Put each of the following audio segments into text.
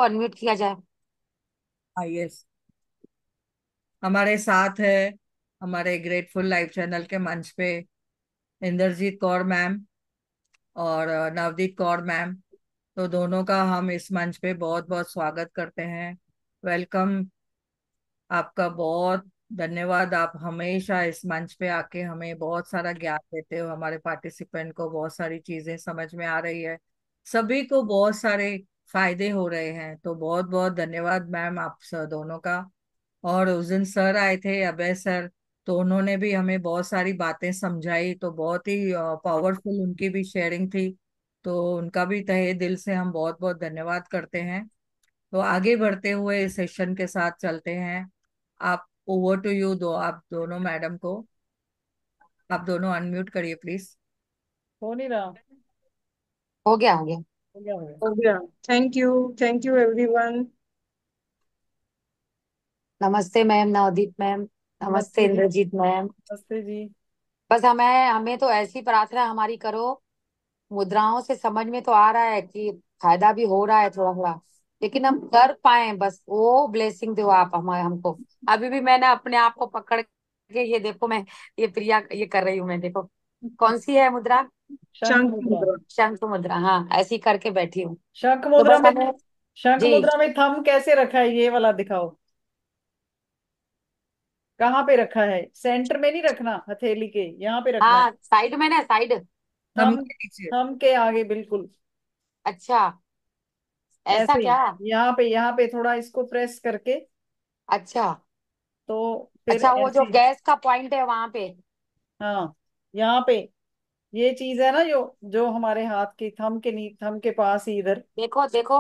Unmute किया जाए। Yes. हमारे साथ है हमारे ग्रेटफुल लाइव चैनल के मंच पे इंद्रजीत कौर मैम और नवदीप कौर मैम। तो दोनों का हम इस मंच पे बहुत बहुत स्वागत करते हैं। वेलकम। आपका बहुत धन्यवाद। आप हमेशा इस मंच पे आके हमें बहुत सारा ज्ञान देते हो। हमारे पार्टिसिपेंट को बहुत सारी चीजें समझ में आ रही है। सभी को बहुत सारे फायदे हो रहे हैं। तो बहुत बहुत धन्यवाद मैम आप दोनों का। और उस दिन सर आए थे, अभय सर। तो उन्होंने भी हमें बहुत सारी बातें समझाई। तो बहुत ही पावरफुल उनकी भी शेयरिंग थी। तो उनका भी तहे दिल से हम बहुत बहुत धन्यवाद करते हैं। तो आगे बढ़ते हुए इस सेशन के साथ चलते हैं। आप ओवर टू यू दो, आप दोनों मैडम को। आप दोनों अनम्यूट करिए प्लीज। हो नहीं रहा। हो गया, हो गया। हो गया हो गया। हो गया। Thank you everyone. नमस्ते मैम, नवदीप मैम। नमस्ते नमस्ते जी। इंद्रजीत मैम। नमस्ते जी। बस हमें हमें तो ऐसी प्रार्थना हमारी करो। मुद्राओं से समझ में तो आ रहा है कि फायदा भी हो रहा है थोड़ा थोड़ा, लेकिन हम कर पाए बस वो ब्लेसिंग दो आप हमारे हमको। अभी भी मैंने अपने आप को पकड़ के, ये देखो मैं, ये प्रिया ये कर रही हूँ मैं, देखो कौन सी है मुद्रा। शंख शंख मुद्रा। मुद्रा। शंख मुद्रा, हाँ ऐसी करके बैठी हूँ। शंख तो मुद्रा बस में हमें। शंख जी। मुद्रा में थंब कैसे रखा है, ये वाला दिखाओ। कहाँ पे रखा है? सेंटर में नहीं रखना, हथेली के यहाँ पे रखना है। हाँ साइड में ना, साइड। Thumb thumb. के नीचे। थंब के आगे बिल्कुल। अच्छा, ऐसा ऐसे ही। क्या। यहाँ पे थोड़ा इसको प्रेस करके। अच्छा। तो फिर अच्छा, वो जो ऐसे। गैस का पॉइंट है वहां पे। हाँ। यहाँ पे ये चीज है ना, जो जो हमारे हाथ की थंब के पास ही इधर। देखो देखो।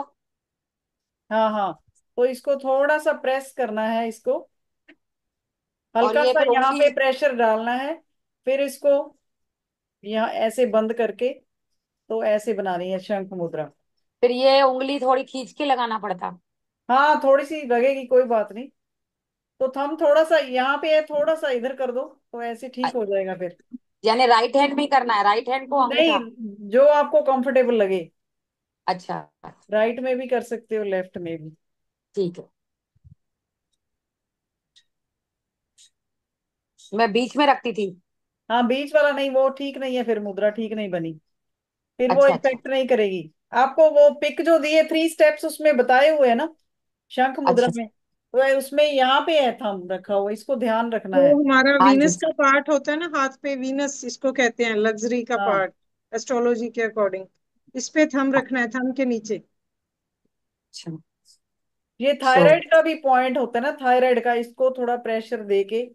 हाँ हाँ। तो इसको थोड़ा सा प्रेस करना है इसको। और हल्का ये सा फिर यहाँ उंगली। पे प्रेशर डालना है। फिर इसको यहाँ ऐसे बंद करके, तो ऐसे बनानी है शंख मुद्रा। फिर ये उंगली थोड़ी खींच के लगाना पड़ता। हाँ, थोड़ी सी लगेगी, कोई बात नहीं। तो थंब थोड़ा सा यहाँ पे है, थोड़ा सा इधर कर दो, तो ऐसे अ- ठीक हो जाएगा फिर। यानी राइट हैंड में ही करना है, राइट हैंड को नहीं, अंगूठा। जो आपको कंफर्टेबल लगे। अच्छा। राइट में भी कर सकते हो, लेफ्ट में भी। ठीक है। मैं बीच में रखती थी। हाँ, बीच वाला नहीं, वो ठीक नहीं है, फिर मुद्रा ठीक नहीं बनी। फिर वो अच्छा अच्छा। इफेक्ट नहीं करेगी। आपको वो पिक जो दिए 3 स्टेप्स उसमें बताए हुए है ना, शंख मुद्रा अच्छा। में। तो उसमें यहाँ पे है थंब रखा हुआ, इसको ध्यान रखना जो है। हमारा हाँ जी। वीनस का पार्ट होता है ना हाथ पे, वीनस इसको कहते हैं, लग्जरी का हाँ। पार्ट। एस्ट्रोलॉजी के अकॉर्डिंग इस पे थंब रखना है, थंब के नीचे। अच्छा। ये सो थायराइड का भी पॉइंट होता है ना, थायराइड का, इसको थोड़ा प्रेशर दे के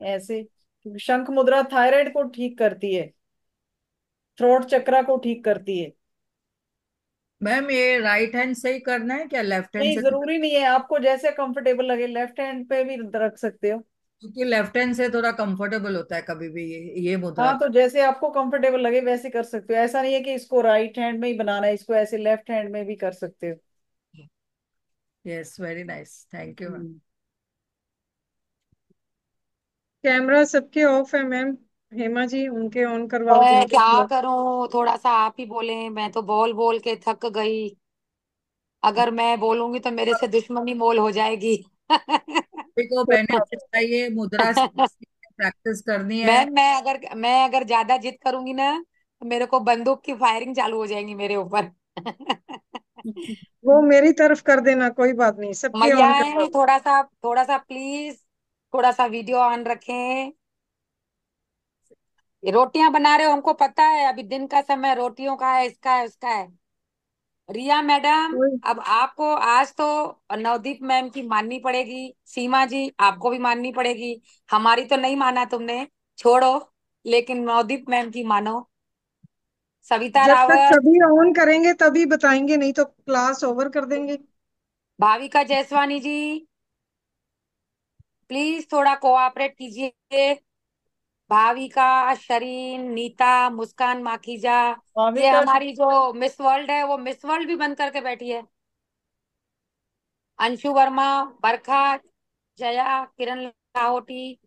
ऐसे। क्योंकि शंख मुद्रा थायराइड को ठीक करती है, थ्रोट चक्रा को ठीक करती है। मैम ये राइट हैंड से ही करना है क्या लेफ्ट हैंड नहीं, से? जरूरी नहीं है, आपको जैसे कंफर्टेबल लगे लेफ्ट हैंड पे भी रख सकते हो। क्योंकि लेफ्ट हैंड से थोड़ा कंफर्टेबल होता है कभी भी ये मुद्रा। हाँ, तो जैसे आपको कंफर्टेबल लगे वैसे कर सकते हो, ऐसा नहीं है कि इसको राइट हैंड में ही बनाना है, इसको ऐसे लेफ्ट हैंड में भी कर सकते हो। Yes, very nice, thank you ma'am. Hmm. Camera सबके ऑफ है मैम। हेमा जी उनके ऑन करवाओ मैं जिनके क्या थोड़ा। करूं, थोड़ा सा आप ही बोले, मैं तो बोल बोल के थक गई। अगर मैं बोलूंगी तो मेरे से दुश्मनी मोल हो जाएगी। को बेनिफिट चाहिए मुद्रा प्रैक्टिस करनी है। मैं अगर ज्यादा जिद करूंगी ना, तो मेरे को बंदूक की फायरिंग चालू हो जाएंगी मेरे ऊपर। वो मेरी तरफ कर देना, कोई बात नहीं, सबके मैया ऑन है, करवाओ। थोड़ा सा प्लीज, थोड़ा सा वीडियो ऑन रखें। ये रोटियां बना रहे हो, हमको पता है अभी दिन का समय रोटियों का है, इसका है उसका है। रिया मैडम, कोई अब आपको आज तो नवदीप मैम की माननी पड़ेगी। सीमा जी आपको भी माननी पड़ेगी। हमारी तो नहीं माना तुमने, छोड़ो, लेकिन नवदीप मैम की मानो। सविता जब तक रावत, सभी ऑन करेंगे तभी बताएंगे, नहीं तो क्लास ओवर कर देंगे। भाविका जयसवानी जी, प्लीज थोड़ा कोऑपरेट कीजिए। भाविका, शरीन, नीता, मुस्कान माखीजा, ये भाविका। हमारी जो मिस वर्ल्ड है वो मिस वर्ल्ड भी बंद करके बैठी है। अंशु वर्मा, बरखा, जया, किरण लाहौटी,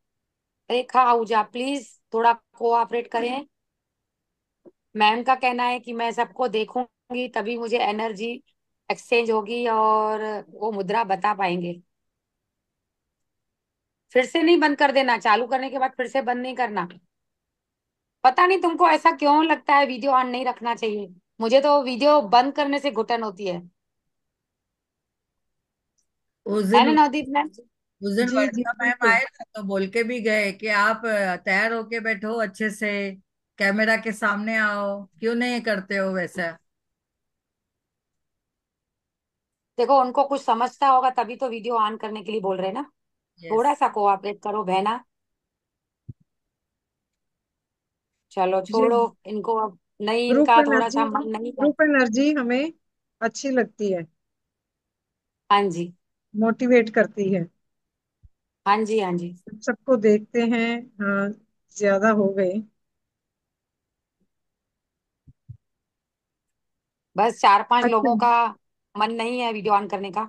रेखा आहूजा, प्लीज थोड़ा कोऑपरेट करें। मैम का कहना है कि मैं सबको देखूं। तभी मुझे एनर्जी एक्सचेंज होगी और वो मुद्रा बता पाएंगे। फिर से नहीं बंद कर देना, चालू करने के बाद फिर से बंद नहीं करना। पता नहीं तुमको ऐसा क्यों लगता है वीडियो ऑन नहीं रखना चाहिए, मुझे तो वीडियो बंद करने से घुटन होती उस है दिन ना नवदीप मैम? उस दिन जी जी वर्षा मैम बिल्कुल। आए ना, तो बोल के भी गए कि आप तैयार होके बैठो अच्छे से, कैमरा के सामने आओ, क्यों नहीं करते हो वैसा। देखो उनको कुछ समझता होगा तभी तो वीडियो ऑन करने के लिए बोल रहे हैं ना। यस। थोड़ा सा कोऑपरेट करो बहना। चलो ये छोड़ो इनको अब, नहीं ग्रुप इनका थोड़ा एनर्जी, सा मन नहीं है। ग्रुप एनर्जी हमें अच्छी लगती है, हाँ जी। मोटिवेट करती है। हाँ जी। हाँ जी। सबको देखते हैं। हाँ, ज्यादा हो गए। बस 4-5 अच्छा, लोगों का मन नहीं है वीडियो ऑन करने का।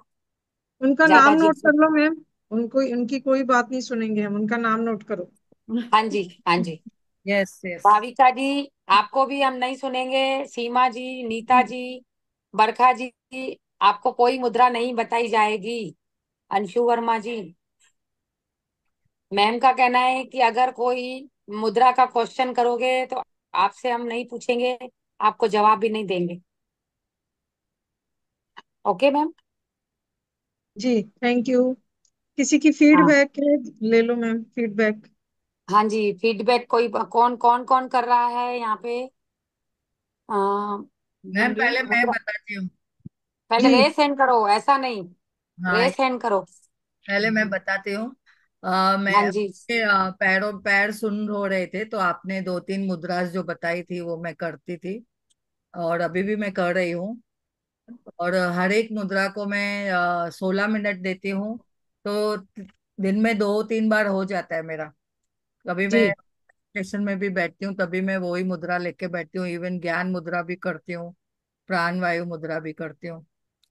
उनका नाम ज्यादा जिद नोट से। कर लो मैम। उनको, उनकी कोई बात नहीं सुनेंगे हम, उनका नाम नोट करो। हाँ जी। हाँ जी। Yes yes. भाविका जी, आपको भी हम नहीं सुनेंगे। सीमा जी, नीता जी, बरखा जी, आपको कोई मुद्रा नहीं बताई जाएगी। अंशु वर्मा जी, मैम का कहना है कि अगर कोई मुद्रा का क्वेश्चन करोगे तो आपसे हम नहीं पूछेंगे, आपको जवाब भी नहीं देंगे। Okay ma'am? जी, थैंक यू। किसी की हाँ। फीडबैक है? ले लो मैम फीडबैक। हाँ जी, फीडबैक कोई कौन कौन कौन कर रहा है यहाँ पे? मैम पहले मैं मुद्रा, बताती हूँ। पहले जी रेस हैंड करो, ऐसा नहीं, हाँ, रेस हैंड करो। पहले मैं बताती हूँ। मैं हाँ जी। पैर सुन हो रहे थे, तो आपने 2-3 मुद्रास जो बताई थी वो मैं करती थी, और अभी भी मैं कर रही हूँ। और हर एक मुद्रा को मैं 16 मिनट देती हूँ, तो दिन में 2-3 बार हो जाता है मेरा। कभी मैं जी स्टेशन में भी बैठती हूँ तभी मैं वही मुद्रा लेके बैठती हूँ। इवन ज्ञान मुद्रा भी करती हूँ, प्राण वायु मुद्रा भी करती हूँ,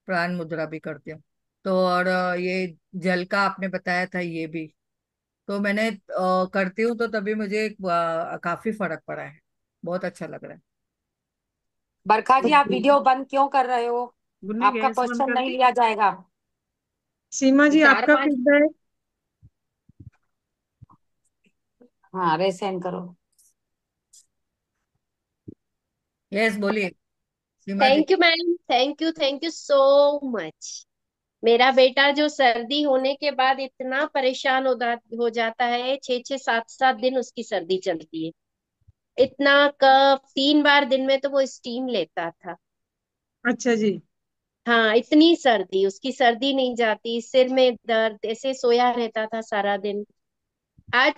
प्राण मुद्रा भी करती हूँ। तो और ये जल का आपने बताया था, ये भी तो मैंने करती हूँ, तो तभी मुझे काफी फर्क पड़ा है, बहुत अच्छा लग रहा है। बरखा जी, आप वीडियो बंद क्यों कर रहे हो? गुन्ने आपका गैस बंद क्वेश्चन कर नहीं दी। लिया जाएगा। सीमा ये जी, चार आपका पांच फीडबैक। हाँ, रेस हैंड करो। यस, बोलिए Seema ji. Thank you ma'am, thank you so much. मेरा बेटा जो सर्दी होने के बाद इतना परेशान हो जाता है, 6-6 7-7 दिन उसकी सर्दी चलती है। इतना कफ, 3 बार दिन में तो वो स्टीम लेता था। अच्छा जी। हाँ, इतनी सर्दी, उसकी सर्दी नहीं जाती, सिर में दर्द, ऐसे सोया रहता था सारा दिन। आज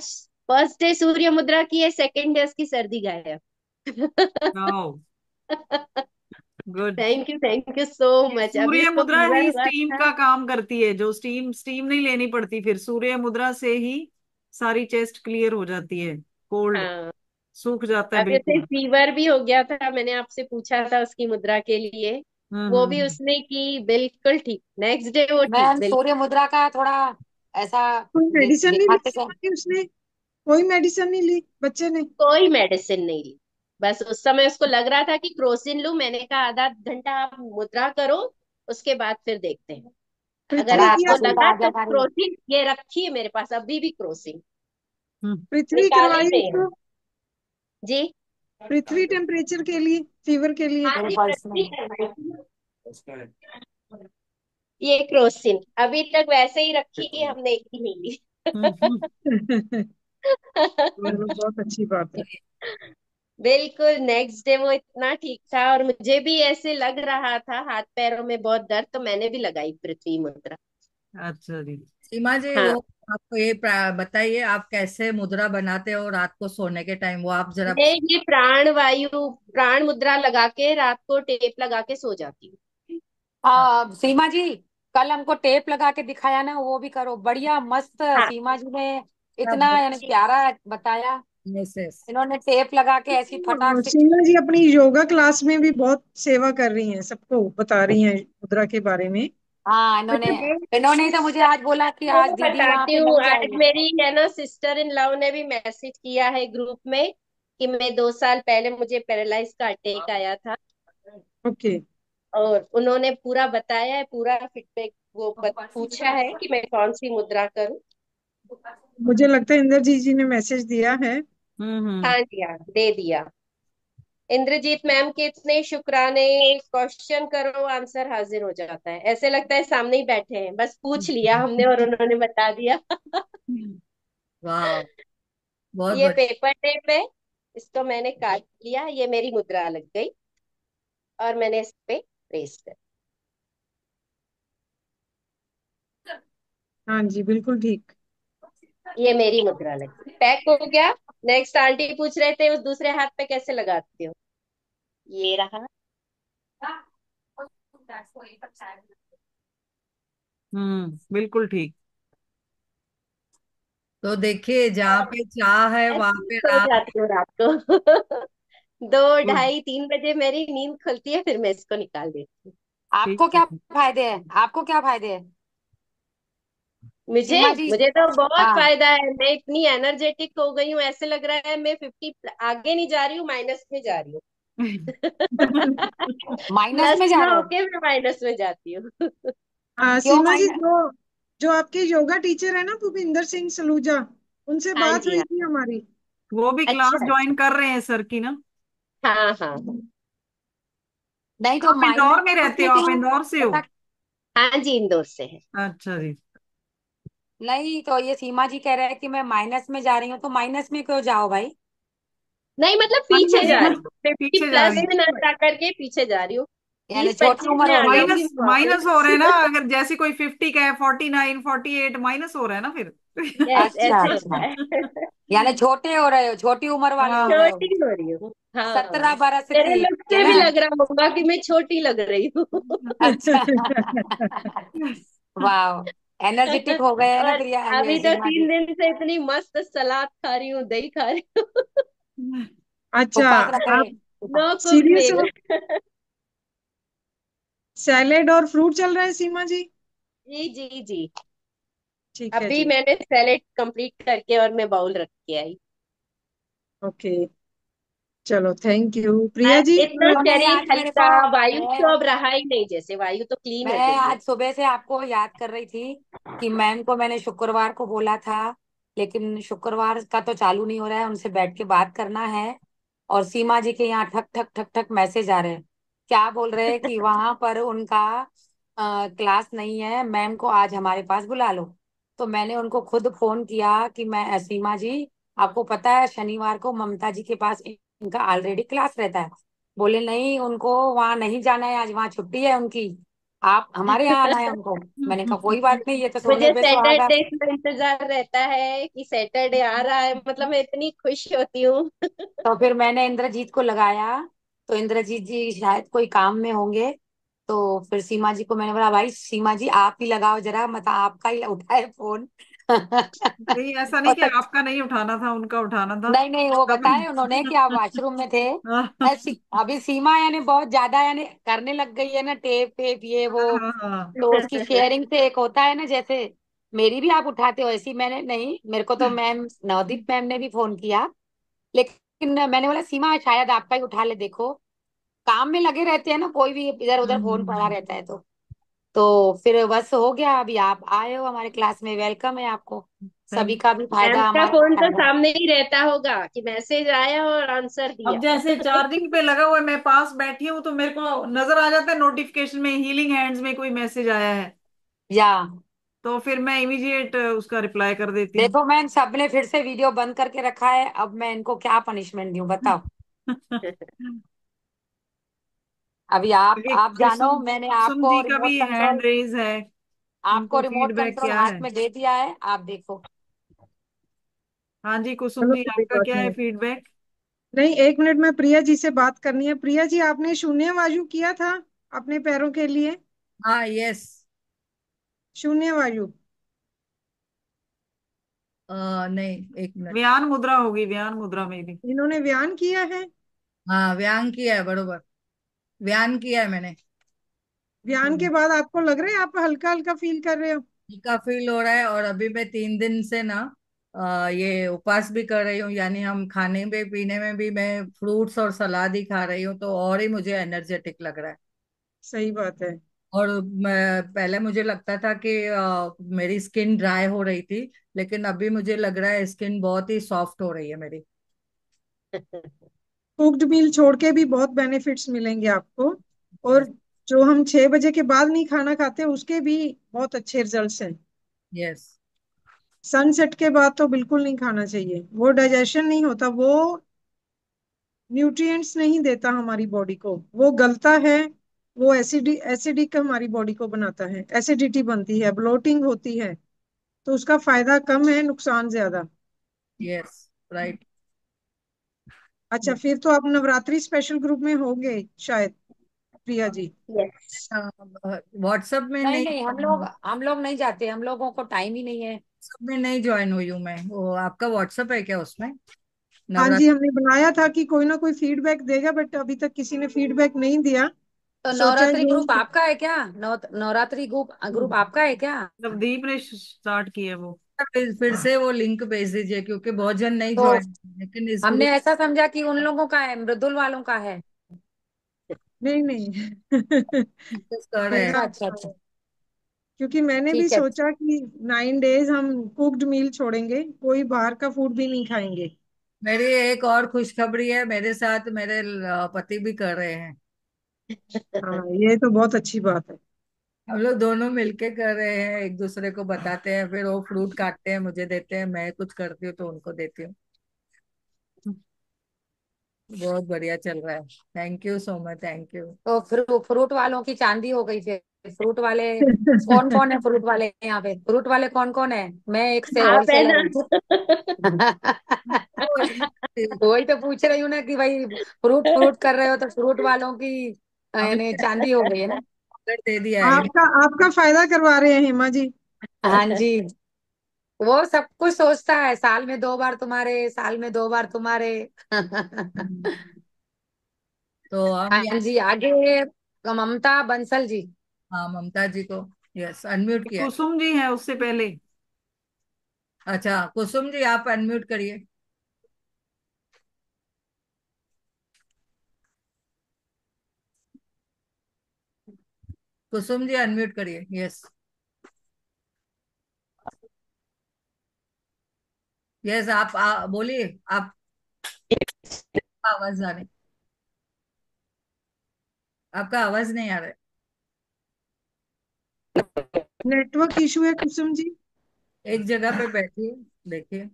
फर्स्ट डे सूर्य मुद्रा की है, सेकेंड डे उसकी सर्दी गायब। Wow, good. Thank you so much. अभी सूर्य उसको मुद्रा फीवर ही हुआ स्टीम था। का काम करती है, जो स्टीम स्टीम नहीं लेनी पड़ती, फिर सूर्य मुद्रा से ही सारी चेस्ट क्लियर हो जाती है, कोल्ड हाँ, सूख जाता है अभी उसे बिल्कुल। फीवर भी हो गया था, मैंने आपसे पूछा था उसकी मुद्रा के लिए। वो भी हम्म। उसने की, बिल्कुल ठीक, नेक्स्ट डे वो ठीक मैम बिल्कुल। सूर्य मुद्रा का थोड़ा ऐसा कोई मेडिसिन नहीं ली दिखाते क्या? सीमा जी उसने? कोई मेडिसिन नहीं ली बच्चे ने? कोई मेडिसिन नहीं ली। बस उस समय उसको लग रहा था कि क्रोसिन लूं, मैंने कहा आधा घंटा आप मुद्रा करो, उसके बाद फिर देखते हैं। अगर पृथ्वी रात किया को आपको था? सुल्तान लगा आज्ञा तो कारी। क्रोसिन ये रखी है मेरे पास, अभी भी क्रोसिन हम्म। पृथ्वी निकाले करवाई नहीं उसको? हम। जी। पृथ्वी टेम्परेचर के लिए, फीवर के लिए? हाँ मेरे जी, पर्स में पृथ्वी करवाई थी। ये क्रोसिन अभी तक वैसे ही रखी है, हमने एक ही नहीं ली। हम्म। चलो, बहुत अच्छी बात है। बिल्कुल, नेक्स्ट डे वो इतना ठीक था, और मुझे भी ऐसे लग रहा था हाथ पैरों में बहुत दर्द, तो मैंने भी लगाई पृथ्वी मुद्रा। अच्छा जी। सीमा जी, हाँ, वो आपको ये बताइए, आप कैसे मुद्रा बनाते हो रात को सोने के टाइम, वो आप जरा। मैं ये प्राण वायु, प्राण मुद्रा लगा के रात को टेप लगा के सो जाती हूँ। सीमा जी, कल हमको टेप लगा के दिखाया ना, वो भी करो, बढ़िया मस्त। हाँ, सीमा जी ने सब। इतना यानी प्यारा बताया। Yes yes. इन्होंने टेप लगा के ऐसी फटाक से। सीमा जी अपनी योगा क्लास में भी बहुत सेवा कर रही हैं, सबको बता रही हैं मुद्रा के बारे में। हाँ, इन्होंने अच्छा, मैं इन्होंने ही तो मुझे आज बोला कि आज आपको दीदी वहां बताती पे हूँ, नहीं आज जाएगी। मेरी है ना सिस्टर इन लॉ ने भी मैसेज किया है ग्रुप में कि मैं 2 साल पहले मुझे पैरालाइज का अटैक आया था, ओके। और उन्होंने पूरा बताया है, पूरा फीडबैक वो पूछा है कि मैं कौन सी मुद्रा करूं। मुझे लगता है इंद्रजीत जी ने मैसेज दिया है। हम्म। हाँ जी, हाँ दे दिया। इंद्रजीत मैम के इतने शुक्राने। क्वेश्चन करो आंसर हाजिर हो जाता है, ऐसे लगता है सामने ही बैठे हैं, बस पूछ लिया हमने और उन्होंने बता दिया। वाह, बहुत ये बढ़िया। पेपर टेप है, इसको मैंने काट लिया, ये मेरी मुद्रा लग गई और मैंने इस पे प्रेस कर। हाँ जी, बिल्कुल ठीक। ये मेरी मुद्रा लग गई, पैक हो गया। नेक्स्ट आंटी पूछ रहे थे उस दूसरे हाथ पे कैसे लगाते हो, ये रहा। बिल्कुल ठीक। तो देखिए, जहाँ पे चाह है मैं वहां ठीक पे सो राह। जाती हूँ रात को। दो गुड। ढाई तीन बजे मेरी नींद खुलती है, फिर मैं इसको निकाल देती हूँ। ठीक आपको है। क्या फायदे हैं? आपको क्या फायदे हैं मुझे सीमा जी? मुझे तो बहुत हाँ, फायदा है, मैं इतनी एनर्जेटिक हो गई हूँ, ऐसे लग रहा है मैं 50 आगे नहीं जा रही हूँ, माइनस में जा रही हूँ। माइनस में प्लस जा में रहे हैं? होके मैं माइनस में जाती हूँ। क्यों सीमा जी, माइनस? जो जो आपके योगा टीचर है ना, भूपिंदर सिंह सलूजा, उनसे हाँ बात जी, हुई हाँ। थी हमारी। वो भी क्लास अच्छा ज्वाइन अच्छा। कर रहे हैं सर की ना। हाँ हाँ नहीं तो आप इंदौर में माइनस रहते में हो? आप क्यों? इंदौर से हो? ऐसा? हाँ जी, इंदौर से है। अच्छा जी। नहीं तो ये सीमा जी कह रहे हैं कि मैं माइनस में जा रही हूँ, तो माइनस में क्यों जाओ भाई? नहीं मतलब पीछे माइनस जा में रही हूँ, 50 पीछे जा प्लस रही में ना जा करके पीछे जा रही हूँ। यानी बीस छोटी पच्चीस उम्र में हो आ गई है। जाऊंगी माइनस माइनस हो रहे हैं ना, वापस। अगर जैसे कोई 50 का है, 49, 48 माइनस हो रहा है ना फिर। यस, अच्छा ऐसे अच्छा। होता है। यानी छोटे हो रहे हो, छोटी उम्र वाले हो हाँ। गए हो। छोटी हो रही हूँ। हाँ, 17 बरस मेरे की लुक है से भी ना? लग रहा होगा कि मैं छोटी लग रही हूँ। अच्छा। वाह, एनर्जेटिक हो गए हैं ना और फिर ये अभी तो सीमा जी। 3 दिन से इतनी मस्त सलाद खा रही हूँ, दही खा रही हूँ। अच्छा, उपवास रख रहे आप हैं? नो कुक्ड सीरियस मील। हो? सैलेड और फ्रूट चल रहा है सीमा जी? जी जी जी। ठीक है अभी जी। मैंने सैलेड कंप्लीट करके और मैं बाउल रख के आई। ओके, चलो, थैंक यू प्रिया आज जी। इतना तो नहीं, शरीर आज मेरे हल्का, को वायु मैं तो अब रहा ही नहीं, जैसे वायु तो क्लीन मैं हो गई है। आज सुबह से आपको याद कर रही थी कि मैम को मैंने शुक्रवार को बोला था, लेकिन शुक्रवार का तो चालू नहीं हो रहा है, उनसे बैठ के बात करना है। और सीमा जी के यहाँ ठक ठक ठक ठक मैसेज आ रहे हैं। क्या बोल रहे हैं कि वहां पर उनका क्लास नहीं है, मैम को आज हमारे पास बुला लो। तो मैंने उनको खुद फोन किया कि मैं सीमा जी, आपको पता है शनिवार को ममता जी के पास इनका ऑलरेडी क्लास रहता है। बोले नहीं, उनको वहां नहीं जाना है, आज वहां छुट्टी है उनकी, आप हमारे यहाँ आना है उनको। मैंने कहा कोई बात नहीं, ये तो सोने मुझे पे सुहागा। सैटरडे का इंतजार रहता है कि सैटरडे आ रहा है, मतलब मैं इतनी खुश होती हूँ। तो फिर मैंने इंद्रजीत को लगाया, तो इंद्रजीत जी शायद कोई काम में होंगे। तो फिर सीमा जी को मैंने बोला, भाई सीमा जी आप ही लगाओ जरा, मतलब आपका ही उठाए फोन। नहीं, ऐसा हो नहीं कि सक आपका नहीं उठाना था, उनका उठाना था। नहीं नहीं, वो कभी। बताए उन्होंने कि आप वॉशरूम में थे। अभी सीमा यानी बहुत ज्यादा यानी करने लग गई है ना, टेप टेप ये वो। हाँ हाँ। तो उसकी शेयरिंग से एक होता है ना, जैसे मेरी भी आप उठाते हो ऐसी, मैंने नहीं, मेरे को तो मैम नवदीप मैम ने भी फोन किया, लेकिन मैंने बोला सीमा शायद आपका ही उठा ले, देखो काम में लगे रहते हैं ना, कोई भी इधर उधर फोन पड़ा रहता है। तो फिर बस हो गया, अभी आप आए हो हमारे क्लास में, वेलकम है आपको। सभी थैंक। का भी मैम फायदा, का हमारा भी फोन तो फायदा। सामने ही रहता होगा कि मैसेज आया और आंसर अब दिया। जैसे चार्जिंग पे लगा हुआ है, मैं पास बैठी हूँ, तो मेरे को नजर आ जाता है नोटिफिकेशन में, हीलिंग हैंड्स में कोई मैसेज आया है। या तो फिर मैं इमीडिएट उसका रिप्लाई कर देती हूँ। देखो मैम, सबने फिर से वीडियो बंद करके रखा है, अब मैं इनको क्या पनिशमेंट दूं बताओ? अभी आगे आप जानो, कुसुम मैंने कुसुम आपको जी का रिमोट भी हैंड कंट्रोल, रेज है। आपको उनको रिमोट फीडबैक कंट्रोल क्या है? हाथ में दे दिया है, आप देखो। हाँ जी, कुसुम चलो, जी कोई आपका बात क्या है नहीं। फीडबैक? नहीं, एक मिनट में प्रिया जी से बात करनी है। प्रिया जी, आपने शून्य वायु किया था अपने पैरों के लिए? हाँ, यस। शून्य वायु। नहीं, एक मिनट। व्यान मुद्रा होगी, व्यान मुद्रा मेरी। इन्होंने व्यायाम किया है? हाँ, व्यान किया है, बरोबर। व्यान किया है मैंने। व्यायाम के हम्म। बाद आपको लग रहा है आप हल्का हल्का फील कर रहे हो? हल्का फील हो रहा है, और अभी मैं 3 दिन से ना ये उपवास भी कर रही हूँ, यानी हम खाने में पीने में भी मैं फ्रूट्स और सलाद ही खा रही हूँ, तो और ही मुझे एनर्जेटिक लग रहा है। सही बात है। और मैं पहले मुझे लगता था कि मेरी स्किन ड्राई हो रही थी, लेकिन अभी मुझे लग रहा है स्किन बहुत ही सॉफ्ट हो रही है मेरी। कुक्ड मील छोड़ के भी बहुत बेनिफिट्स मिलेंगे आपको। और यस। जो हम 6 बजे के बाद नहीं खाना खाते उसके भी बहुत अच्छे रिजल्ट्स हैं। यस। सनसेट के बाद तो बिल्कुल नहीं खाना चाहिए, वो डाइजेशन नहीं होता, वो न्यूट्रिएंट्स नहीं देता हमारी बॉडी को, वो गलता है। वो एसिडिक हमारी बॉडी को बनाता है, एसिडिटी बनती है, ब्लोटिंग होती है। तो उसका फायदा कम है, नुकसान ज्यादा। यस। राइट। अच्छा, फिर तो आप नवरात्रि स्पेशल ग्रुप में होंगे शायद, प्रिया जी। यस। व्हाट्सएप में नहीं नहीं। नहीं, हम लोग नहीं जाते, हम लोगों को टाइम ही नहीं है। सब में नहीं ज्वाइन हुई हूँ मैं। वो आपका व्हाट्सएप है क्या उसमें? हाँ जी, नवरात्र। हमने बनाया था कि कोई ना कोई फीडबैक देगा, बट अभी तक किसी ने फीडबैक नहीं दिया। तो सोचा नवरात्रि जो ग्रुप आपका है क्या? नवरात्रि ग्रुप ग्रुप आपका है क्या? नवदीप ने स्टार्ट किया वो। फिर से वो लिंक भेज दीजिए, क्योंकि बहुत जन नहीं तो ज्वाइन, लेकिन इस हमने ग्रुप ऐसा समझा कि उन लोगों का है, मृदुल वालों का है। नहीं नहीं। डिस्कस कर रहे हैं। अच्छा मेरा, अच्छा अच्छा। क्योंकि मैंने भी ठीक है। सोचा कि 9 डेज हम कुक्ड मील छोड़ेंगे, कोई बाहर का फूड भी नहीं खाएंगे। मेरी एक और खुशखबरी है, मेरे साथ मेरे पति भी कर रहे हैं। हाँ, ये तो बहुत अच्छी बात है। हम लोग दोनों मिलके कर रहे हैं, एक दूसरे को बताते हैं, फिर वो फ्रूट काटते हैं मुझे देते हैं, मैं कुछ करती हूँ तो उनको देती हूँ। बहुत बढ़िया चल रहा है। Thank you so much. Thank you. तो फ्रूट वालों की चांदी हो गई फिर। फ्रूट वाले कौन कौन है? फ्रूट वाले यहाँ पे फ्रूट वाले कौन कौन है? मैं एक से आप है होलसेलर ना। हूँ। वही तो पूछ रही हूँ ना कि भाई फ्रूट फ्रूट कर रहे हो तो फ्रूट वालों की अभी यानी चांदी हो गई है ना। ऑर्डर दे दिया है। आपका आपका फायदा करवा रहे हैं हेमा जी। हाँ जी। वो सब कुछ सोचता है, साल में 2 बार तुम्हारे, साल में 2 बार तुम्हारे। तो हम हाँ जी, आगे ममता बंसल जी। हाँ, ममता जी को यस अनम्यूट किया है। कुसुम जी है उससे पहले। अच्छा, कुसुम जी आप अनम्यूट करिए। कुसुम जी अनम्यूट करिए। यस। यस, आप बोलिए आप। आवाज आ रही, आपका आवाज नहीं आ रहा है। नेटवर्क इशू है कुसुम जी। एक जगह पे बैठिए, देखिए।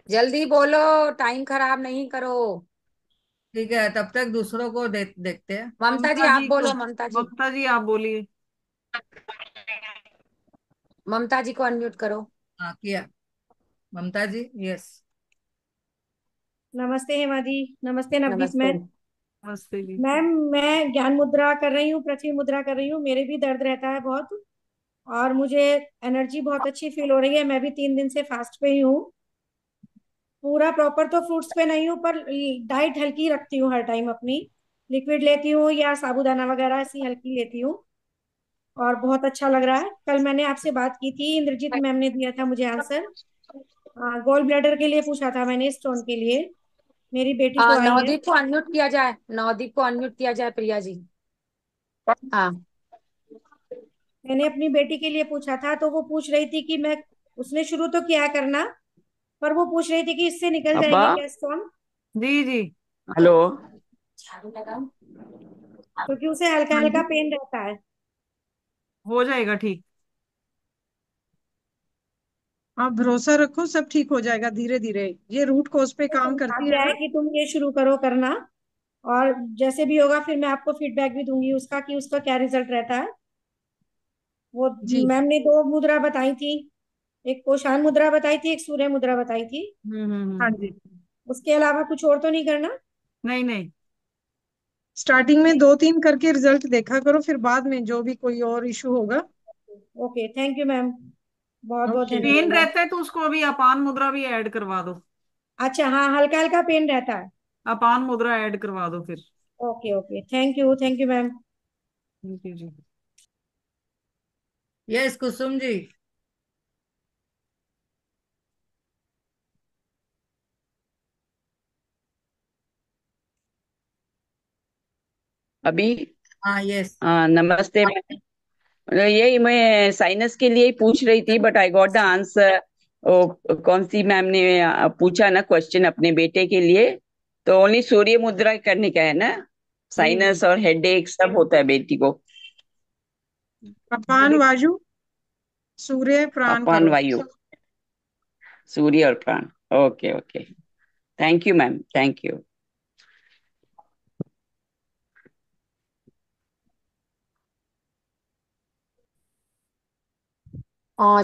जल्दी बोलो, टाइम खराब नहीं करो। ठीक है, तब तक दूसरों को देखते हैं। ममता जी ममता आप जी को। बोलो, ममता जी। ममता जी आप बोलिए। ममता जी को अनम्यूट करो। हाँ, किया। ममता जी यस। नमस्ते हेमा जी। नमस्ते नवदीप नमस्ते। मैम। नमस्ते जी। मैम मैं ज्ञान मुद्रा कर रही हूँ, पृथ्वी मुद्रा कर रही हूँ, मेरे भी दर्द रहता है बहुत। और मुझे एनर्जी बहुत अच्छी फील हो रही है, मैं भी 3 दिन से फास्ट पे ही हूँ। पूरा प्रॉपर तो फ्रूट्स पे नहीं हूँ, पर डाइट हल्की रखती हूँ हर टाइम अपनी। लिक्विड लेती हूँ या साबूदाना वगैरह ऐसी हल्की लेती हूँ। और बहुत अच्छा लग रहा है। कल मैंने आपसे बात की थी, इंद्रजीत मैम ने दिया था मुझे आंसर। गोल ब्लैडर के लिए पूछा था मैंने, स्टोन के लिए। मेरी बेटी तो आई है। नवदीप को अनम्यूट किया जाए, नवदीप को अनम्यूट किया जाए, प्रिया जी। हाँ। मैंने अपनी बेटी के लिए पूछा था, तो वो पूछ रही थी कि मैं, उसने शुरू तो किया करना, पर वो पूछ रही थी कि इससे निकल अब्बा। जाएंगे क्या स्टोन। जी जी। हेलो। झाड़ू लगाओ। क्योंकि उसे हल्का हाँ हल्का जी, पेन रहता है। हो जाएगा ठीक। आप भरोसा रखो, सब ठीक हो जाएगा धीरे धीरे। ये रूट कोज पे तो काम समझा करती दिया है है ना। कि तुम ये शुरू करो करना। और जैसे भी होगा फिर मैं आपको फीडबैक भी दूंगी उसका, कि उसका क्या रिजल्ट रहता है। वो जी। मैम ने 2 मुद्रा बताई थी। एक कोशान मुद्रा बताई थी, एक सूर्य मुद्रा बताई थी। हाँ हम्म। जी। उसके अलावा कुछ और तो नहीं करना। नहीं नहीं। स्टार्टिंग में 2-3 करके रिजल्ट देखा करो, फिर बाद में जो भी कोई और इशू होगा। Okay, thank you ma'am. बहुत बहुत ओके। पेन धन्यवाद। रहता है तो उसको अभी अपान मुद्रा भी ऐड करवा दो। अच्छा हाँ, हल्का हल्का पेन रहता है। अपान मुद्रा ऐड करवा दो फिर। Okay okay, thank you ma'am. जी जी। यस कुसुम जी। अभी। हाँ यस। नमस्ते मैम। यही मैं साइनस के लिए ही पूछ रही थी, but I got the answer. कौन सी मैम ने पूछा ना क्वेश्चन अपने बेटे के लिए, तो ओनली सूर्य मुद्रा करने का है ना। जी जी। साइनस और हेडेक सब होता है बेटी को। अपान वायु, सूर्य, प्राण अपान करो। वायु, सूर्य और प्राण। Okay okay. Thank you ma'am, thank you.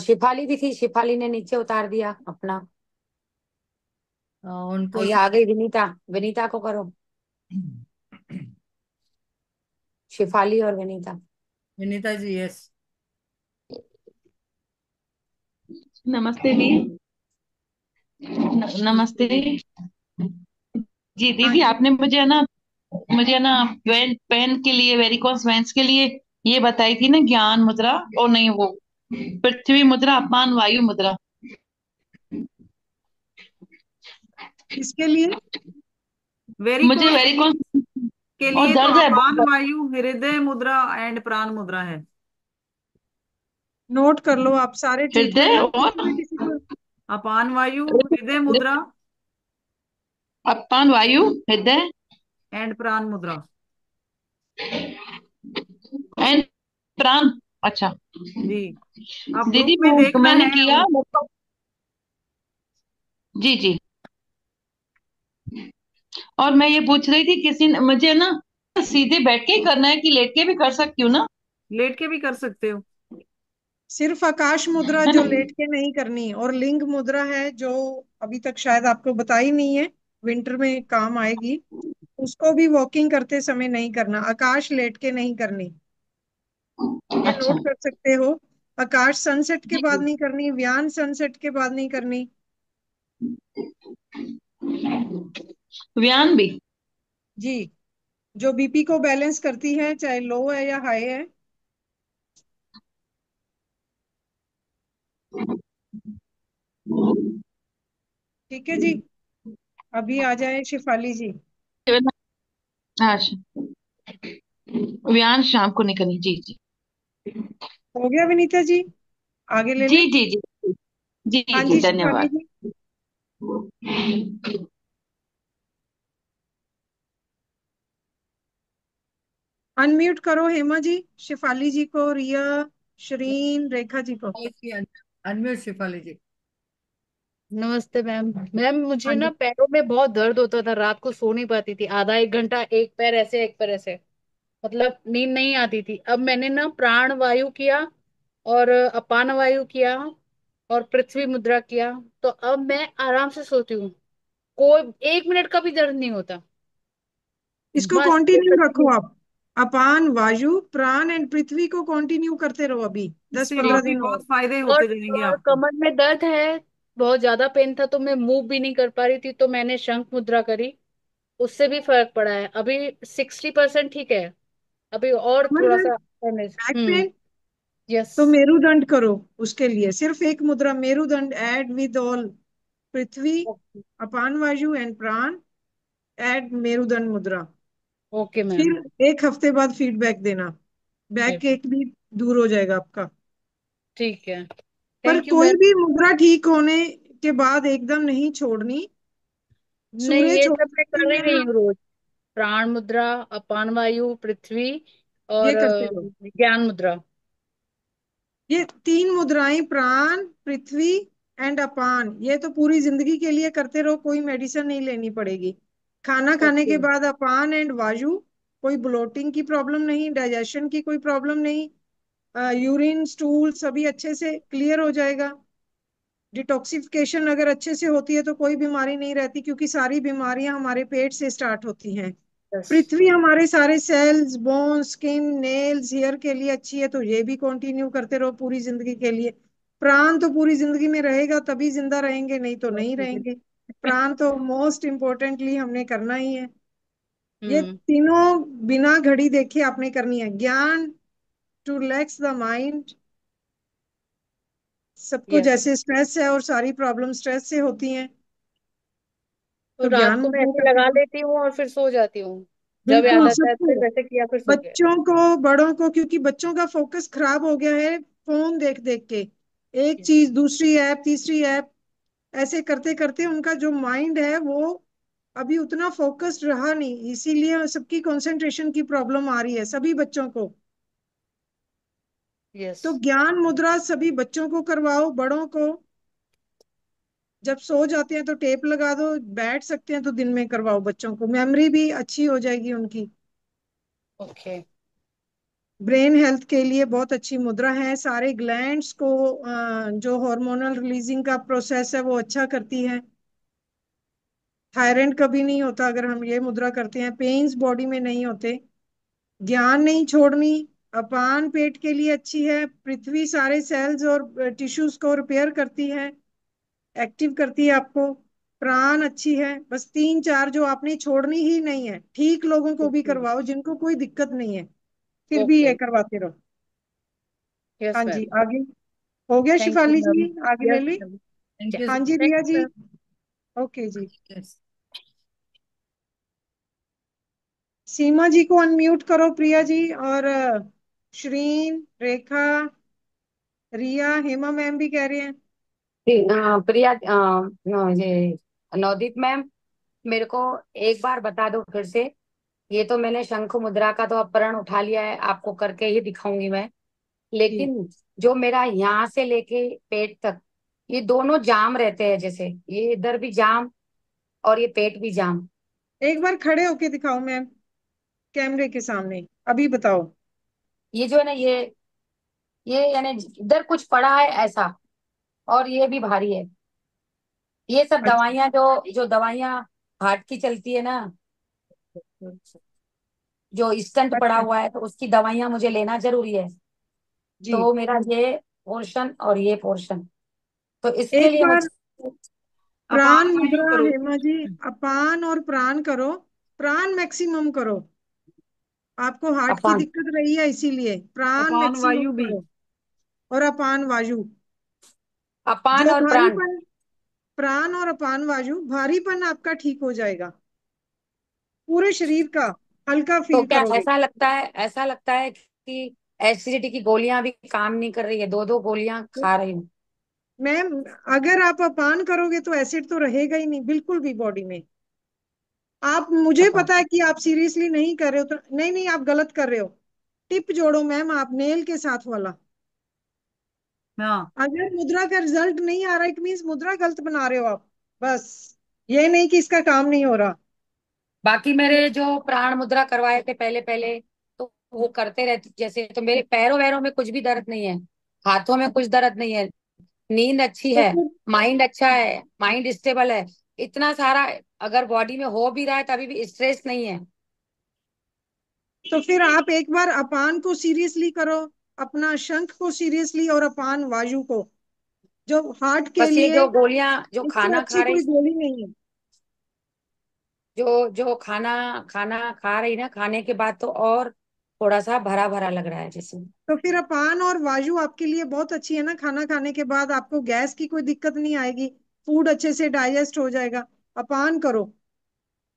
Shifali भी थी, शिफाली ने नीचे उतार दिया अपना। उनको ये आ गई विनीता, विनीता को करो। शिफाली और विनीता। विनीता जी यस। नमस्ते दी। नमस्ते जी हाँ दीदी, जी। आपने मुझे ना पेन के लिए, वेरिकोस वेंस के लिए ये बताई थी ना, ज्ञान मुद्रा। और नहीं, वो पृथ्वी मुद्रा, अपान वायु मुद्रा। किसके लिए? मुझे वेरिकोस वेरिकोस के और लिए तो दर्द है अपान बहुत। वायु, हृदय मुद्रा एंड प्राण मुद्रा है। नोट कर लो आप सारे ट्रीटमेंट हृदय में और किसी न किसी को। अपान वायु, हृदय मुद्रा अपान वायु, हृदय एंड प्राण मुद्रा। एंड प्राण। अच्छा जी, आप ग्रुप दीदी, में देखना मैंने है किया जी जी। और मैं ये पूछ रही थी, किसी ने मुझे ना सीधे बैठ के ही करना है कि लेट के भी कर सकती हूँ ना? लेट के भी कर सकते हो। सिर्फ आकाश मुद्रा है जो ना? लेट के नहीं करनी, और लिंग मुद्रा है जो अभी तक शायद आपको बताई नहीं है, विंटर में काम आएगी। उसको भी वॉकिंग करते समय नहीं करना, आकाश लेट के नहीं करनी। ये अच्छा। नोट कर सकते हो। आकाश सनसेट के जी बाद जी। नहीं करनी, व्यान सनसेट के बाद नहीं करनी। व्यान भी। जी, जो बीपी को बैलेंस करती है, चाहे लो है या हाई है। ठीक है जी। अभी आ जाए शिफाली जी। अच्छा, व्यान शाम को नहीं करनी। जी जी। हो गया विनीता जी? आगे ले जी लें? जी जी। जी हाँ जी, जी शिफाली धन्यवाद। जी। अनम्यूट करो हेमा जी, शिफाली जी को, रिया, शरीन, रेखा जी को। अनम्यूट शिफाली जी। नमस्ते मैम। मैम मुझे हाँ ना जी। पैरों में बहुत दर्द होता था, रात को सो नहीं पाती थी, आधा एक घंटा एक पैर ऐसे एक पैर ऐसे, मतलब नींद नहीं आती थी। अब मैंने ना प्राण वायु किया और अपान वायु किया और पृथ्वी मुद्रा किया, तो अब मैं आराम से सोती हूँ, कोई 1 मिनट का भी दर्द नहीं होता। इसको मस्त कंटिन्यू रखो सच्ची। आप। अपान वायु प्राण एंड पृथ्वी को कंटिन्यू करते रहो अभी दस इससे पंद्रह और भी दिन और। बहुत फायदे और होते जाएंगे और आपको। कमर में दर्द है, बहुत ज्यादा पेन था, तो मैं मूव भी नहीं कर पा रही थी, तो मैंने शंख मुद्रा करी, उससे भी फर्क पड़ा है। अभी 60% ठीक है, अभी और कमर थोड़ा दर्द, सा। Back hmm. Pain, yes. तो मेरुदंड करो। उसके लिए सिर्फ एक मुद्रा, मेरुदंड, ऐड विद ऑल पृथ्वी, अपान वायु एंड प्राण, ऐड मेरुदंड मुद्रा। Okay ma'am. फिर एक हफ्ते बाद फीडबैक देना, बैक एक भी दूर हो जाएगा आपका। ठीक है। पर थैंक यू कोई मैम। भी मुद्रा ठीक होने के बाद एकदम नहीं छोड़नी। नहीं, सूर्य ये सब छोड़ने मैं के कर ही लिए रही ना, हूँ रोज। प्राण मुद्रा, अपान वायु, पृथ्वी और ये करते रहो। ज्ञान मुद्रा। ये तीन मुद्राएं, प्राण, पृथ्वी एंड अपान, ये तो पूरी जिंदगी के लिए करते रहो, कोई मेडिसिन नहीं लेनी पड़ेगी। खाना खाने ओके। के बाद अपान एंड वायु, कोई ब्लोटिंग की प्रॉब्लम नहीं, डाइजेशन की कोई प्रॉब्लम नहीं, यूरिन स्टूल सभी अच्छे से क्लियर हो जाएगा। डिटॉक्सिफिकेशन अगर अच्छे से होती है तो कोई बीमारी नहीं रहती, क्योंकि सारी बीमारियां हमारे पेट से स्टार्ट होती हैं। यस। पृथ्वी हमारे सारे cells, bone, skin, nails, hair के लिए अच्छी है, तो ये भी कंटिन्यू करते रहो पूरी जिंदगी के लिए। प्राण तो पूरी जिंदगी में रहेगा, तभी जिंदा रहेंगे, नहीं तो नहीं रहेंगे। प्राण तो मोस्ट इम्पोर्टेंटली हमने करना ही है। ये हम्म। तीनों बिना घड़ी देखे आपने करनी है। ज्ञान, टू रिलैक्स द माइंड। सबको यस। जैसे स्ट्रेस है और सारी प्रॉब्लम स्ट्रेस से होती हैं, तो तो रात ज्ञान को मैं मुद्रा ऐसे करते लगा रहो। लेती हूँ और फिर सो जाती हूँ। जब याद बिल्कुल आता है सबको, फिर वैसे किया फिर सो गए। बच्चों को बड़ों को, क्योंकि बच्चों का फोकस खराब हो गया है फोन देख देख के, एक Yes. चीज दूसरी ऐप तीसरी ऐप, ऐसे करते करते उनका जो माइंड है वो अभी उतना फोकस्ड रहा नहीं, इसीलिए सबकी कंसंट्रेशन की प्रॉब्लम आ रही है सभी बच्चों को। तो यस। ज्ञान मुद्रा सभी बच्चों को करवाओ, बड़ों को जब सो जाते हैं तो टेप लगा दो, बैठ सकते हैं तो दिन में करवाओ, बच्चों को मेमोरी भी अच्छी हो जाएगी उनकी। ओके। ब्रेन हेल्थ के लिए बहुत अच्छी मुद्रा है, सारे ग्लैंड्स को जो हार्मोनल रिलीजिंग का प्रोसेस है वो अच्छा करती है। थायराइड कभी नहीं होता अगर हम ये मुद्रा करते हैं, पेन्स बॉडी में नहीं होते। ज्ञान नहीं छोड़नी, अपान पेट के लिए अच्छी है, पृथ्वी सारे सेल्स और टिश्यूज को रिपेयर करती है, एक्टिव करती है आपको। प्राण अच्छी है, बस तीन चार जो आपने छोड़नी ही नहीं है, ठीक लोगों को भी ओके। करवाओ जिनको कोई दिक्कत नहीं है, फिर भी ओके। ये करवाते रहो। यस हाँ जी, मैम। आगे हो गया थैंक यू शिफाली मैम। जी, आगे ले यस ली। Ma'am, thank you. हाँ जी थैंक रिया यू जी, मैम। ओके जी। यस। सीमा जी को अनम्यूट करो, प्रिया जी, और श्रीन, रेखा, रिया, हेमा मैम भी कह रहे हैं। प्रिया, ये नवदीप मैम, मेरे को एक बार बता दो फिर से। ये तो मैंने शंख मुद्रा का तो अपरण उठा लिया है, आपको करके ही दिखाऊंगी मैं। जी, लेकिन जो मेरा यहाँ से लेके पेट तक, ये दोनों जाम रहते हैं, जैसे ये इधर भी जाम और ये पेट भी जाम। एक बार खड़े होके दिखाओ मैम, कैमरे के सामने, अभी बताओ। ये जो है ना, ये यानी इधर कुछ पड़ा है ऐसा, और ये भी भारी है। ये सब अच्छा दवाइयां, जो दवाइयां हार्ट की चलती है ना, जो स्टंट पड़ा अच्छा हुआ है, तो उसकी दवाइयां मुझे लेना जरूरी है। जी, तो मेरा ये पोर्शन और ये पोर्शन, तो इसके एक लिए बार मुझे प्राण अपान वायु मुद्रा, करो। हेमा जी, अपान और प्राण करो, प्राण मैक्सिमम करो। आपको हार्ट की अपान दिक्कत रही है इसीलिए प्राण अपान मैक्सिमम वायु भी। करो, और अपान वायु, अपान जो और प्राण। भारीपन, प्राण और अपान वायु, भारीपन आपका ठीक हो जाएगा, पूरे शरीर का हल्का तो फील क्या करोगे। ऐसा लगता है कि एसिडिटी की गोलियां भी काम नहीं कर रही है, दो दो गोलियां खा रही हूँ। मैम, अगर आप अपान करोगे तो एसिड तो रहेगा ही नहीं बिल्कुल भी बॉडी में। आप, मुझे अपान। पता है कि आप सीरियसली नहीं कर रहे हो, तो नहीं नहीं आप गलत कर रहे हो। टिप जोड़ो मैम, आप नेल के साथ वाला। हाँ। अगर मुद्रा का रिजल्ट नहीं आ रहा, इट मीन्स मुद्रा गलत बना रहे हो आप, बस। ये नहीं कि इसका काम नहीं हो रहा। बाकी मेरे जो प्राण मुद्रा करवाए थे पहले पहले, तो वो करते रहते, जैसे तो मेरे पैरों वैरों में कुछ भी दर्द नहीं है, हाथों में कुछ दर्द नहीं है, नींद अच्छी तो है, फिर माइंड अच्छा है, माइंड स्टेबल है, इतना सारा अगर बॉडी में हो भी रहा है तभी भी स्ट्रेस नहीं है। तो फिर आप एक बार अपान को सीरियसली करो, अपना शंख को सीरियसली, और अपान वायु को, जो हार्ट के बस ये लिए जो गोलियां, जो इससे खाना अच्छी खा रही, कोई गोली नहीं है। जो जो खाना खाना खा रही ना, खाने के बाद तो और थोड़ा सा भरा भरा लग रहा है जैसे। तो फिर अपान और वायु आपके लिए बहुत अच्छी है ना, खाना खाने के बाद आपको गैस की कोई दिक्कत नहीं आएगी, फूड अच्छे से डाइजेस्ट हो जाएगा। अपान करो,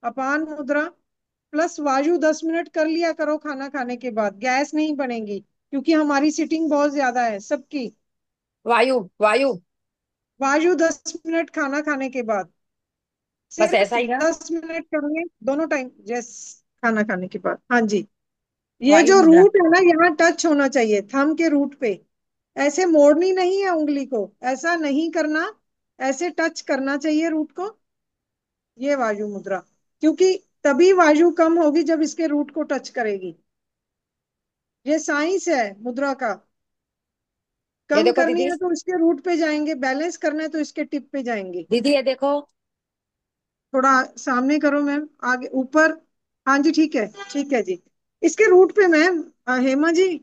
अपान मुद्रा प्लस वायु 10 मिनट कर लिया करो खाना खाने के बाद, गैस नहीं बनेगी, क्योंकि हमारी सिटिंग बहुत ज्यादा है सबकी। वायु वायु। वायु 10 मिनट खाना खाने के बाद, बस सिर्फ ऐसा ही ना। 10 मिनट करोगे दोनों टाइम, जैस खाना खाने के बाद। हाँ जी, ये वायु जो मुद्रा। रूट है ना, यहाँ टच होना चाहिए थंब के रूट पे, ऐसे मोड़नी नहीं है उंगली को, ऐसा नहीं करना, ऐसे टच करना चाहिए रूट को। ये वायु मुद्रा, क्योंकि तभी वायु कम होगी जब इसके रूट को टच करेगी। ये साइंस है मुद्रा का। ये कम देखो करनी दीदी, है तो इसके रूट पे जाएंगे, बैलेंस करना है तो इसके टिप पे जाएंगे। दीदी ये देखो। थोड़ा सामने करो मैम, आगे ऊपर। हाँ जी ठीक है जी। इसके रूट पे मैम, हेमा जी,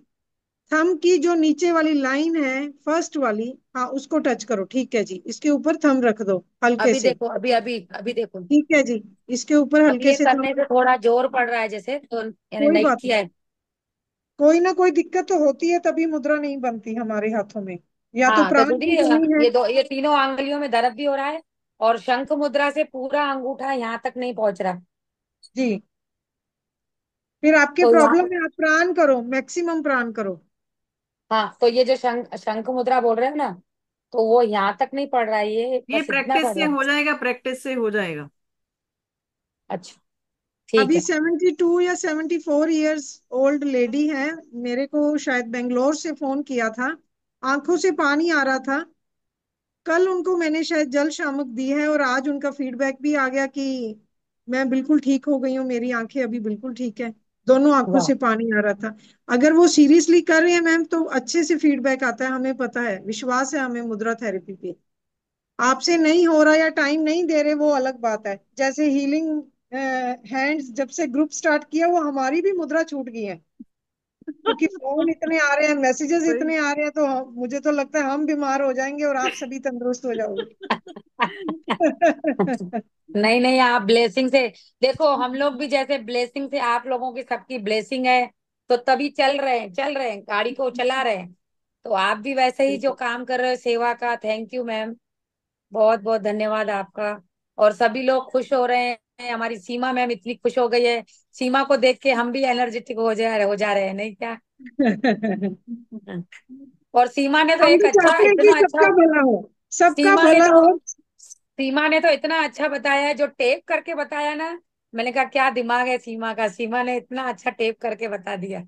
थंब की जो नीचे वाली लाइन है फर्स्ट वाली, हाँ उसको टच करो, ठीक है जी, इसके ऊपर थंब रख दो हल्के अभी से। देखो, अभी अभी अभी देखो। ठीक है जी, इसके ऊपर अब हल्के ये से करने थंब। से थोड़ा जोर पड़ रहा है जैसे, तो यानी कोई नहीं बात नहीं, किया है। कोई ना कोई दिक्कत तो होती है तभी मुद्रा नहीं बनती हमारे हाथों में, या तो हाँ तो प्राण दीदी, की कमी है। ये तीनों आंगुलियों में दर्द भी हो रहा है, और शंख मुद्रा से पूरा अंगूठा यहाँ तक नहीं पहुंच रहा। जी, फिर आपके तो यहाँ, प्रॉब्लम है, आप प्राण करो, मैक्सिमम प्राण करो। हाँ, तो ये जो शंख शंख मुद्रा बोल रहे हैं ना, तो वो यहाँ तक नहीं पड़ रहा है, ये ये बस इतना प्रैक्टिस पड़ से रहा है। हो जाएगा, प्रैक्टिस से हो जाएगा। अच्छा, ठीक अभी है। 72 या 74 इयर्स ओल्ड लेडी है, मेरे को शायद बेंगलोर से फोन किया था, आंखों से पानी आ रहा था। कल उनको मैंने शायद जल शामक दी है, और आज उनका फीडबैक भी आ गया कि मैं बिल्कुल ठीक हो गई हूँ, मेरी आंखें अभी बिल्कुल ठीक है। दोनों आंखों वाह। से पानी आ रहा था। अगर वो सीरियसली कर रहे हैं मैम, तो अच्छे से फीडबैक आता है, हमें पता है, विश्वास है हमें मुद्रा थेरेपी पे। आपसे नहीं हो रहा या टाइम नहीं दे रहे, वो अलग बात है। जैसे हीलिंग हैंड्स जब से ग्रुप स्टार्ट किया, वो हमारी भी मुद्रा छूट गई है, क्योंकि फोन इतने आ रहे हैं, मैसेजेस सही। इतने आ रहे हैं, तो मुझे तो लगता है हम बीमार हो जाएंगे और आप सभी तंदुरुस्त हो जाओगे। नहीं नहीं, आप ब्लेसिंग से देखो, हम लोग भी जैसे ब्लेसिंग से आप लोगों की सबकी ब्लेसिंग है, तो तभी चल रहे हैं, गाड़ी को चला रहे हैं। तो आप भी वैसे ही जो काम कर रहे हो सेवा का, थैंक यू मैम, बहुत बहुत धन्यवाद आपका। और सभी लोग खुश हो रहे हैं, हमारी सीमा मैम इतनी खुश हो गई है, सीमा को देख के हम भी एनर्जेटिक हो जा रहे हैं, नहीं क्या? और सीमा ने तो हम एक भी अच्छा, चाहते हैं कि इतना अच्छा, सबका भला हो, सबका सीमा ने भला तो हो। सीमा ने तो इतना अच्छा बताया है, जो टेप करके बताया ना, मैंने कहा क्या दिमाग है सीमा का, सीमा ने इतना अच्छा टेप करके बता दिया।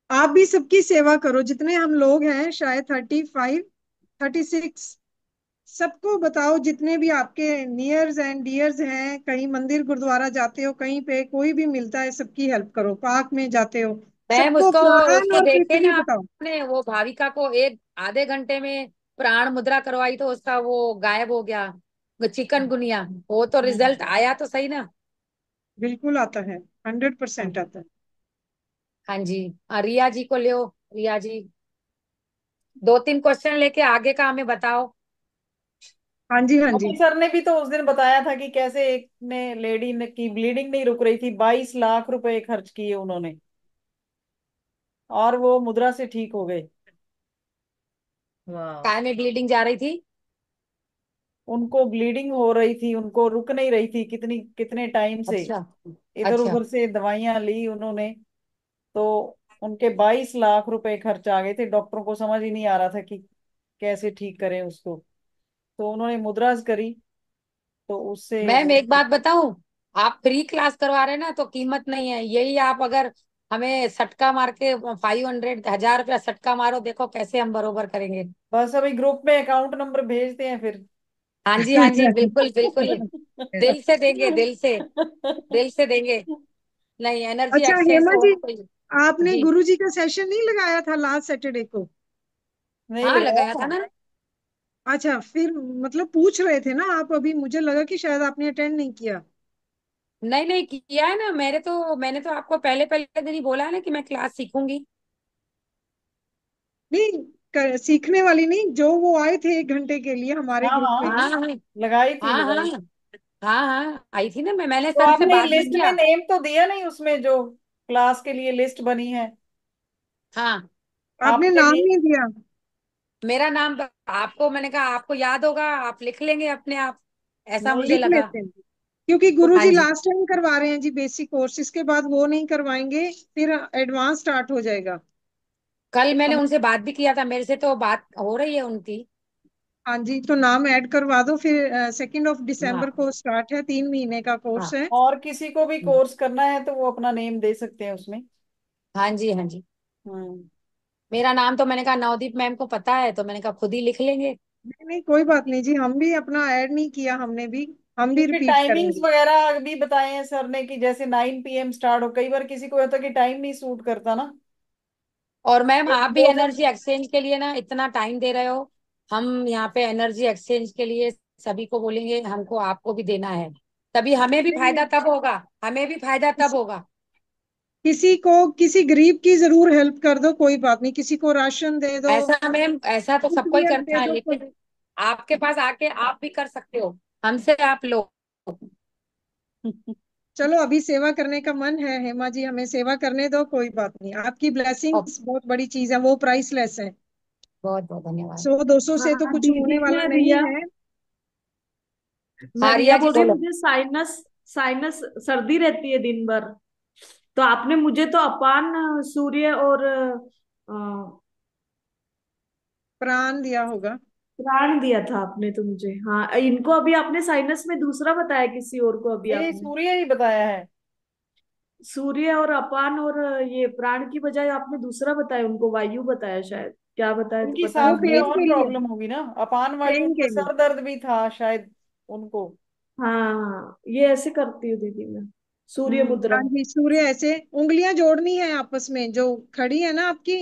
आप भी सबकी सेवा करो, जितने हम लोग हैं, शायद 35, 36, सबको बताओ, जितने भी आपके नियर्स एंड डियर्स हैं, कहीं मंदिर गुरुद्वारा जाते हो, कहीं पे कोई भी मिलता है, सबकी हेल्प करो, पार्क में जाते हो, मैम सबको उसको प्राण उसको और देखे तितली ना बताओ। आपने, वो भाविका को एक आधे घंटे में प्राण मुद्रा करवाई तो उसका वो गायब हो गया, वो चिकनगुनिया, वो तो रिजल्ट आया तो सही ना। बिल्कुल आता है, हाँ 100% आता है। हाँ जी। रिया जी को ले, रिया जी, दो तीन क्वेश्चन लेके आगे का हमें बताओ। हाँ जी, हाँ जी। मम्मी सर ने भी तो उस दिन बताया था कि कैसे एक ने लेडी ने की ब्लीडिंग नहीं रुक रही थी, 22 लाख रुपए खर्च किए उन्होंने, और वो मुद्रा से ठीक हो गए। वाह। काय में ब्लीडिंग जा रही थी? उनको ब्लीडिंग हो रही थी, उनको रुक नहीं रही थी, कितनी कितने टाइम से अच्छा। इधर अच्छा। उधर से दवाइयां ली उन्होंने। तो उनके 22 लाख रुपए खर्च आ गए थे, डॉक्टरों को समझ ही नहीं आ रहा था कि कैसे ठीक करें उसको। तो उन्होंने मुद्राज करी, तो उससे मैम वो। एक बात बताऊं, आप फ्री क्लास करवा रहे हैं ना, तो कीमत नहीं है, यही आप अगर हमें सटका मार के 500, 1000 रुपया सटका मारो, देखो कैसे हम बरोबर करेंगे। बस अभी ग्रुप में अकाउंट नंबर भेजते हैं फिर। हाँ जी बिल्कुल बिल्कुल, दिल से देंगे, दिल से देंगे। नहीं, एनर्जी अच्छा एक्सचेंज हेमा तो जी, होना चाहिए। आपने जी, गुरु जी का सेशन नहीं लगाया था लास्ट सैटरडे को? नहीं हाँ लगाया लगाया था था। ना। अच्छा, फिर मतलब पूछ रहे थे ना आप अभी, मुझे लगा कि शायद आपने अटेंड नहीं किया। नहीं नहीं, किया है ना, मैंने तो आपको पहले पहले दिन ही बोला है ना कि मैं क्लास सीखूंगी। नहीं, सीखने वाली नहीं, जो वो आए थे 1 घंटे के लिए हमारे हाँ ग्रुप में हाँ, हाँ ही। हाँ लगाई थी हाँ लगाई। हाँ हाँ हाँ, आई थी ना, मैंने तो सर से आपने बात भी लिस्ट में किया। नेम तो दिया नहीं उसमें, जो क्लास के लिए लिस्ट बनी है हाँ, आपने आपके नाम लिए। नहीं दिया। मेरा नाम आपको, मैंने कहा आपको याद होगा, आप लिख लेंगे अपने आप, ऐसा नहीं, मुझे लिख लगा। लेते हैं, क्योंकि गुरु हाँ जी जी, लास्ट टाइम करवा रहे हैं जी बेसिक कोर्स, इसके बाद वो नहीं करवाएंगे, फिर एडवांस स्टार्ट हो जाएगा। कल मैंने हम। उनसे बात भी किया था, मेरे से तो बात हो रही है उनकी। हाँ जी, तो नाम ऐड करवा दो, फिर 2 दिसंबर हाँ को स्टार्ट है, 3 महीने का कोर्स हाँ है। और किसी को भी कोर्स करना है तो वो अपना नेम दे सकते हैं उसमें। हाँ जी हाँ जी। हम्म। मेरा नाम तो मैंने कहा नवदीप मैम को पता है, तो मैंने कहा खुद ही लिख लेंगे। नहीं नहीं, कोई बात नहीं जी, हम भी अपना ऐड नहीं किया, हमने भी, हम भी क्योंकि रिपीट टाइमिंग्स करेंगे। वगैरह भी बताए हैं सर ने कि जैसे 9 PM स्टार्ट हो, कई बार किसी को होता है कि टाइम नहीं सूट करता ना। और मैम एक आप भी दो दिन। एनर्जी एक्सचेंज के लिए ना इतना टाइम दे रहे हो, हम यहाँ पे एनर्जी एक्सचेंज के लिए सभी को बोलेंगे, हमको आपको भी देना है, तभी हमें भी नहीं फायदा नहीं, तब होगा, हमें भी फायदा तब होगा। किसी को, किसी गरीब की जरूर हेल्प कर दो, कोई बात नहीं, किसी को राशन दे दो, ऐसा मैम, ऐसा तो सबको ही फुटवियर करना दे है, दो कोई। लेकिन आपके पास आके आप भी कर सकते हो, हमसे आप लो। चलो, अभी सेवा करने का मन है हेमा जी, हमें सेवा करने दो, कोई बात नहीं, आपकी ओ, ब्लेसिंग्स बहुत बड़ी चीज है, वो प्राइसलेस है। बहुत बहुत धन्यवाद। 100-200 से तो हाँ कुछ दीदी, होने वाला मैं नहीं रिया, है। मैं हाँ रिया रिया जी बोल रही हूँ। बोलो। मुझे साइनस साइनस सर्दी रहती है दिन भर। तो आपने मुझे तो अपान, सूर्य और प्राण दिया होगा। प्राण दिया था आपने तो मुझे। हाँ, इनको अभी आपने साइनस में दूसरा बताया किसी और को अभी ये आपने। सूर्य ही बताया है। सूर्य और अपान और ये प्राण की बजाय आपने दूसरा बताया, उनको वायु बताया शायद। क्या बताया तो उनकी पता वो सांस नहीं। में पेन और के लिए, प्रॉब्लम होगी ना, अपान वायु, पेन उनका के लिए। सर दर्द भी था शायद उनको। हाँ हाँ, ये ऐसे करती हूँ दीदी मैं, सूर्य मुद्रा। हाँ जी, सूर्य ऐसे उंगलियां जोड़नी है आपस में, जो खड़ी है ना आपकी,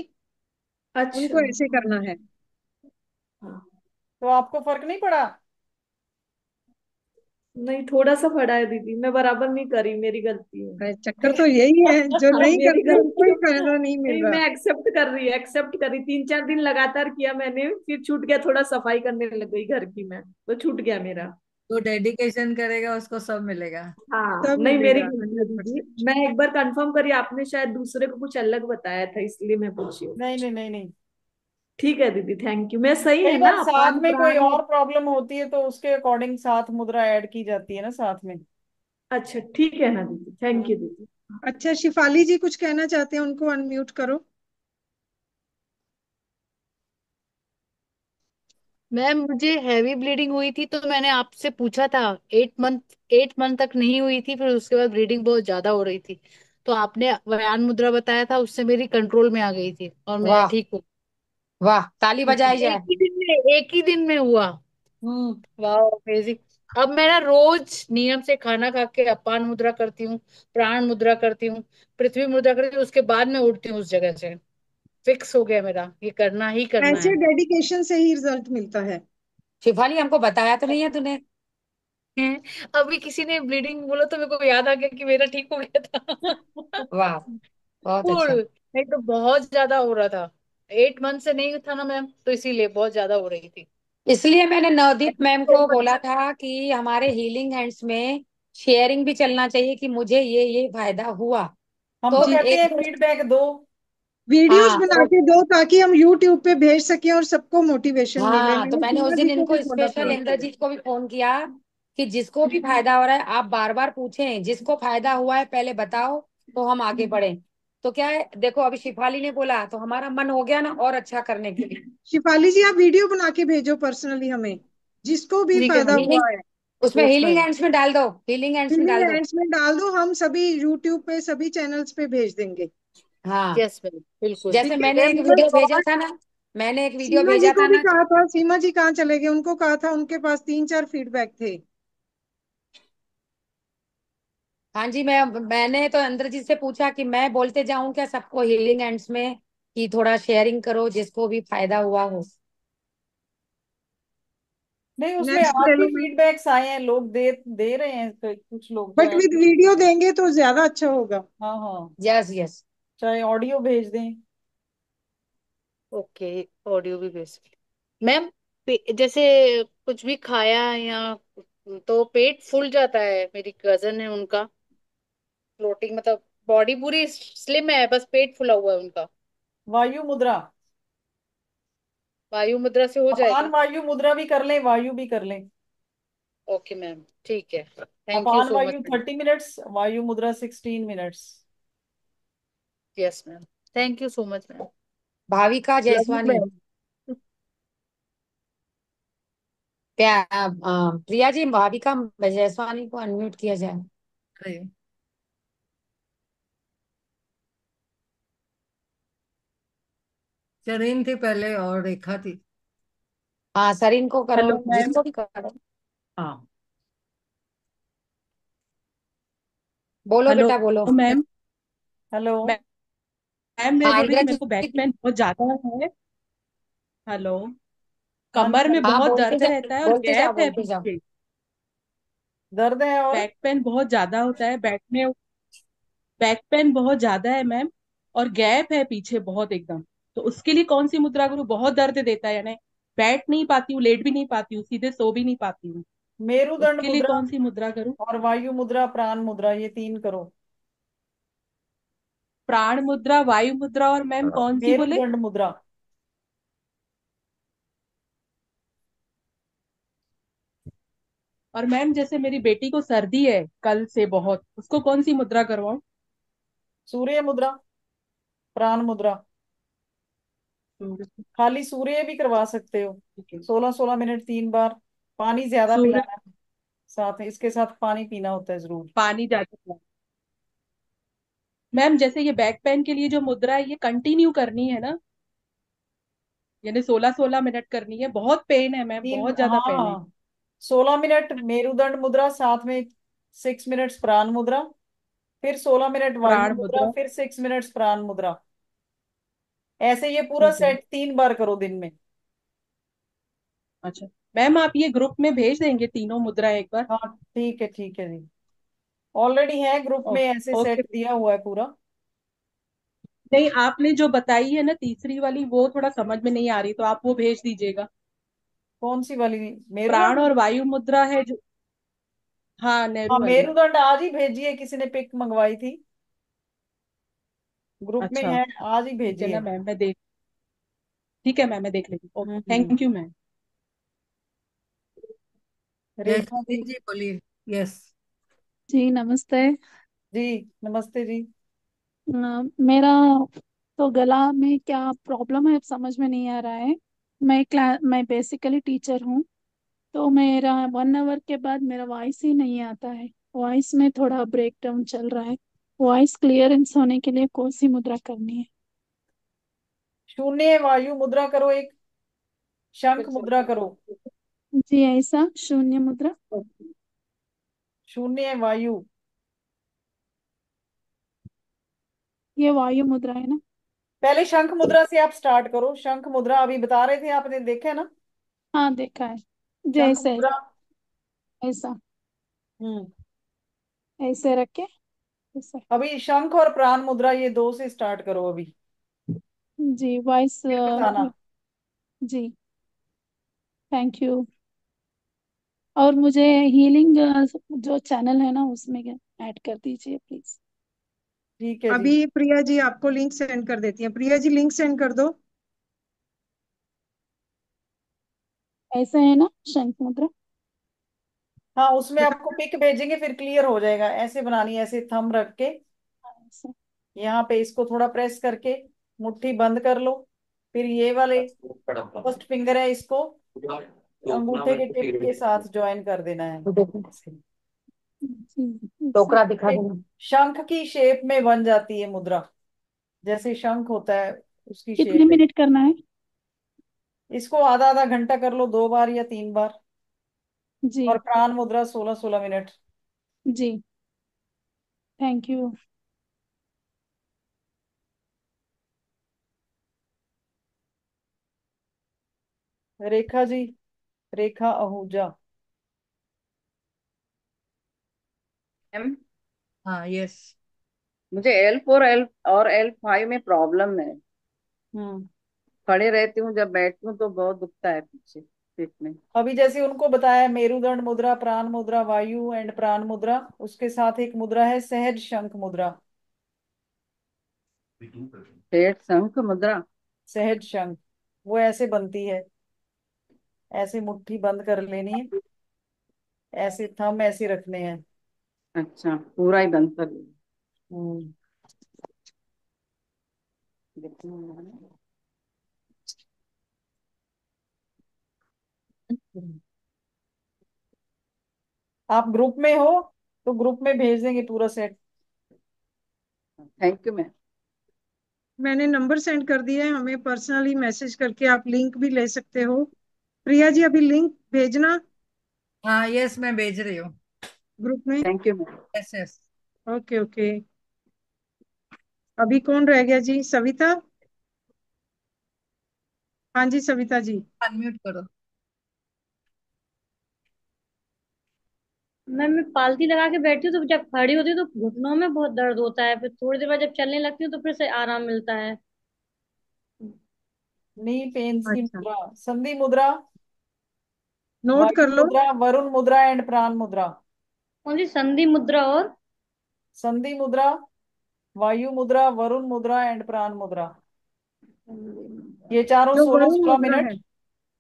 अच्छा। उनको ऐसे करना है। हाँ। तो आपको फर्क नहीं पड़ा? नहीं, थोड़ा सा पड़ा है दीदी, मैं बराबर नहीं करी, मेरी गलती है। अरे, चक्कर तो यही है, जो नहीं मेरी करते उनको गलती ही है। फायदा नहीं मिल नहीं, रहा। मैं एक्सेप्ट कर रही, एक्सेप्ट करी, 3 4 दिन लगातार किया मैंने, फिर छूट गया, थोड़ा सफाई करने लग गई घर की मैं, तो छूट गया मेरा। तो डेडिकेशन करेगा उसको सब मिलेगा। हाँ, सब नहीं मेरी मिलेगा गलती है दीदी। 100%। मैं एक बार कंफर्म करी, आपने शायद दूसरे को कुछ अलग बताया था, इसलिए मैं पूछी हूँ। नहीं नहीं नहीं नहीं। ठीक है दीदी, थैंक यू। मैं सही कई है ना, बार साथ अपान में कोई प्राण और। और प्रॉब्लम होती है तो उसके अकॉर्डिंग साथ मुद्रा ऐड की जाती है ना साथ में। अच्छा ठीक है ना दीदी, थैंक यू हम्म। दीदी। अच्छा, शिफाली जी कुछ कहना चाहते हैं, उनको अनम्यूट करो। मैम मुझे हैवी ब्लीडिंग हुई थी तो मैंने आपसे पूछा था। 8 मंथ तक नहीं हुई थी, फिर उसके बाद ब्लीडिंग बहुत ज्यादा हो रही थी। तो आपने व्यायाम मुद्रा बताया था, उससे मेरी कंट्रोल में आ गई थी और मैं वाह, ठीक हूँ। वाह, ताली बजाई जाए। एक ही दिन में हुआ। हम्म। वाह, अमेजिंग। अब मैं ना रोज नियम से खाना खा के अपान मुद्रा करती हूँ, प्राण मुद्रा करती हूँ, पृथ्वी मुद्रा करती हूँ, उसके बाद मैं उठती हूँ उस जगह से। फिक्स हो गया मेरा, ये करना ही करना ऐसे है। डेडिकेशन से ही रिजल्ट मिलता है। शिफाली, हमको बताया तो नहीं है तूने? हैं? अभी किसी ने ब्लीडिंग बोला तो मेरे को याद आ गया कि मेरा ठीक हो गया था। वाह, बहुत फुल। अच्छा। नहीं तो बहुत ज्यादा हो रहा था। 8 मंथ से नहीं था ना मैम, तो इसीलिए बहुत ज्यादा हो रही थी। इसलिए मैंने नवदीप मैम को बोला था कि हमारे हीलिंग हैंड्स में शेयरिंग भी चलना चाहिए कि मुझे ये फायदा हुआ। हम तो तो कहते एक हैं फीडबैक दो। वीडियोस हाँ बना तो के दो ताकि हम यूट्यूब पे भेज सकें और सबको मोटिवेशन मिले। हाँ, तो मैंने मैंने उस सीमा दिन जी को इनको भी बोला स्पेशल था। इंद्रजीत को भी फोन किया कि जिसको भी फायदा हो रहा है आप बार बार पूछें, जिसको फायदा हुआ है पहले बताओ, तो हम आगे बढ़े। तो क्या है, देखो अभी शिफाली ने बोला तो हमारा मन हो गया ना और अच्छा करने के लिए। शिफाली जी, आप वीडियो बना के भेजो पर्सनली हमें, जिसको भी ठीक है फायदा मैम, हीलिंग, हुआ है। उसमें यस हीलिंग मैम। हैंड्स में डाल दो, हीलिंग हैंड्स में हीलिंग डाल दो। हैंड्स में डाल दो, हम सभी यूट्यूब पे सभी चैनल्स पे भेज देंगे। हाँ, यस मैम, बिल्कुल। जैसे ठीक है, मैंने एक बस। वीडियो भेजा और था ना, मैंने एक वीडियो सीमा जी भेजा को था भी ना। कहा था, सीमा जी कहाँ चले गए, उनको कहा था, उनके पास 3 4 फीडबैक थे। हाँ जी, मैंने तो इंद्रजीत से पूछा कि मैं बोलते जाऊं क्या सबको हीलिंग हैंड्स में कि थोड़ा शेयरिंग करो जिसको भी फायदा हुआ हो। नहीं, उसमें नेक्स्ट आज ले भी लो मैम। फीडबैक्स आए हैं, लोग दे दे रहे हैं, कुछ लोग तो बट ऐसे। विद वीडियो देंगे तो ज्यादा अच्छा होगा। हाँ हाँ। Yes, yes. चाहे ऑडियो भेज दें। ओके, ऑडियो भी भेज सकते मैम। जैसे कुछ भी खाया या तो पेट फूल जाता है। मेरी कजन है, उनका फ्लोटिंग मतलब बॉडी पूरी स्लिम है, बस पेट फूला हुआ है उनका। वायु मुद्रा, वायु मुद्रा से हो अपान जाएगा? वायु मुद्रा भी कर लें, वायु भी कर लें। ओके मैम, ठीक है। थैंक यू अपान सो मच वायु मैम। 30 मिनट्स, वायु मुद्रा 16 minutes. Yes ma'am, thank you so much ma'am. Bhavika love you Jaiswani. Ma'am. Priya ji, Bhavika Jaiswani को अनम्यूट किया जाए। सही। शरीन थी पहले और रेखा थी। हाँ, सरिन को करो, हेलो मैम। जिसको भी करो। हाँ। बोलो हेलो बेटा, बोलो। मैम। हेलो। मैम मैं हाँ, बोल रही थी मेरे को बैक इंद्रजीत। पेन बहुत ज्यादा है। हेलो। हाँ कमर जी, में हाँ, बहुत बोलते दर्द जाओ, रहता है और बोलते जाओ, गैप है बोलते जाओ। पीछे। दर्द है और बैक पेन बहुत ज्यादा होता है बैक में। बैक पेन बहुत ज्यादा है मैम। और गैप है पीछे बहुत एकदम। तो उसके लिए कौन सी मुद्रा करूँ, बहुत दर्द देता है यानी। बैठ नहीं पाती हूँ, लेट भी नहीं पाती हूँ, सीधे सो भी नहीं पाती हूँ। मेरुदंड उसके लिए मुद्रा कौन सी मुद्रा करूँ। और वायु मुद्रा, प्राण मुद्रा, ये 3 करो। प्राण मुद्रा, वायु मुद्रा और मैम कौन सी बोले। मेरुदंड मुद्रा। और मैम जैसे मेरी बेटी को सर्दी है कल से बहुत, उसको कौन सी मुद्रा करवाऊं? सूर्य मुद्रा, प्राण मुद्रा। सूर्य। खाली सूर्य भी करवा सकते हो, ठीक है। 16-16 मिनट 3 बार। पानी ज्यादा सूर्य। पिलाना है, साथ में इसके साथ पानी पीना होता है जरूर। पानी ज्यादा। मैम जैसे ये बैक पेन के लिए जो मुद्रा है ये कंटिन्यू करनी है ना? यानी 16-16 मिनट करनी है? बहुत पेन है मैम, तीन, बहुत ज्यादा पेन है। हाँ, 16 मिनट मेरुदंड मुद्रा, साथ में 6 मिनट्स प्राण मुद्रा, फिर 16 मिनट वायु प्राण मुद्रा, मुद्रा। फिर 6 मिनट्स प्राण मुद्रा। ऐसे ये पूरा ठीक है। सेट 3 बार करो दिन में। अच्छा मैम, आप ये ग्रुप में भेज देंगे तीनों मुद्रा एक बार? हाँ ठीक है जी। ऑलरेडी है ग्रुप में, ऐसे ओके। सेट दिया हुआ है पूरा। नहीं, आपने जो बताई है ना तीसरी वाली, वो थोड़ा समझ में नहीं आ रही, तो आप वो भेज दीजिएगा। कौन सी वाली? प्राण मेरुदंड। और वायु मुद्रा है जो। हाँ, हाँ, नेहरू वाली। मेरुदंड आज ही भेजी है, किसी ने पिक मंगवाई थी, ग्रुप में अच्छा। है, आज ही ठीक है भेजी ना है। मैम, मैं देख। ठीक है मैम, मैं देख लेती हूँ। Okay, hmm. Thank you ma'am. Rekha Jayashree ji. जी बोलिए। यस। जी नमस्ते। जी नमस्ते जी। मेरा तो गला में क्या प्रॉब्लम है समझ में नहीं आ रहा है। मैं बेसिकली टीचर हूँ। तो मेरा 1 आवर के बाद मेरा वॉइस ही नहीं आता है। वॉइस में थोड़ा ब्रेक डाउन चल रहा है। वॉइस क्लियरेंस होने के लिए कौन सी मुद्रा करनी है? शून्य वायु मुद्रा करो एक, फिर शंख से मुद्रा repeat करो। करो। जी ऐसा शून्य मुद्रा। शून्य वायु। ये वायु मुद्रा है ना? पहले शंख मुद्रा से आप स्टार्ट करो। शंख मुद्रा अभी बता रहे थे, आपने देखा है ना? हाँ देखा है। शंख जैसे मुद्रा। ऐसा हम्म। ऐसे रख के ऐसे। अभी शंख और प्राण मुद्रा, ये दो से स्टार्ट करो अभी, जी वॉइस। फिर बताना। जी थैंक यू। और मुझे हीलिंग जो चैनल है ना उसमें ऐड कर दीजिए प्लीज। ठीक है जी। अभी प्रिया जी आपको लिंक सेंड कर देती हैं। प्रिया जी लिंक सेंड कर दो। ऐसे है ना शंख मुद्रा? हाँ, उसमें आपको पिक भेजेंगे, फिर क्लियर हो जाएगा। ऐसे बनानी है, ऐसे थंब रख के, हाँ, ऐसे। यहाँ पे इसको थोड़ा प्रेस करके मुट्ठी बंद कर लो। फिर ये वाले फर्स्ट फिंगर है, इसको अंगूठे के टिप के साथ ज्वाइन कर देना है। ऐसे। जी ऐसे। टोकरा दिखा एक देना। शंख की शेप में बन जाती है मुद्रा, जैसे शंख होता है उसकी कितने शेप है। मिनट करना है? इसको आधा आधा घंटा कर लो, 2 बार या 3 बार। जी। और प्राण मुद्रा 16-16 मिनट। जी thank you. Rekha ji, Rekha Ahuja. Ma'am, हाँ यस। मुझे L4 और L5 में प्रॉब्लम है। हम्म। खड़े रहती हूँ, जब बैठती हूँ तो बहुत दुखता है पीछे पीठ में। अभी जैसे उनको बताया, मेरुदंड मुद्रा, प्राण मुद्रा, वायु एंड प्राण मुद्रा, उसके साथ एक मुद्रा है सहज शंख मुद्रा। पेट शंख मुद्रा। सहज शंख, वो ऐसे बनती है, ऐसे मुट्ठी बंद कर लेनी है, ऐसे थंब ऐसे रखने हैं। अच्छा, पूरा ही बंद कर लो। हम्म। आप ग्रुप में हो तो ग्रुप में भेज देंगे पूरा सेट। Thank you ma'am. मैंने नंबर सेंड कर दिया है, हमें पर्सनली मैसेज करके आप लिंक भी ले सकते हो। प्रिया जी अभी लिंक भेजना हाँ यस, मैं भेज रही हूँ। ग्रुप में। Thank you ma'am. Yes yes. Okay okay. अभी कौन रह गया जी? सविता। हाँ जी सविता जी। अनम्यूट करो। मैं पालती लगा के बैठती हूँ, तो जब खड़ी होती हूँ तो घुटनों में बहुत दर्द होता है, फिर थोड़ी देर बाद जब चलने लगती हूँ तो फिर से आराम मिलता है। नी पेन्स की अच्छा, मुद्रा, संधि मुद्रा, नोट वायु कर लो। मुद्रा, वरुण मुद्रा एंड प्राण मुद्रा। कौन सी संधि मुद्रा और? संधि मुद्रा, वायु मुद्रा, वरुण मुद्रा एंड प्राण मुद्रा। ये चारों जो सोलह वरुण सोलह मुद्रा है। मिनट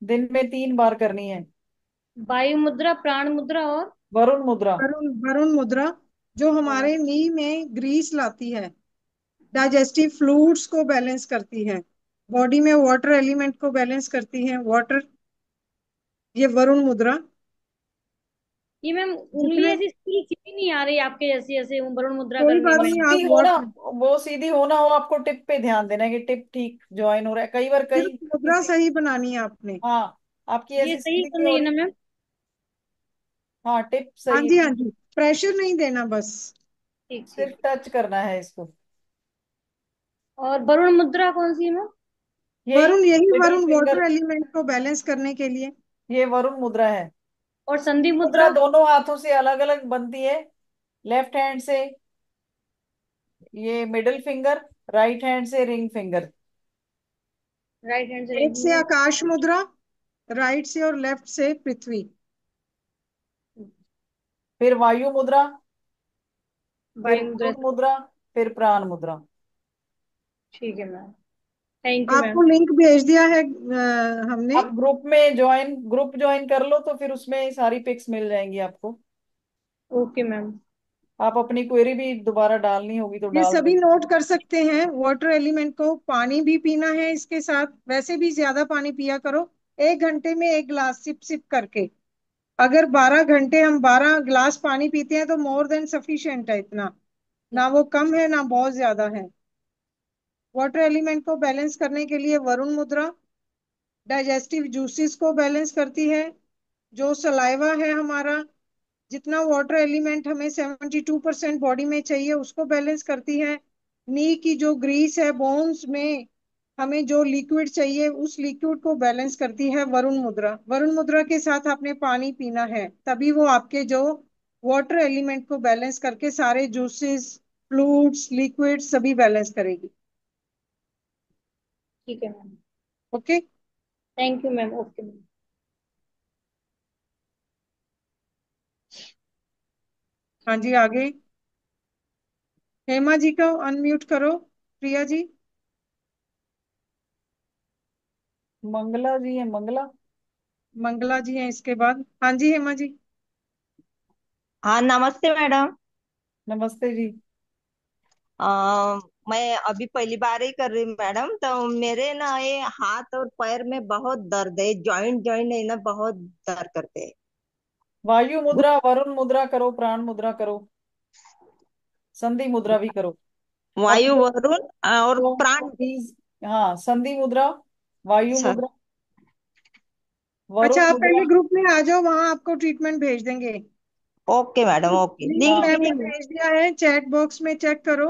दिन में 3 बार करनी है। वायु मुद्रा, प्राण मुद्रा और वरुण मुद्रा। वरुण वरुण मुद्रा, जो हमारे नी में ग्रीस लाती है, डाइजेस्टिव फ्लूइड्स को बैलेंस करती है, बॉडी में वाटर एलिमेंट को बैलेंस करती है, वाटर, ये वरुण मुद्रा। ये मैम उंगली जितने, ऐसी सीधी नहीं आ रही आपके जैसी, ऐसे वरुण मुद्रा कोई करने बात वो में। नहीं, सीधी आप होना, वाटर, वो सीधी होना हो, आपको टिप पे ध्यान देना है कि टिप ठीक ज्वाइन हो रहा है। कई बार सिर्फ कहीं मुद्रा किसी, सही बनानी है आपने। हाँ, आपकी ये ऐसी सही सीधी तो नहीं हो नहीं है रही। ना मैम? हाँ, टिप हाँ सही जी, है। हाँ जी, प्रेशर नहीं देना बस। ठीक सिर्फ ठीक। टच करना है इसको। और वरुण मुद्रा कौन सी है मैम? यही वरुण, यही middle Varun, finger, water element को बैलेंस करने के लिए। ये वरुण मुद्रा है। और संधि मुद्रा मुद्रा? दोनों हाथों से अलग अलग बनती है। लेफ्ट हैंड से ये मिडिल फिंगर, राइट हैंड से रिंग फिंगर। राइट हैंड से एक से रिंग। आकाश मुद्रा, राइट से और लेफ्ट से पृथ्वी। फिर वायु मुद्रा, फिर वायु मुद्रा। वरुण मुद्रा, फिर प्राण मुद्रा। ठीक है मैम। Thank you ma'am. आपको लिंक भेज दिया है हमने। आप ग्रुप में ज्वाइन, ग्रुप ज्वाइन कर लो तो फिर उसमें सारी पिक्स मिल जाएंगी आपको। Okay ma'am. आप अपनी क्वेरी भी दोबारा डालनी होगी तो ये डाल सभी सकते। नोट कर सकते हैं, वाटर एलिमेंट को पानी भी पीना है इसके साथ, वैसे भी ज्यादा पानी पिया करो, 1 घंटे में 1 गिलास सिप सिप करके। अगर 12 घंटे हम 12 गिलास पानी पीते हैं तो मोर देन सफिशिएंट है इतना, ना वो कम है ना बहुत ज्यादा है। वाटर एलिमेंट को बैलेंस करने के लिए वरुण मुद्रा डाइजेस्टिव जूसेस को बैलेंस करती है, जो सलाइवा है हमारा, जितना वाटर एलिमेंट हमें 72% बॉडी में चाहिए उसको बैलेंस करती है। नी की जो ग्रीस है बोन्स में, हमें जो लिक्विड चाहिए उस लिक्विड को बैलेंस करती है वरुण मुद्रा। वरुण मुद्रा के साथ आपने पानी पीना है, तभी वो आपके जो वाटर एलिमेंट को बैलेंस करके सारे जूसेस, फ्लूइड्स, लिक्विड सभी बैलेंस करेगी। ठीक है ma'am. Okay. Thank you ma'am. Okay ma'am. हाँ जी, आगे हेमा जी को अनम्यूट करो, प्रिया जी। मंगला जी है, मंगला। मंगला जी हैं इसके बाद। हाँ जी हेमा जी। हाँ, नमस्ते मैडम। नमस्ते जी। आ, मैं अभी पहली बार ही कर रही हूँ मैडम, तो मेरे ना ये हाथ और पैर में बहुत दर्द है, जॉइंट जॉइंट है ना, बहुत दर्द करते हैं। वायु मुद्रा, वरुण मुद्रा करो, प्राण मुद्रा करो, संधि मुद्रा भी करो। अब वायु, वरुण और तो प्राण। प्लीज, हाँ, संधि मुद्रा, वायु अच्छा। मुद्रा, अच्छा, वरुण आप मुद्रा। पहले ग्रुप में आ जाओ, वहां आपको ट्रीटमेंट भेज देंगे। Okay madam, okay, link link हाँ, मैम भी ने नहीं। भेज दिया है, चैट बॉक्स में चेक करो।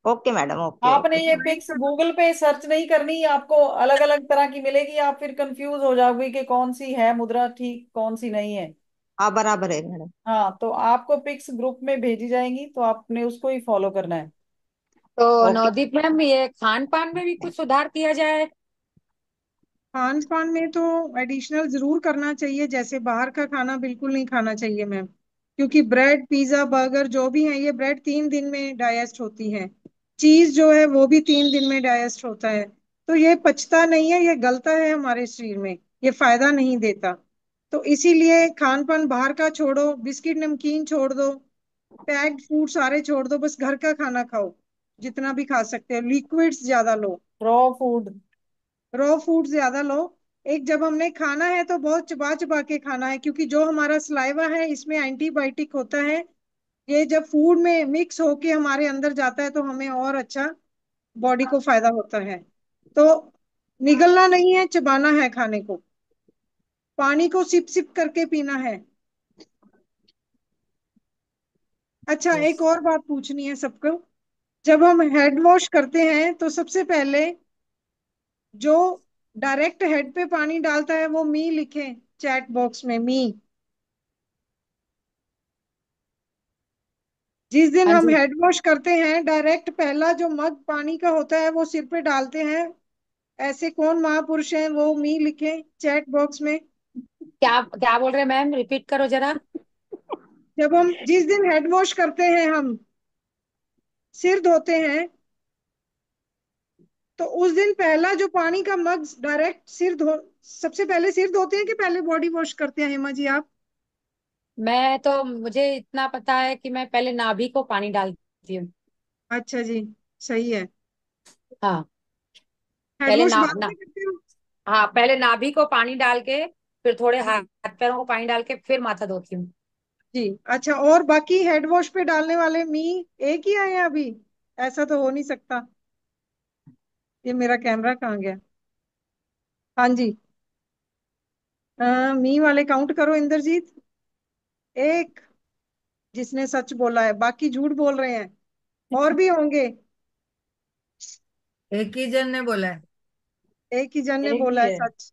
ओके मैडम, ओके आपने ओके। ये पिक्स गूगल पे सर्च नहीं करनी, आपको अलग अलग तरह की मिलेगी, आप फिर कंफ्यूज हो जाओगे कि कौन सी है मुद्रा ठीक, कौन सी नहीं है। हाँ, बराबर है मैडम। हाँ, तो आपको पिक्स ग्रुप में भेजी जाएंगी तो आपने उसको ही फॉलो करना है। तो ओके। नवदीप मैम, ये खान पान में भी कुछ सुधार किया जाए? खान पान में तो एडिशनल जरूर करना चाहिए, जैसे बाहर का खाना बिल्कुल नहीं खाना चाहिए मैम, क्योंकि ब्रेड, पिज्जा, बर्गर जो भी है, ये ब्रेड 3 दिन में डाइजेस्ट होती है, चीज जो है वो भी 3 दिन में डाइजेस्ट होता है, तो ये पचता नहीं है, ये गलता है हमारे शरीर में, ये फायदा नहीं देता। तो इसीलिए खान पान बाहर का छोड़ो, बिस्किट नमकीन छोड़ दो, पैक्ड फूड सारे छोड़ दो, बस घर का खाना खाओ, जितना भी खा सकते हो, लिक्विड्स ज्यादा लो, रॉ फूड। रॉ फूड ज्यादा लो। एक, जब हमने खाना है तो बहुत चबा चबा के खाना है, क्योंकि जो हमारा सलाइवा है इसमें एंटीबायोटिक होता है, ये जब फूड में मिक्स होके हमारे अंदर जाता है तो हमें और अच्छा बॉडी को फायदा होता है। तो निगलना नहीं है, चबाना है खाने को, पानी को सिप सिप करके पीना है। अच्छा, यस। एक और बात पूछनी है सबको, जब हम हेड वॉश करते हैं तो सबसे पहले जो डायरेक्ट हेड पे पानी डालता है वो मी लिखें चैट बॉक्स में, मी। जिस दिन हाँ हम जी। हेड वॉश करते हैं डायरेक्ट पहला जो मग पानी का होता है वो सिर पे डालते हैं, ऐसे कौन महापुरुष हैं, वो मी लिखें चैट बॉक्स में। क्या क्या बोल रहे हैं मैम, रिपीट करो जरा। जब हम, जिस दिन हेड वॉश करते हैं, हम सिर धोते हैं, तो उस दिन पहला जो पानी का मग डायरेक्ट सिर धो, सबसे पहले सिर धोते हैं कि पहले बॉडी वॉश करते हैं हेमा जी आप? मैं तो, मुझे इतना पता है कि मैं पहले नाभि को पानी डालती हूँ। अच्छा जी, सही है। हाँ, हेड पहले वॉश ना, बाद ना में करते हो? हाँ, पहले नाभि को पानी डाल के, फिर थोड़े हाथ पैरों को पानी डाल के फिर माथा धोती हूँ। जी अच्छा, और बाकी हेड वॉश पे डालने वाले मी एक ही आए हैं अभी? ऐसा तो हो नहीं सकता। ये मेरा कैमरा कहाँ गया? हाँ जी, मी वाले काउंट करो इंद्रजीत। एक, जिसने सच बोला है, बाकी झूठ बोल रहे हैं। और भी होंगे। एक ही जन ने बोला है। एक ही जन ने एक बोला ही है है। सच।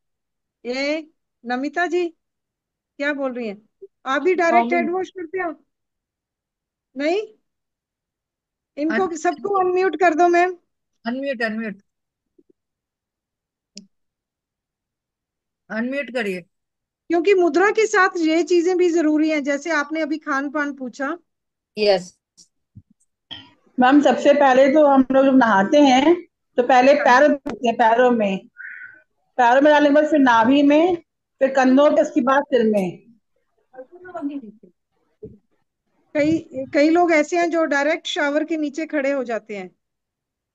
ये नमिता जी क्या बोल रही हैं? आप भी हाँ डायरेक्ट जी। हेड वॉश करते हो? नहीं, इनको अनम्यूट, सबको अनम्यूट कर दो मैम। अनम्यूट, अनम्यूट, अनम्यूट करिए। क्योंकि मुद्रा के साथ ये चीजें भी जरूरी हैं, जैसे आपने अभी खान पान पूछा। यस। मैम सबसे पहले तो हम लोग जब नहाते हैं तो पहले हाँ पैर जी। धोते हैं, पैरों में डालने के बाद फिर नाभि में, फिर कंधों पे, उसके बाद सिर में। कई कई लोग ऐसे हैं जो डायरेक्ट शावर के नीचे खड़े हो जाते हैं।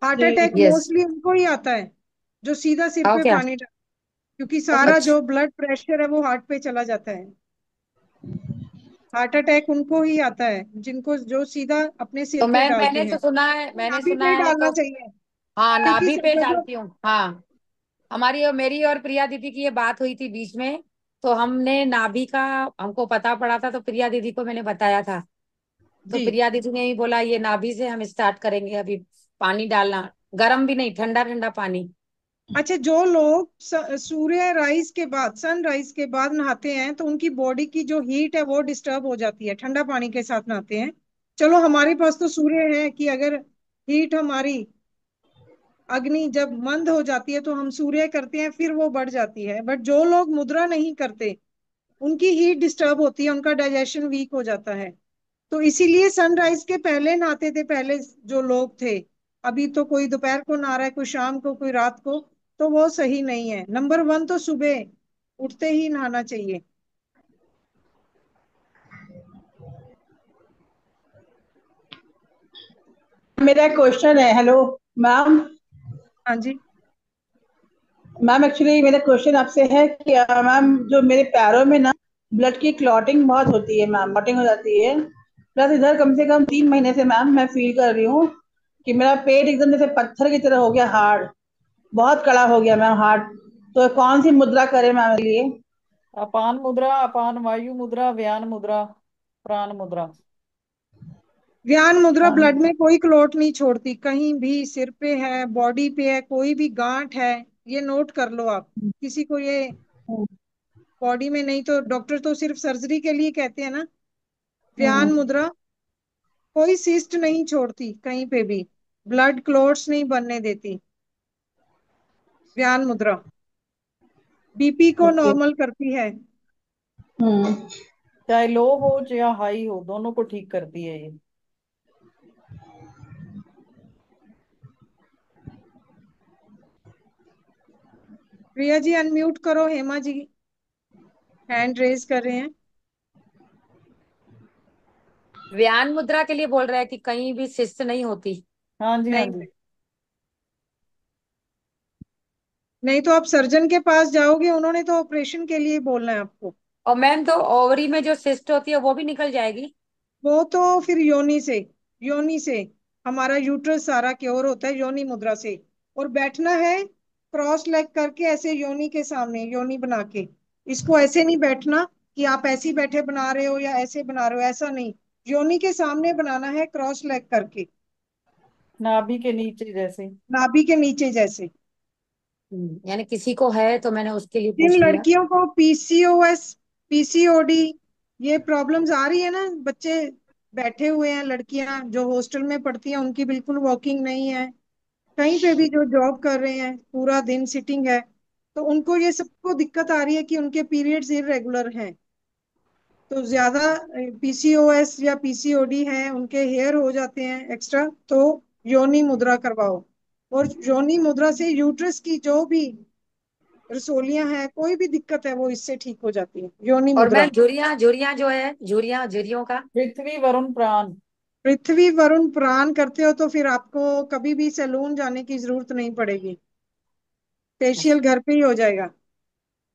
हार्ट जी। Attack yes. मोस्टली उनको ही आता है जो सीधा सिर आओ पे क्या? पानी डाल, क्योंकि सारा अच्छा। जो ब्लड प्रेशर है वो हार्ट पे चला जाता है। हार्ट अटैक उनको ही आता है जिनको, जो सीधा अपने तो सिर पे डालते मैंने हैं। तो सुना है, तो मैंने नाभि सुना पे ही है डालना तो। चाहिए, हाँ, क्योंकि नाभि पे जो जो डालती हूँ, हाँ। हमारी और मेरी और प्रिया दीदी की ये बात हुई थी बीच में, तो हमने नाभि का, हमको पता पड़ा था तो प्रिया दीदी को मैंने बताया था। तो जी। प्रिया दीदी ने भी बोला ये नाभि से हम स्टार्ट करेंगे अभी, पानी डालना, गर्म भी नहीं, ठंडा ठंडा पानी। अच्छा, जो लोग सूर्य राइज के बाद, सनराइज के बाद नहाते हैं तो उनकी बॉडी की जो हीट है वो डिस्टर्ब हो जाती है, ठंडा पानी के साथ नहाते हैं। चलो हमारे पास तो सूर्य है कि अगर हीट हमारी अग्नि जब मंद हो जाती है तो हम सूर्य करते हैं, फिर वो बढ़ जाती है। बट जो लोग मुद्रा नहीं करते उनकी हीट डिस्टर्ब होती है, उनका डाइजेशन वीक हो जाता है। तो इसीलिए सनराइज के पहले नहाते थे पहले जो लोग थे। अभी तो कोई दोपहर को नहा रहा है, कोई शाम को, कोई रात को। तो वो सही नहीं है। नंबर वन तो सुबह उठते ही नहाना चाहिए। मेरा एक क्वेश्चन है। Hello ma'am. हाँ जी। मैम एक्चुअली मेरा क्वेश्चन आपसे है कि मैम जो मेरे पैरों में ना ब्लड की क्लॉटिंग बहुत होती है मैम, क्लॉटिंग हो जाती है। प्लस इधर कम से कम 3 महीने से मैम मैं फील कर रही हूँ कि मेरा पेट एकदम जैसे पत्थर की तरह हो गया, हार्ड, बहुत कड़ा हो गया मैम, हार्ड। तो कौन सी मुद्रा करें मैम मेरे लिए? अपान मुद्रा, अपान वायु मुद्रा, व्यान मुद्रा, प्राण मुद्रा। व्यान मुद्रा हाँ। ब्लड में कोई क्लोट नहीं छोड़ती कहीं भी। सिर पे है, बॉडी पे है, कोई भी गांठ है, ये नोट कर लो आप। किसी को ये बॉडी में नहीं तो डॉक्टर तो सिर्फ सर्जरी के लिए कहते हैं ना। व्यान हम्म। मुद्रा कोई सिस्ट नहीं छोड़ती कहीं पे भी, ब्लड क्लोट्स नहीं बनने देती। व्यान मुद्रा बीपी को ओके। नॉर्मल करती है। हम्म। चाहे लो हो या हाई हो, दोनों को ठीक करती है ये। प्रिया जी अनम्यूट करो, हेमा जी हैंड रेज कर रहे हैं। व्यान मुद्रा के लिए बोल रहा है कि कहीं भी शिस्त नहीं होती। हाँ जी, हाँ नहीं, जी। नहीं तो आप सर्जन के पास जाओगे, उन्होंने तो ऑपरेशन के लिए बोलना है आपको। और मैम, तो ओवरी में जो सिस्ट होती है वो भी निकल जाएगी? वो तो फिर योनि से, योनि से हमारा यूट्रस सारा क्योर होता है योनि मुद्रा से। और बैठना है क्रॉस लेग करके, ऐसे योनि के सामने योनि बना के। इसको ऐसे नहीं बैठना कि आप ऐसे ही बैठे बना रहे हो या ऐसे बना रहे हो, ऐसा नहीं। योनि के सामने बनाना है क्रॉस लेग करके, नाभि के नीचे जैसे। नाभि के नीचे जैसे। यानी किसी को है तो मैंने उसके लिए जिन पूछ लिया। लड़कियों को पीसीओएस, पीसीओडी, ये प्रॉब्लम्स आ रही है ना, बच्चे बैठे हुए हैं, लड़कियां जो हॉस्टल में पढ़ती हैं उनकी बिल्कुल वॉकिंग नहीं है, कहीं पे भी जो जॉब कर रहे हैं पूरा दिन सिटिंग है, तो उनको ये सबको दिक्कत आ रही है कि उनके पीरियड्स इरेगुलर हैं। तो ज्यादा पीसीओएस या पीसीओडी है, उनके हेयर हो जाते हैं एक्स्ट्रा, तो योनि मुद्रा करवाओ। और योनि मुद्रा से यूट्रस की जो भी रसोलियां हैं, कोई भी दिक्कत है, वो इससे ठीक हो जाती है, योनि और मुद्रा। मैम झुर्रियां झुर्रियां जो है, झुर्रियों का। पृथ्वी वरुण प्राण। पृथ्वी वरुण प्राण करते हो तो फिर आपको कभी भी सैलून जाने की जरूरत नहीं पड़ेगी, फेशियल घर पे ही हो जाएगा।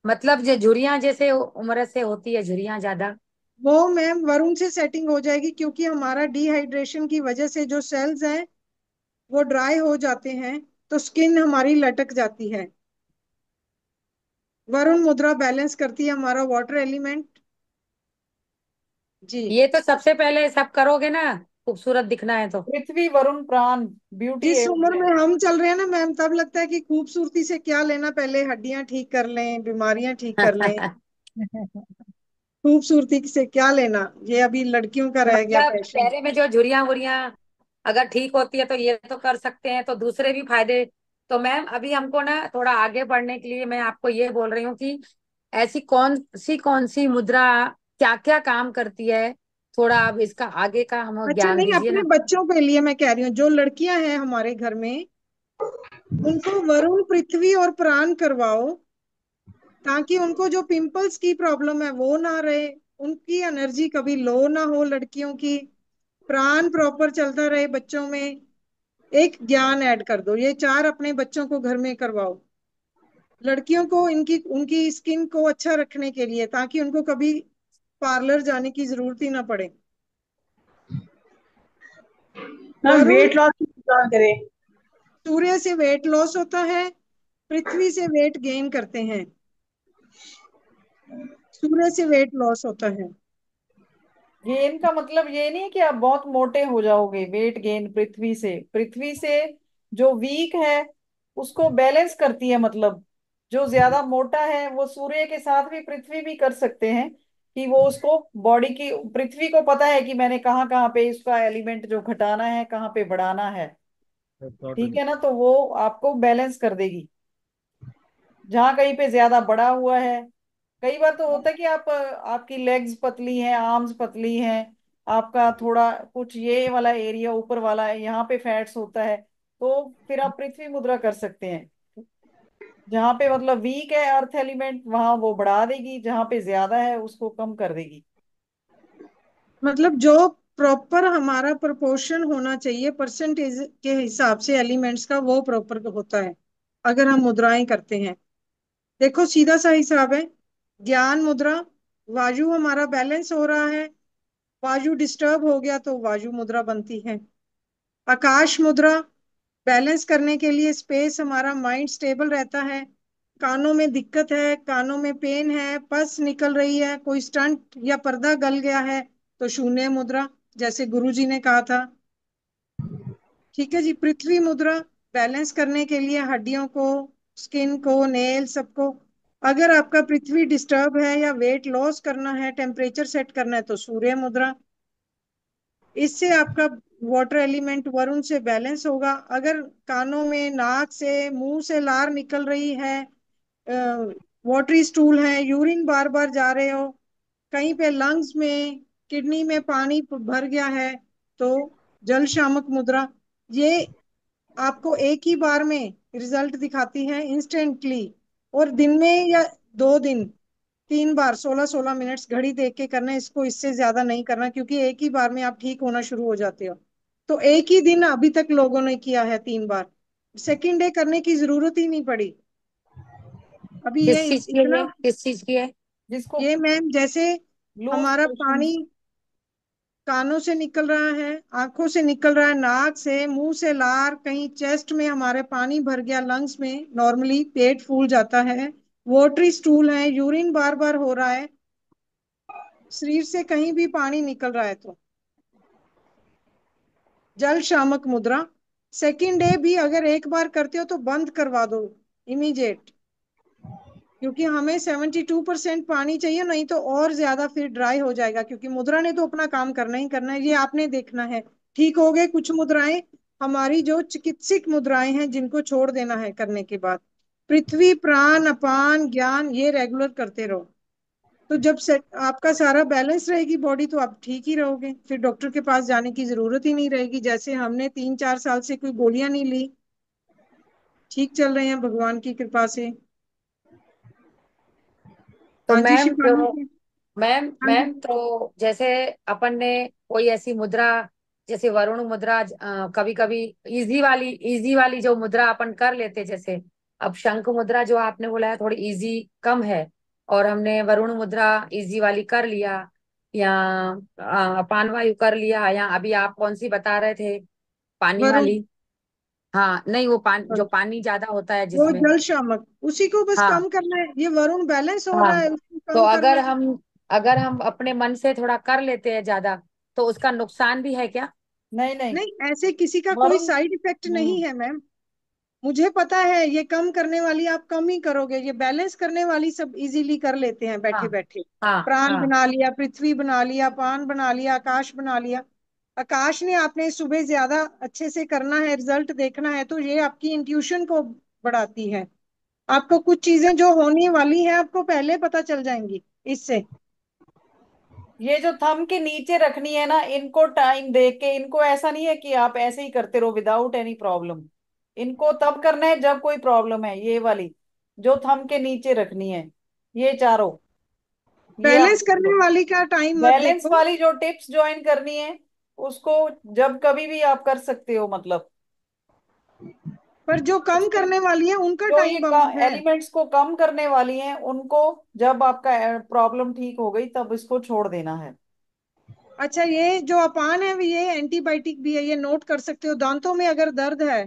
मतलब जो झुर्रियां जैसे उम्र से होती है, झुर्रियां ज्यादा। वो मैम वरुण से सेटिंग हो जाएगी, क्योंकि हमारा डिहाइड्रेशन की वजह से जो सेल्स हैं वो ड्राई हो जाते हैं, तो स्किन हमारी लटक जाती है। वरुण मुद्रा बैलेंस करती है हमारा वाटर एलिमेंट। जी। ये तो सबसे पहले सब करोगे ना, खूबसूरत दिखना है तो। पृथ्वी वरुण प्राण ब्यूटी जिस एज उम्र है। में हम चल रहे हैं ना मैम, तब लगता है कि खूबसूरती से क्या लेना, पहले हड्डियां ठीक कर लें, बीमारियां ठीक कर लें, खूबसूरती से क्या लेना, ये अभी लड़कियों का रह गया मतलब फैशन। चेहरे में जो झुर्रियां वुरियां अगर ठीक होती है तो ये तो कर सकते हैं, तो दूसरे भी फायदे। तो मैम अभी हमको ना थोड़ा आगे बढ़ने के लिए मैं आपको ये बोल रही हूँ कि ऐसी कौन सी मुद्रा क्या क्या काम करती है, थोड़ा आप इसका आगे का हमें अच्छा, ज्ञान नहीं, दीजिए अपने ना। बच्चों के लिए मैं कह रही हूँ, जो लड़कियां हैं हमारे घर में, उनको वरुण पृथ्वी और प्राण करवाओ, ताकि उनको जो पिंपल्स की प्रॉब्लम है वो ना रहे, उनकी एनर्जी कभी लो ना हो, लड़कियों की प्राण प्रॉपर चलता रहे बच्चों में। एक ज्ञान ऐड कर दो, ये चार अपने बच्चों को घर में करवाओ, लड़कियों को इनकी उनकी स्किन को अच्छा रखने के लिए, ताकि उनको कभी पार्लर जाने की जरूरत ही ना पड़े। मैम वरुण, वेट लॉस क्या करें? सूर्य से वेट लॉस होता है, पृथ्वी से वेट गेन करते हैं, सूर्य से वेट लॉस होता है। गेन का मतलब ये नहीं है कि आप बहुत मोटे हो जाओगे। वेट गेन पृथ्वी से जो वीक है उसको बैलेंस करती है। मतलब जो ज्यादा मोटा है वो सूर्य के साथ भी पृथ्वी भी कर सकते हैं कि वो उसको बॉडी की, पृथ्वी को पता है कि मैंने कहाँ कहाँ पे इसका एलिमेंट जो घटाना है, कहाँ पे बढ़ाना है। ठीक है ना, तो वो आपको बैलेंस कर देगी। जहाँ कहीं पे ज्यादा बड़ा हुआ है, कई बार तो होता है कि आप, आपकी लेग्स पतली हैं, आर्म्स पतली हैं, आपका थोड़ा कुछ ये वाला एरिया ऊपर वाला है, यहाँ पे फैट्स होता है, तो फिर आप पृथ्वी मुद्रा कर सकते हैं। जहाँ पे मतलब वीक है अर्थ एलिमेंट, वहां वो बढ़ा देगी, जहाँ पे ज्यादा है उसको कम कर देगी। मतलब जो प्रॉपर हमारा प्रोपोर्शन होना चाहिए परसेंटेज के हिसाब से एलिमेंट्स का, वो प्रॉपर होता है अगर हम मुद्राएं करते हैं। देखो सीधा सा हिसाब है, ज्ञान मुद्रा, वायु हमारा बैलेंस हो रहा है, वायु डिस्टर्ब हो गया तो वायु मुद्रा बनती है। आकाश मुद्रा, बैलेंस करने के लिए स्पेस, हमारा माइंड स्टेबल रहता है। कानों में दिक्कत है, कानों में पेन है, पस निकल रही है, कोई स्टंट या पर्दा गल गया है, तो शून्य मुद्रा, जैसे गुरुजी ने कहा था। ठीक है जी। पृथ्वी मुद्रा, बैलेंस करने के लिए हड्डियों को, स्किन को, नेल सबको। अगर आपका पृथ्वी डिस्टर्ब है या वेट लॉस करना है, टेम्परेचर सेट करना है, तो सूर्य मुद्रा। इससे आपका वाटर एलिमेंट वरुण से बैलेंस होगा। अगर कानों में, नाक से, मुंह से लार निकल रही है, वाटरी स्टूल है, यूरिन बार बार जा रहे हो, कहीं पे लंग्स में, किडनी में पानी भर गया है, तो जल शामक मुद्रा। ये आपको एक ही बार में रिजल्ट दिखाती है इंस्टेंटली, और दिन में या 2 दिन 3 बार 16-16 मिनट्स घड़ी देख के करना है इसको, इससे ज्यादा नहीं करना, क्योंकि एक ही बार में आप ठीक होना शुरू हो जाते हो। तो एक ही दिन अभी तक लोगों ने किया है 3 बार, सेकंड डे करने की जरूरत ही नहीं पड़ी। अभी ये किस चीज की है, इतना, ये किस चीज की है। जिसको ये मैम जैसे लूज हमारा मोशन। पानी कानों से निकल रहा है, आंखों से निकल रहा है, नाक से, मुंह से लार, कहीं चेस्ट में हमारे पानी भर गया, लंग्स में नॉर्मली पेट फूल जाता है, वोटरी स्टूल है, यूरिन बार बार हो रहा है, शरीर से कहीं भी पानी निकल रहा है, तो जल शामक मुद्रा। सेकंड डे भी अगर एक बार करते हो तो बंद करवा दो इमीडिएट, क्योंकि हमें 72% पानी चाहिए, नहीं तो और ज्यादा फिर ड्राई हो जाएगा, क्योंकि मुद्रा ने तो अपना काम करना ही करना है, ये आपने देखना है। ठीक हो गए कुछ मुद्राएं, हमारी जो चिकित्सिक मुद्राएं हैं जिनको छोड़ देना है करने के बाद, पृथ्वी प्राण अपान ज्ञान, ये रेगुलर करते रहो। तो जब सेट आपका सारा बैलेंस रहेगी बॉडी, तो आप ठीक ही रहोगे, फिर डॉक्टर के पास जाने की जरूरत ही नहीं रहेगी, जैसे हमने 3-4 साल से कोई गोलियां नहीं ली। ठीक चल रहे हैं भगवान की कृपा से। तो हाँ जी मैम शिफाली जो जी। मैम हाँ जी। मैम तो जैसे अपन ने कोई ऐसी मुद्रा, जैसे वरुण मुद्रा, कभी कभी इजी वाली जो मुद्रा अपन कर लेते, जैसे अब शंख मुद्रा जो आपने बोला है थोड़ी इजी कम है, और हमने वरुण मुद्रा इजी वाली कर लिया, या अपान वायु कर लिया, या अभी आप कौन सी बता रहे थे, पानी वरुण। वाली। हाँ नहीं, वो पानी जो पानी ज्यादा होता है वो जिसमें। जल शामक, उसी को बस हाँ कम करना है। ये वरुण बैलेंस हो हाँ। रहा है, उसको तो कम करना अगर है। हम अपने मन से थोड़ा कर लेते हैं ज्यादा, तो उसका नुकसान भी है क्या? नहीं नहीं, नहीं, ऐसे किसी का कोई वरुण। साइड इफेक्ट नहीं हम्म। है मैम। मुझे पता है, ये कम करने वाली आप कम ही करोगे, ये बैलेंस करने वाली सब इजीली कर लेते हैं बैठे हाँ बैठे। हाँ प्राण हाँ। बना लिया, पृथ्वी बना लिया, पान बना लिया, आकाश बना लिया। आकाश ने आपने सुबह ज्यादा अच्छे से करना है, रिजल्ट देखना है, तो ये आपकी इंट्यूशन को बढ़ाती है। आपको कुछ चीजें जो होने वाली हैं आपको पहले पता चल जाएंगी इससे। ये जो थंब के नीचे रखनी है ना, इनको टाइम देख के, इनको ऐसा नहीं है कि आप ऐसे ही करते रहो विदाउट एनी प्रॉब्लम। इनको तब करना है जब कोई प्रॉब्लम है। ये वाली जो थंब के नीचे रखनी है, ये चारों, ये आप बैलेंस करने वाली का टाइम मत बैलेंस देखो। वाली जो टिप्स ज्वाइन करनी है, उसको जब कभी भी आप कर सकते हो, मतलब पर जो कम उसके करने वाली है उनका जो टाइम ये बाउंड है। एलिमेंट्स को कम करने वाली हैं, उनको जब आपका प्रॉब्लम ठीक हो गई तब इसको छोड़ देना है। अच्छा, ये जो अपान है ये एंटीबायोटिक भी है, ये नोट कर सकते हो। दांतों में अगर दर्द है,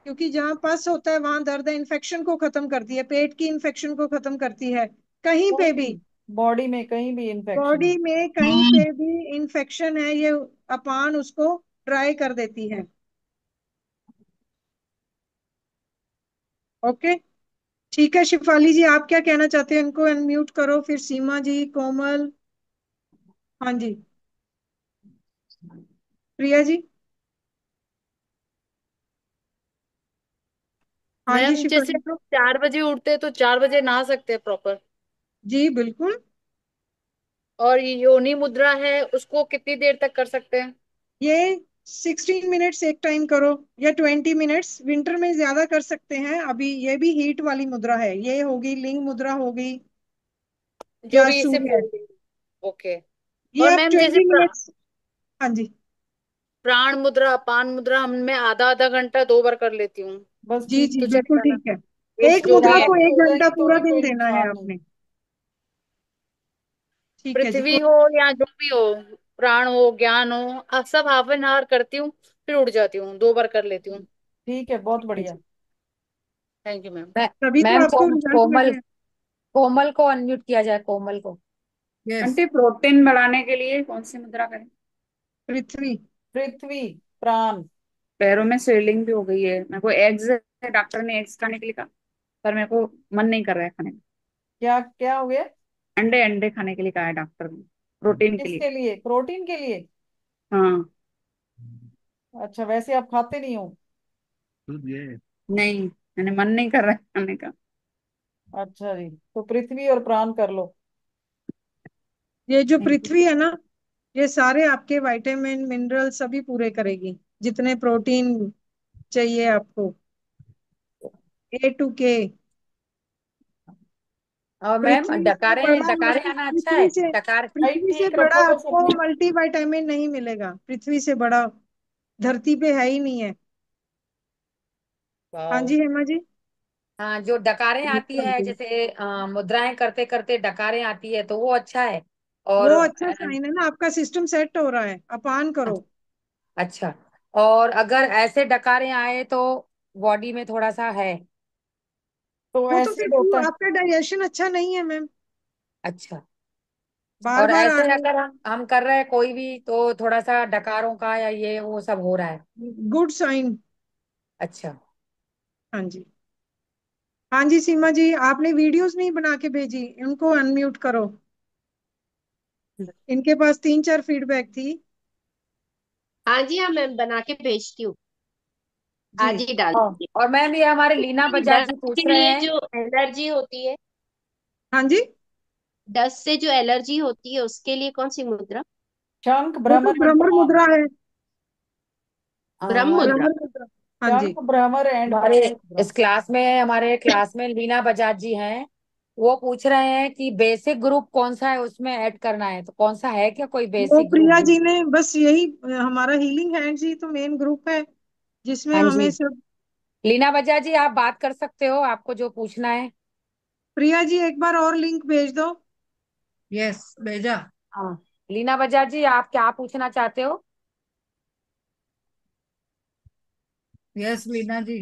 क्योंकि जहाँ पस होता है वहां दर्द है, इन्फेक्शन को खत्म करती है, पेट की इन्फेक्शन को खत्म करती है। कहीं कोई पे भी भी बॉडी में कहीं भी इन्फेक्शन बॉडी है। में कहीं पे भी इन्फेक्शन है, ये अपान उसको ड्राई कर देती है। ओके। ठीक है शिफाली जी, आप क्या कहना चाहते हैं? इनको अनम्यूट करो, फिर सीमा जी, कोमल। हाँ जी, प्रिया जी। हाँ जी मैम जैसे शिफाली। हम लोग 4 बजे उठते हैं तो 4 बजे नहा सकते हैं प्रॉपर। जी बिल्कुल। और ये योनि मुद्रा है उसको कितनी देर तक कर सकते हैं? ये 16 मिनट्स एक टाइम करो, या 20 मिनट्स। विंटर में ज्यादा कर सकते हैं। अभी ये भी हीट वाली मुद्रा है, ये होगी लिंग मुद्रा होगी, जो या भी इसे सूर्य। ओके। ये और आप मैम जैसे 20 मिनट्स। हाँ जी। प्राण मुद्रा अपान मुद्रा हम मैं आधा आधा घंटा 2 बार कर लेती हूँ। बस जी ठीक। जी तो बिल्कुल चलेगा ना? ठीक है। वेट्स एक जो भी मुद्रा है। को ज्यादा भी एक हो घंटा जाएगी तो पूरा भी दिन कोई देना है नुकसान नहीं। आपने। ठीक है जी, पृथ्वी कोई। हो या जो भी हो, प्राण हो ज्ञान हो, सब हाफ एन आवर करती हूँ, फिर उठ जाती हूँ, 2 बार कर लेती हूँ। ठीक है, बहुत ठीक है बढ़िया। जी। Thank you ma'am. तभी तो मैम आपको रिजल्ट मिल कोमल रहे हैं। कोमल को अनम्यूट किया जाए, कोमल को। यस। आंटी प्रोटीन बढ़ाने के लिए कौन सी मुद्रा करें? पृथ्वी। पृथ्वी, प्राण। पैरों में स्वेलिंग भी हो गई है, मेरे को एग्स, डॉक्टर ने एग्स खाने के लिए कहा, पर मेरे को मन नहीं कर रहा है खाने का। क्या क्या हो गया? अंडे अंडे खाने के लिए कहा है डॉक्टर ने, प्रोटीन के लिए। किसके लिए? प्रोटीन के लिए? हाँ। अच्छा, वैसे आप खाते नहीं हो? नहीं, मैंने मन नहीं कर रहा है खाने का। अच्छा जी, तो पृथ्वी और प्राण कर लो। ये जो थैंक यू। पृथ्वी है ना, ये सारे आपके विटामिन मिनरल सभी पूरे करेगी, जितने प्रोटीन चाहिए आपको, A to K। और मैम पृथ्वी से डकारे बड़ा डकारे आना अच्छा है, पृथ्वी से डकार। भाई पृथ्वी से ठीक बड़ा रखो बस आपको अपनी। मल्टीविटामिन नहीं मिलेगा। पृथ्वी से बड़ा धरती पे है ही नहीं है। हाँ वाओ। जी हेमा जी। हाँ, जो डकारें आती है, जैसे मुद्राएं करते करते डकारें आती है, तो वो अच्छा है। और वो अच्छा साइन है ना, आपका सिस्टम सेट हो रहा है। अपान करो। अच्छा, और अगर ऐसे डकारें आए तो बॉडी में थोड़ा सा है। तो वो तो ऐसे फिर ही होता है। आपका डाइजेशन अच्छा नहीं है मैम। अच्छा। बार और बार आ ऐसे रहे अगर हम कर रहे हैं कोई भी, तो थोड़ा सा डकारों का या ये वो सब हो रहा है। Good sign. अच्छा। हाँ जी। हाँ जी सीमा जी, आपने वीडियोस नहीं बना के भेजी, उनको अनम्यूट करो। इनके पास 3-4 फीडबैक थी। हाँ जी, हाँ मैं बना के भेजती हूँ। जी। आज ही डाल दीजिए। और मैम ये हमारे लीना बजाज जी डस्ट पूछ के रहे लिए हैं। जो एलर्जी होती है, हाँ जी। डस्ट से जो एलर्जी होती है, उसके लिए कौन सी मुद्रा? शंख, वो तो भ्रमर और भ्रमर प्राण। मुद्रा है। ब्रह्म मुद्रा। भ्रमर मुद्रा। हाँ जी। शंख भ्रमर एंड हमारे प्राण मुद्रा। इस क्लास में हमारे क्लास में लीना बजाज जी हैं। वो पूछ रहे हैं कि बेसिक ग्रुप कौन सा है उसमें ऐड करना है, तो कौन सा है क्या कोई वो बेसिक ग्रुप प्रिया भी? जी ने बस यही हमारा हीलिंग हैंड्स ही तो मेन ग्रुप है जिसमें हाँ हमें जी, सब। लीना बजाज जी आप बात कर सकते हो, आपको जो पूछना है। प्रिया जी एक बार और लिंक भेज दो। यस, भेजा। हाँ, लीना बजाज जी आप क्या पूछना चाहते हो? यस लीना जी,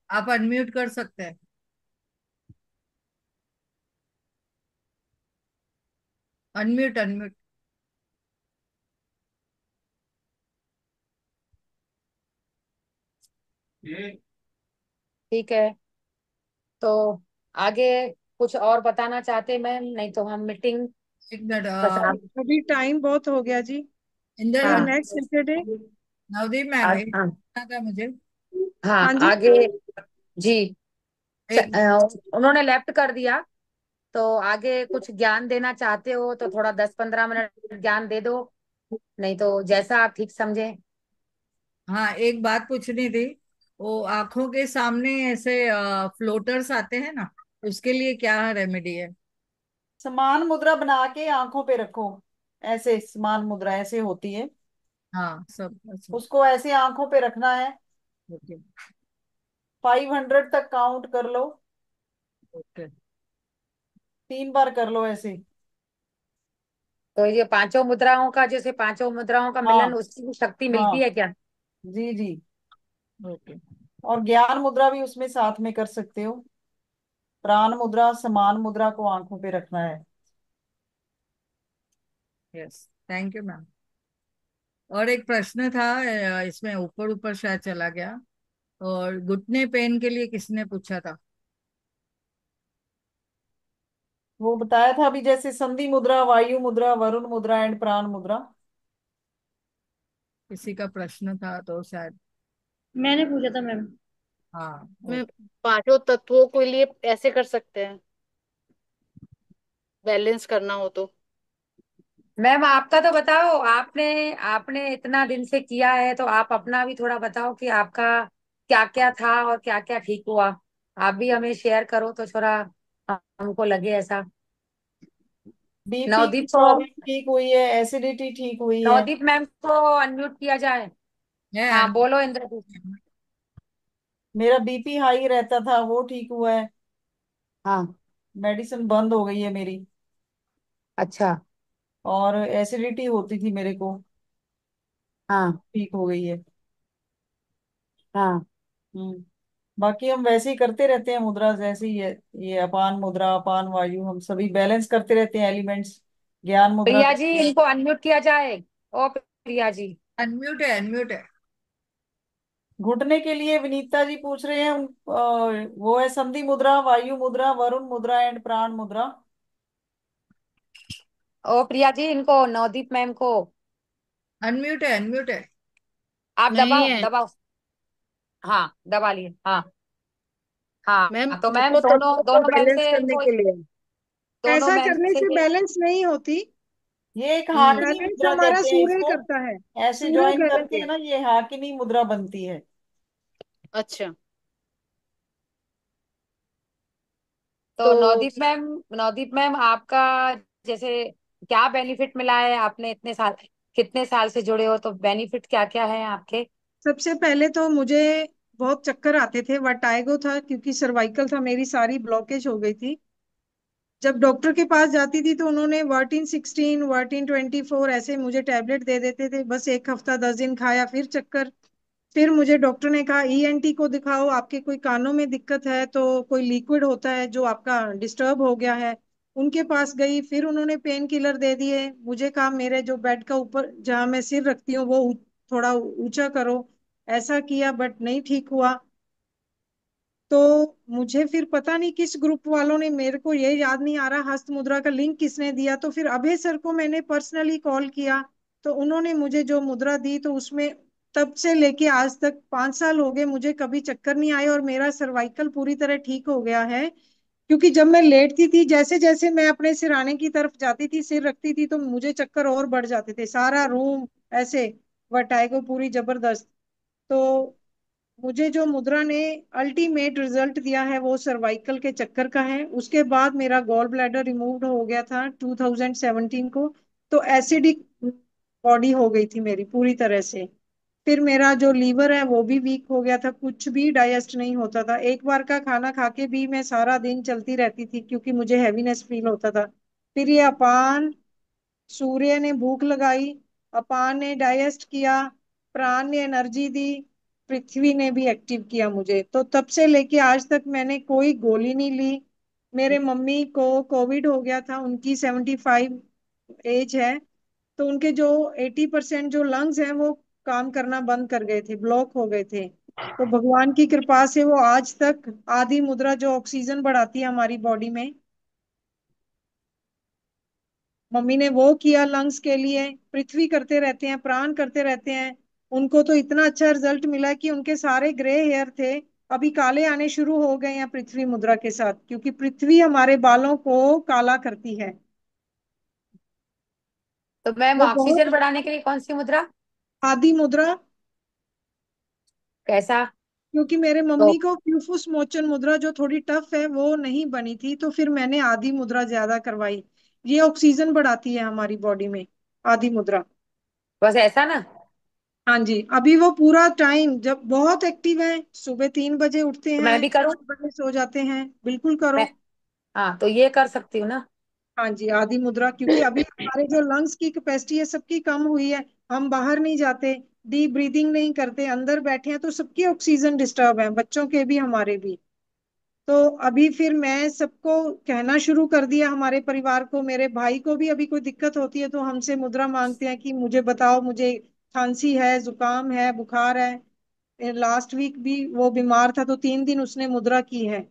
आप अनम्यूट कर सकते हैं। Unmute unmute. ठीक है, तो आगे कुछ और बताना चाहते मैम, नहीं तो हम मीटिंग एक मिनट। बस आप। अभी टाइम बहुत हो गया जी। इंदर तो हाँ नेक्स्ट सैटरडे। नवदीप मैम एक हाँ पूछना था मुझे। हाँ हाँ जी। आगे जी। एक उन्होंने लेफ्ट कर दिया, तो आगे कुछ ज्ञान देना चाहते हो तो थोड़ा 10-15 मिनट ज्ञान दे दो, नहीं तो जैसा आप ठीक समझे। हाँ, एक बात पूछनी थी। वो आंखों के सामने ऐसे फ्लोटर्स आते हैं ना, उसके लिए क्या रेमेडी है? समान मुद्रा बना के आंखों पे रखो। ऐसे समान मुद्रा ऐसे होती है। हाँ, सब अच्छा। उसको ऐसे आंखों पे रखना है। ओके 500 तक काउंट कर लो। ओके। 3 बार कर लो ऐसे। तो ये पांचों मुद्राओं का, जैसे पांचों मुद्राओं का हाँ मिलन, उसकी भी शक्ति मिलती हाँ। है क्या? जी जी। ओके। और ज्ञान मुद्रा भी उसमें साथ में कर सकते हो। प्राण मुद्रा समान मुद्रा को आंखों पे रखना है। Yes, thank you ma'am. और एक प्रश्न था, इसमें ऊपर ऊपर शायद चला गया। और घुटने पेन के लिए किसने पूछा था? वो बताया था अभी, जैसे संधि मुद्रा, वायु मुद्रा, वरुण मुद्रा एंड प्राण मुद्रा। किसी का प्रश्न था तो शायद। मैंने पूछा था मैम। हाँ में ओके। पांचों तत्वों के लिए ऐसे कर सकते हैं, बैलेंस करना हो तो। मैम आपका तो बताओ, आपने आपने इतना दिन से किया है तो आप अपना भी थोड़ा बताओ कि आपका क्या क्या था और क्या क्या ठीक हुआ। आप भी हमें शेयर करो तो थोड़ा हमको लगे ऐसा। बीपी की नवदीप को, प्रॉब्लम ठीक हुई है, एसिडिटी ठीक हुई है। नवदीप मैम को अनम्यूट किया जाए। हाँ है। बोलो इंद्रजीत। मेरा बीपी हाई रहता था, वो ठीक हुआ है। हाँ। मेडिसिन बंद हो गई है मेरी। अच्छा। और एसिडिटी होती थी मेरे को, हाँ ठीक हो गई है। हाँ। हम्म। बाकी हम वैसे ही करते रहते हैं मुद्रा जैसे ही है। ये अपान मुद्रा, अपान वायु, हम सभी बैलेंस करते रहते हैं एलिमेंट्स। ज्ञान मुद्रा प्रिया भी जी है। इनको अनम्यूट किया जाए। ओ प्रिया जी। अनम्यूट है, अनम्यूट है। घुटने के लिए विनीता जी पूछ रहे हैं वो है संधि मुद्रा, वायु मुद्रा, वरुण मुद्रा एंड प्राण मुद्रा। ओ प्रिया जी इनको नवदीप मैम को अनम्यूट है, अनम्यूट है। आप नहीं दबाओ है दबाओ। हाँ दबा लिए, हाँ। मैम, हाँ तो मैम पांचों दोनों तत्वों को दोनों मैम बैलेंस से करने इनको, के लिए। दोनों ऐसा मैम करने से। से बैलेंस नहीं होती। ये एक हाकिनी बैलेंस मुद्रा हमारा कहते हैं सूर्य इसको। करता है। ऐसे सूर्य ज्वाइन करके करेंगे। है ना, ये हाकिनी मुद्रा बनती है। अच्छा। तो तो नवदीप मैम आपका जैसे क्या बेनिफिट मिला है, आपने इतने साल, कितने साल से जुड़े हो, तो बेनिफिट क्या क्या है आपके? सबसे पहले तो मुझे बहुत चक्कर आते थे, वर्टाइगो था क्योंकि सर्वाइकल था, मेरी सारी ब्लॉकेज हो गई थी। जब डॉक्टर के पास जाती थी तो उन्होंने वर्टिन 16, वर्टिन 24 ऐसे मुझे टैबलेट दे देते थे। बस एक हफ्ता 10 दिन खाया, फिर चक्कर। फिर मुझे डॉक्टर ने कहा ईएनटी को दिखाओ, आपके कोई कानों में दिक्कत है तो कोई लिक्विड होता है जो आपका डिस्टर्ब हो गया है। उनके पास गई, फिर उन्होंने पेन किलर दे दिए। मुझे कहा मेरे जो बेड का ऊपर जहाँ मैं सिर रखती हूँ वो थोड़ा ऊंचा करो। ऐसा किया बट नहीं ठीक हुआ। तो मुझे फिर पता नहीं किस ग्रुप वालों ने, मेरे को ये याद नहीं आ रहा हस्त मुद्रा का लिंक किसने दिया, तो फिर अभय सर को मैंने पर्सनली कॉल किया। तो उन्होंने मुझे जो मुद्रा दी तो उसमें तब से लेके आज तक 5 साल हो गए, मुझे कभी चक्कर नहीं आए और मेरा सर्वाइकल पूरी तरह ठीक हो गया है। क्योंकि जब मैं लेटती थी, जैसे जैसे मैं अपने सिरहाने की तरफ जाती थी, सिर रखती थी, तो मुझे चक्कर और बढ़ जाते थे, सारा रूम ऐसे वर्टाइगो पूरी जबरदस्त। तो मुझे जो मुद्रा ने अल्टीमेट रिजल्ट दिया है वो सर्वाइकल के चक्कर का है। उसके बाद मेरा गॉल ब्लैडर रिमूव हो गया था 2017 को। तो एसिडिक बॉडी हो गई थी मेरी पूरी तरह से। फिर मेरा जो लीवर है वो भी वीक हो गया था, कुछ भी डाइजेस्ट नहीं होता था। एक बार का खाना खा के भी मैं सारा दिन चलती रहती थी क्योंकि मुझे हैवीनेस फील होता था। फिर ये अपान सूर्य ने भूख लगाई, अपान ने डाइजेस्ट किया, प्राण ने एनर्जी दी, पृथ्वी ने भी एक्टिव किया मुझे। तो तब से लेके आज तक मैंने कोई गोली नहीं ली। मेरे मम्मी को कोविड हो गया था, उनकी 75 एज है। तो उनके जो 80% जो लंग्स हैं वो काम करना बंद कर गए थे, ब्लॉक हो गए थे। तो भगवान की कृपा से वो आज तक आदि मुद्रा जो ऑक्सीजन बढ़ाती है हमारी बॉडी में, मम्मी ने वो किया लंग्स के लिए। पृथ्वी करते रहते हैं, प्राण करते रहते हैं। उनको तो इतना अच्छा रिजल्ट मिला कि उनके सारे ग्रे हेयर थे अभी काले आने शुरू हो गए हैं पृथ्वी मुद्रा के साथ, क्योंकि पृथ्वी हमारे बालों को काला करती है। तो मैम वो बहुत ऑक्सीजन बढ़ाने के लिए कौन सी मुद्रा? आदि मुद्रा। कैसा? क्योंकि मेरे तो मम्मी को क्यूफुस मोचन मुद्रा जो थोड़ी टफ है वो नहीं बनी थी, तो फिर मैंने आदि मुद्रा ज्यादा करवाई। ये ऑक्सीजन बढ़ाती है हमारी बॉडी में, आदि मुद्रा। बस ऐसा ना? हाँ जी, अभी वो पूरा टाइम जब बहुत एक्टिव है, सुबह 3 बजे उठते तो हैं, मैं भी करूं? 8 बजे सो जाते हैं। बिल्कुल करो। मैं, हाँ तो ये कर सकती हूँ ना? हाँ जी, आदि मुद्रा, क्योंकि अभी हमारे जो लंग्स की कैपेसिटी है सबकी कम हुई है। हम बाहर नहीं जाते, डीप ब्रीदिंग नहीं करते, अंदर बैठे हैं, तो सबकी ऑक्सीजन डिस्टर्ब है, बच्चों के भी हमारे भी। तो अभी फिर मैं सबको कहना शुरू कर दिया, हमारे परिवार को, मेरे भाई को भी अभी कोई दिक्कत होती है तो हमसे मुद्रा मांगते हैं कि मुझे बताओ, मुझे खांसी है, जुकाम है, बुखार है। लास्ट वीक भी वो बीमार था तो 3 दिन उसने मुद्रा की है।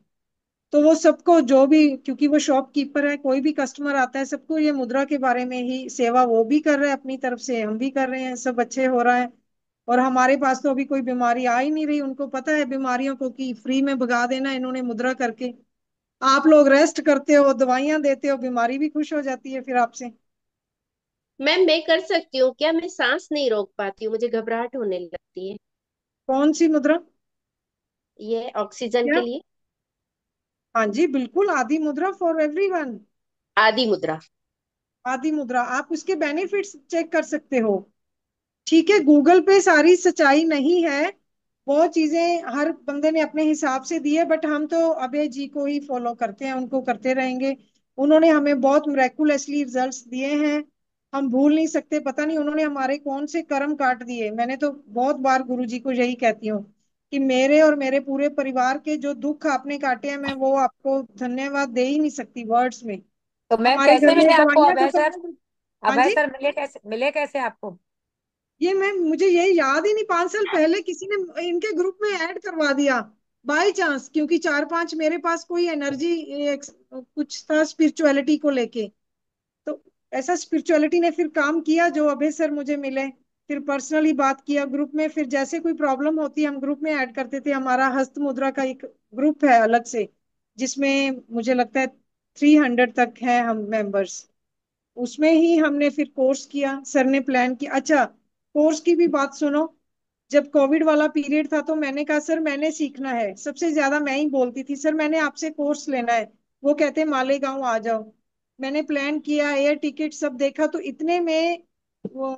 तो वो सबको जो भी, क्योंकि वो शॉपकीपर है, कोई भी कस्टमर आता है सबको ये मुद्रा के बारे में ही सेवा वो भी कर रहे हैं, अपनी तरफ से हम भी कर रहे हैं, सब अच्छे हो रहा है। और हमारे पास तो अभी कोई बीमारी आ ही नहीं रही। उनको पता है बीमारियों को कि फ्री में भगा देना इन्होंने मुद्रा करके। आप लोग रेस्ट करते हो, दवाइयां देते हो, बीमारी भी खुश हो जाती है फिर आपसे। मैम मैं कर सकती हूँ क्या? मैं सांस नहीं रोक पाती हूँ, मुझे घबराहट होने लगती है। कौन सी मुद्रा? ये ऑक्सीजन क्या? के लिए। हाँ जी, बिल्कुल, आदि मुद्रा फॉर एवरीवन। आदि मुद्रा। आदि मुद्रा, आप उसके बेनिफिट्स चेक कर सकते हो। ठीक है, गूगल पे सारी सच्चाई नहीं है, वो चीजें हर बंदे ने अपने हिसाब से दी है, बट हम तो अभय जी को ही फॉलो करते हैं, उनको करते रहेंगे। उन्होंने हमें बहुत मिरेकुलसली रिजल्ट्स दिए हैं, हम भूल नहीं सकते। पता नहीं उन्होंने हमारे कौन से कर्म काट दिए। मैंने तो बहुत बार गुरु जी को यही कहती हूँ कि मेरे और मेरे पूरे परिवार के जो दुख आपने काटे हैं, मैं वो आपको धन्यवाद दे ही नहीं सकती वर्ड्स में। तो मैम हमारे घर कैसे में मिले आपको दवाइयां अभय खत्म सर? हो गई। हाँ अभय जी, सर मिले कैसे आपको? ये मैं, मुझे ये याद ही नहीं, 5 साल पहले किसी ने इनके ग्रुप में ऐड करवा दिया बाय चांस, क्योंकि 4-5 मेरे पास कोई एनर्जी कुछ था स्पिरिचुअलिटी को लेके। तो ऐसा स्पिरिचुअलिटी ने फिर काम किया, जो अभय सर मुझे मिले। फिर पर्सनली बात किया ग्रुप में, फिर जैसे कोई प्रॉब्लम होती हम ग्रुप में ऐड करते थे। हमारा हस्त मुद्रा का एक ग्रुप है अलग से, जिसमें मुझे लगता है 300 तक है हम मेंबर्स। उसमें ही हमने फिर कोर्स किया, सर ने प्लान किया। अच्छा, कोर्स की भी बात सुनो। जब कोविड वाला पीरियड था तो मैंने कहा सर मैंने सीखना है, सबसे ज्यादा मैं ही बोलती थी, सर मैंने आपसे कोर्स लेना है। वो कहते मालेगांव आ जाओ। मैंने प्लान किया, एयर टिकट सब देखा, तो इतने में वो,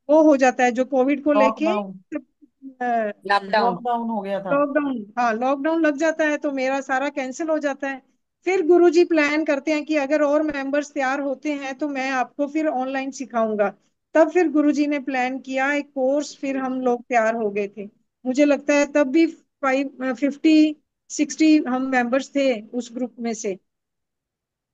वो हो जाता है जो कोविड को लेके लॉकडाउन। लॉकडाउन। लॉकडाउन हो गया था। लॉकडाउन, हाँ लॉकडाउन लग जाता है तो मेरा सारा कैंसिल हो जाता है। फिर गुरुजी प्लान करते हैं कि अगर और मेंबर्स तैयार होते हैं तो मैं आपको फिर ऑनलाइन सिखाऊंगा। तब फिर गुरुजी ने प्लान किया एक कोर्स, फिर हम लोग तैयार हो गए थे। मुझे लगता है तब भी 50-60 हम मेंबर्स थे उस ग्रुप में से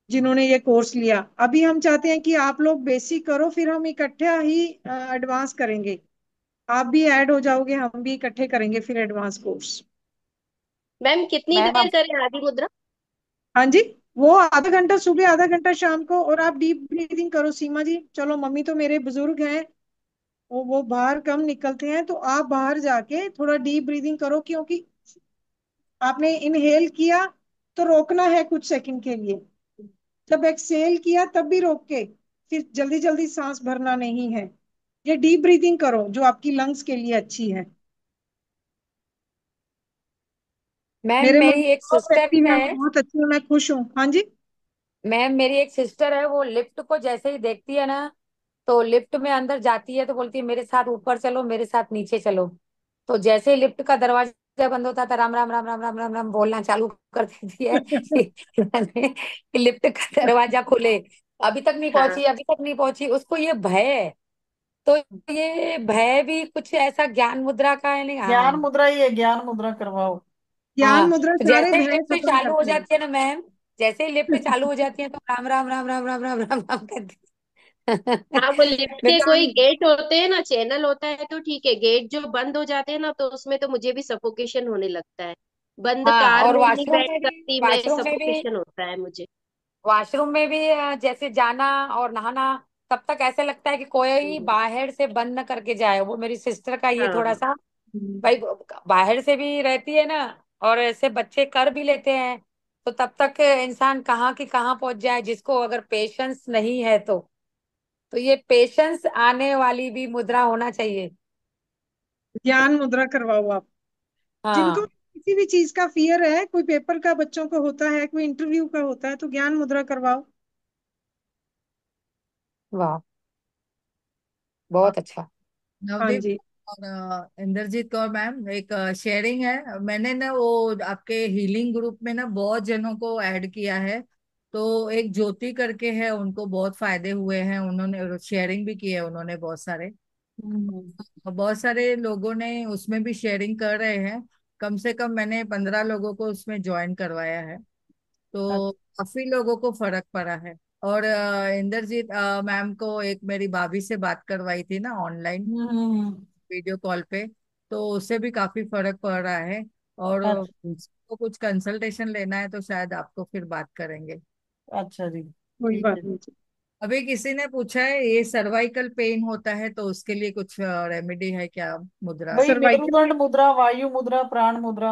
जिन्होंने ये कोर्स लिया। अभी हम चाहते हैं कि आप लोग बेसिक करो, फिर हम इकट्ठा ही एडवांस करेंगे। आप भी ऐड हो जाओगे, हम भी इकट्ठे करेंगे फिर एडवांस कोर्स। मैम कितनी मैम देर करें आदि मुद्रा? हाँ जी, वो आधा घंटा सुबह, आधा घंटा शाम को। और आप डीप ब्रीदिंग करो सीमा जी। चलो, मम्मी तो मेरे बुजुर्ग हैं, वो बाहर कम निकलते हैं, तो आप बाहर जाके थोड़ा डीप ब्रीदिंग करो, क्योंकि आपने इनहेल किया तो रोकना है कुछ सेकंड के लिए। जब एक्सहेल किया तब भी रोक के, फिर जल्दी जल्दी सांस भरना नहीं है। ये डीप ब्रीदिंग करो जो आपकी लंग्स के लिए अच्छी है। मैम मेरे मेरी मम्मी एक बहुत सिस्टर एक्टिव है, है। वो बहुत अच्छी है, मैं खुश हूँ। हाँ जी। मैम मेरी एक सिस्टर है, वो लिफ्ट को जैसे ही देखती है ना, तो लिफ्ट में अंदर जाती है तो बोलती है मेरे साथ ऊपर चलो, मेरे साथ नीचे चलो। तो जैसे ही लिफ्ट का दरवाजा बंद होता था, राम राम राम राम राम राम राम बोलना चालू कर देती है कि लिफ्ट का दरवाजा खुले। अभी तक नहीं हाँ पहुंची, अभी तक नहीं पहुंची, उसको ये भय है। तो ये भय भी कुछ ऐसा ज्ञान मुद्रा का है, नहीं? ज्ञान हाँ। मुद्रा ही है, ज्ञान मुद्रा करवाओ। ज्ञान हाँ, मुद्रा तो सारे जैसे ही भय लिफ्ट खत्म चालू हो करते हैं। जाती है ना मैम, जैसे ही लिफ्ट चालू हो जाती है तो राम राम राम राम राम राम राम राम करती है। हाँ, वो लिफ्ट मैं के तो कोई गेट होते हैं ना, चैनल होता है तो ठीक है, गेट जो बंद हो जाते हैं ना तो उसमें तो मुझे भी सफोकेशन होने लगता है। बंद हाँ, कार और में नहीं वॉशरूम बैठ में भी, सकती मैं, वॉशरूम में भी सफोकेशन होता है मुझे। वॉशरूम में भी जैसे जाना और नहाना, तब तक ऐसे लगता है कि कोई हम्म, बाहर से बंद न करके जाए। वो मेरी सिस्टर का ये हाँ। थोड़ा सा, भाई बाहर से भी रहती है ना, और ऐसे बच्चे कर भी लेते हैं, तो तब तक इंसान कहाँ की कहाँ पहुंच जाए, जिसको अगर पेशेंस नहीं है तो ये पेशेंस आने वाली भी मुद्रा होना चाहिए। ज्ञान मुद्रा करवाओ आप। जिनको हाँ। किसी भी चीज का फियर है, कोई पेपर का बच्चों को होता है, कोई इंटरव्यू का होता है, तो ज्ञान मुद्रा करवाओ। वाह, बहुत अच्छा। हाँ नवदीप जी। और इंद्रजीत कौर मैम, एक शेयरिंग है, मैंने ना वो आपके हीलिंग ग्रुप में ना बहुत जनों को ऐड किया है। तो एक ज्योति करके है, उनको बहुत फायदे हुए हैं, उन्होंने शेयरिंग भी की है उन्होंने बहुत सारे। हम्म। और बहुत सारे लोगों ने उसमें भी शेयरिंग कर रहे हैं। कम से कम मैंने 15 लोगों को उसमें ज्वाइन करवाया है। तो अच्छा। काफी लोगों को फर्क पड़ा है। और इंद्रजीत मैम को एक मेरी भाभी से बात करवाई थी ना ऑनलाइन हम्म। वीडियो कॉल पे, तो उससे भी काफी फर्क पड़ रहा है। और अच्छा। उसको कुछ कंसल्टेशन लेना है तो शायद आपको फिर बात करेंगे। अच्छा जी, कोई ठीक बात है। नहीं जी। अभी किसी ने पूछा है ये सर्वाइकल पेन होता है तो उसके लिए कुछ रेमेडी है क्या? मुद्रा वही सर्वाइकल, मेरुदंड मुद्रा, वायु मुद्रा, प्राण मुद्रा।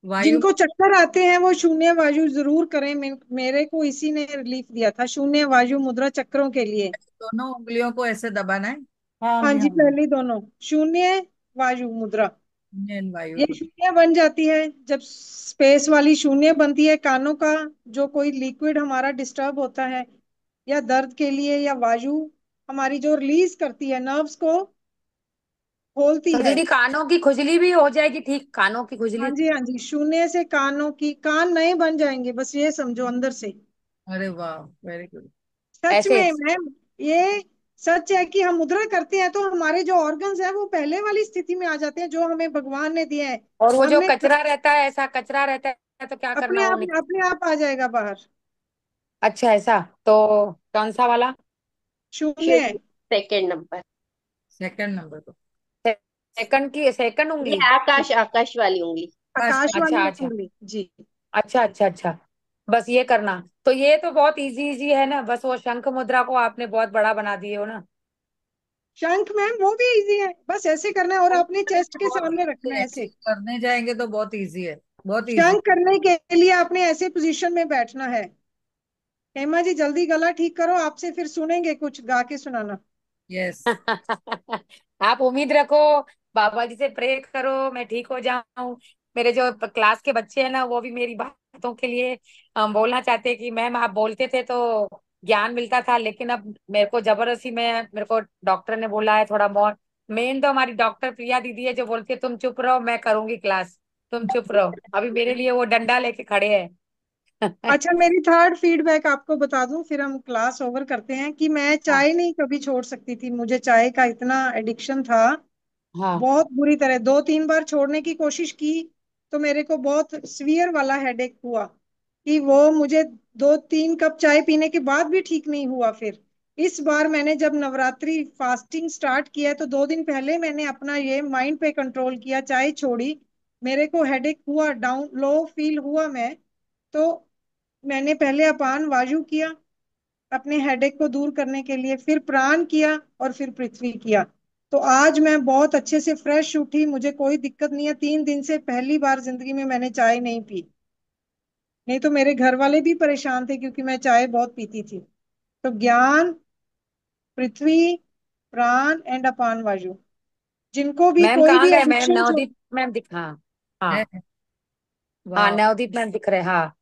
वायु। जिनको चक्कर आते हैं वो शून्य वायु जरूर करें। मेरे को इसी ने रिलीफ दिया था, शून्य वायु मुद्रा चक्रों के लिए। दोनों उंगलियों को ऐसे दबाना है। हाँ हाँ जी, जी, हाँ जी। पहले दोनों शून्य वायु मुद्रा। इंडियन वायु। ये शून्य बन जाती है जब स्पेस वाली शून्य बनती है। कानों का जो कोई लिक्विड हमारा डिस्टर्ब होता है, या दर्द के लिए, या वायु हमारी जो रिलीज करती है, नर्व्स को खोलती तो है। दीदी कानों की खुजली भी हो जाएगी ठीक? कानों की हाँ खुजली? जी, हाँ जी, शून्य से कानों की, कान नए बन जाएंगे, बस ये समझो अंदर से। अरे वाह, वेरी गुड। सच ऐसे? में मैम, ये सच है कि हम मुद्रा करते हैं तो हमारे जो ऑर्गन्स है वो पहले वाली स्थिति में आ जाते हैं जो हमें भगवान ने दिया है। और वो जो हमने कचरा रहता है, ऐसा कचरा रहता है तो क्या करना, वो निकल? अपने आप आ जाएगा बाहर। अच्छा, ऐसा तो कौन सा वाला? शून्य। Second number. सेकंड नंबर को। सेकंड की सेकंड ये उंगली? आकाश, आकाश वाली उंगली। बस आकाश अच्छा वाली अच्छा। उंगली जी। अच्छा अच्छा अच्छा। बस ये करना। तो ये तो बहुत इजी इजी है ना, बस वो शंख मुद्रा को आपने बहुत बड़ा बना दिए हो ना। शंख मैम वो भी इजी है, बस ऐसे करना है और अपने चेस्ट के बहुत सामने इजी रखना है, है एक्चुअली ऐसे। करने जाएंगे तो बहुत इजी है, बहुत इजी। शंख करने के लिए आपने ऐसे पोजीशन में बैठना है। हेमा जी जल्दी गला ठीक करो, आपसे फिर सुनेंगे कुछ गा के सुनाना। यस। आप उम्मीद रखो, बाबा जी से प्रे करो मैं ठीक हो जाऊं। मेरे जो क्लास के बच्चे हैं ना, वो भी मेरी बातों के लिए बोलना चाहते हैं कि मैम आप बोलते थे तो ज्ञान मिलता था, लेकिन अब मेरे को जबरदस्ती में, मेरे को डॉक्टर ने बोला है थोड़ा बहुत। मेन तो हमारी डॉक्टर प्रिया दीदी है जो बोलती है तुम चुप रहो, मैं करूंगी क्लास, तुम चुप रहो। अभी मेरे लिए वो डंडा लेके खड़े हैं। अच्छा, मेरी थर्ड फीडबैक आपको बता दूं, फिर हम क्लास ओवर करते हैं, कि मैं हाँ चाय नहीं कभी छोड़ सकती थी। मुझे चाय का इतना एडिक्शन था, हाँ। बहुत बुरी तरह। दो तीन बार छोड़ने की कोशिश की तो मेरे को बहुत सीवियर वाला हेडेक हुआ, कि वो मुझे 2-3 कप चाय पीने के बाद भी ठीक नहीं हुआ। फिर इस बार मैंने जब नवरात्रि फास्टिंग स्टार्ट किया तो 2 दिन पहले मैंने अपना ये माइंड पे कंट्रोल किया, चाय छोड़ी। मेरे को हेडेक हुआ, डाउन लो फील हुआ मैं, तो मैंने पहले अपान वायु किया अपने हेडेक को दूर करने के लिए, फिर प्राण किया, और फिर पृथ्वी किया। तो आज मैं बहुत अच्छे से फ्रेश उठी, मुझे कोई दिक्कत नहीं है। 3 दिन से पहली बार जिंदगी में मैंने चाय नहीं पी। नहीं तो मेरे घर वाले भी परेशान थे क्योंकि मैं चाय बहुत पीती थी। तो ज्ञान, पृथ्वी, प्राण एंड अपान वायु, जिनको भी मैम कोई कहाँ भी गए मैम? एडिक्शन, नवदीप मैम दिखा। है। हाँ। हाँ, वाह। नवदीप मैम दिख रहे, हाँ।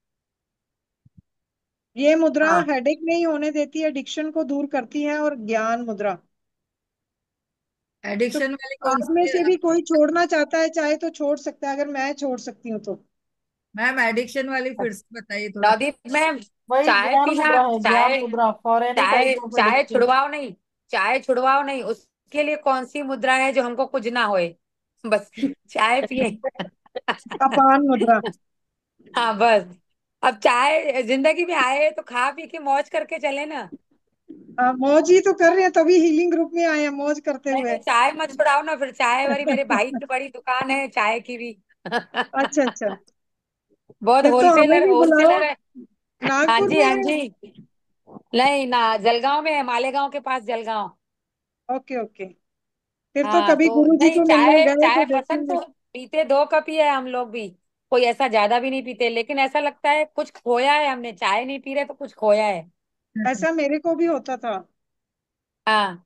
ये मुद्रा हाँ हेडेक नहीं होने देती, एडिक्शन को दूर करती है। और ज्ञान मुद्रा, तो एडिक्शन वाली कौन आप में सी से है? भी कोई छोड़ना चाहता है चाहे तो छोड़ सकता है, अगर मैं छोड़ सकती हूँ तो। मैम एडिक्शन वाली फिर से बताइए थोड़ा। नवदीप मैम, वही चाय ज्ञान पीना, मुद्रा है, ज्ञान चाय मुद्रा फॉर एनी चाय टाइप ऑफ चाय एडिक्शन। छुड़वाओ नहीं, चाय छुड़वाओ नहीं, उसके लिए कौन सी मुद्रा है जो हमको कुछ ना होए, बस चाय पिए। अपान मुद्रा। हाँ बस, अब चाय जिंदगी में आए तो खा पी के मौज करके चले ना। मौज ही तो कर रहे हैं, तभी हीलिंग ग्रुप में आए हैं मौज करते नहीं हुए। नहीं, चाय मत छुड़ाओ ना, फिर चाय वाली मेरे भाई की बड़ी दुकान है चाय की भी। अच्छा अच्छा, बहुत फिर तो हमें होलसेलर भी बुलाओ। होलसेलर है। हाँ नागपुर जी, में हाँ है? जी। नहीं ना, जलगांव में है, मालेगांव के पास जलगांव। ओके ओके, फिर तो हाँ कभी तो गुरु जी नहीं, को मिलने चाय गए तो चाय पसंद देखेंगे। तो पीते 2 कप ही है हम लोग भी, कोई ऐसा ज्यादा भी नहीं पीते, लेकिन ऐसा लगता है कुछ खोया है, हमने चाय नहीं पी रहे तो कुछ खोया है। ऐसा मेरे को भी होता था। हाँ,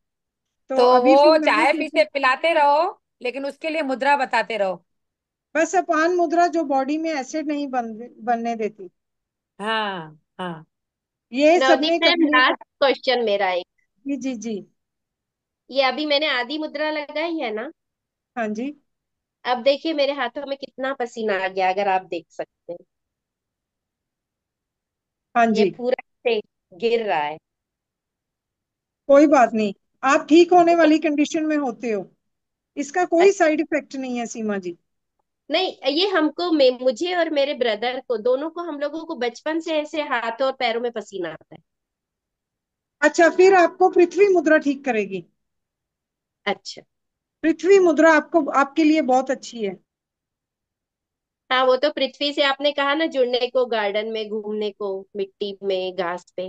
तो तो अभी फिर वो मैंने चाय सोचा पीते पिलाते रहो, लेकिन उसके लिए मुद्रा बताते रहो। बस अपान मुद्रा जो बॉडी में एसिड नहीं बनने देती, हाँ हाँ। ये नवदीप सबने मैम, करनी है। लास्ट क्वेश्चन मेरा एक, जी जी जी। ये अभी मैंने आधी मुद्रा लगाई है ना, हाँ जी। अब देखिए मेरे हाथों में कितना पसीना आ गया, अगर आप देख सकते हैं, हाँ ये जी, पूरा से गिर रहा है। कोई बात नहीं, आप ठीक होने वाली कंडीशन में होते हो। इसका कोई अच्छा, साइड इफेक्ट नहीं है सीमा जी। नहीं ये हमको मुझे और मेरे ब्रदर को, दोनों को, हम लोगों को बचपन से ऐसे हाथों और पैरों में पसीना आता है। अच्छा, फिर आपको पृथ्वी मुद्रा ठीक करेगी। अच्छा। पृथ्वी मुद्रा आपको, आपके लिए बहुत अच्छी है। हाँ, वो तो पृथ्वी से आपने कहा ना जुड़ने को, गार्डन में घूमने को, मिट्टी में, घास पे।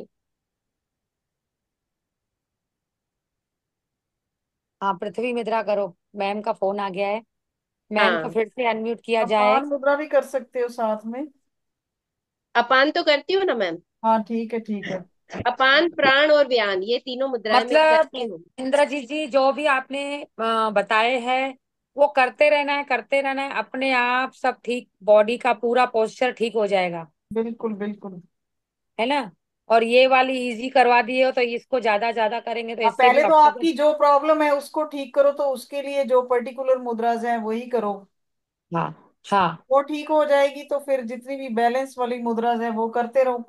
हाँ, पृथ्वी मुद्रा करो। मैम का फोन आ गया है, मैम को हाँ, फिर से अनम्यूट किया जाए। अपान मुद्रा भी कर सकते हो साथ में। अपान तो करती हूँ ना मैम, हाँ ठीक है ठीक है। अपान, प्राण और व्यान, ये तीनों मुद्राएं मैं मतलब करती हूँ। इंद्रजीत जी, जो भी आपने बताए हैं वो करते रहना है, करते रहना है, अपने आप सब ठीक, बॉडी का पूरा पोस्चर ठीक हो जाएगा, बिल्कुल बिल्कुल। है ना। और ये वाली इजी करवा दिए हो, तो इसको ज्यादा ज्यादा करेंगे तो हाँ, इससे भी पहले तो ऑक्सीजन। आपकी जो प्रॉब्लम है उसको ठीक करो, तो उसके लिए जो पर्टिकुलर मुद्राज हैं वही करो। हाँ हाँ। वो ठीक हो जाएगी तो फिर जितनी भी बैलेंस वाली मुद्राज हैं वो करते रहो।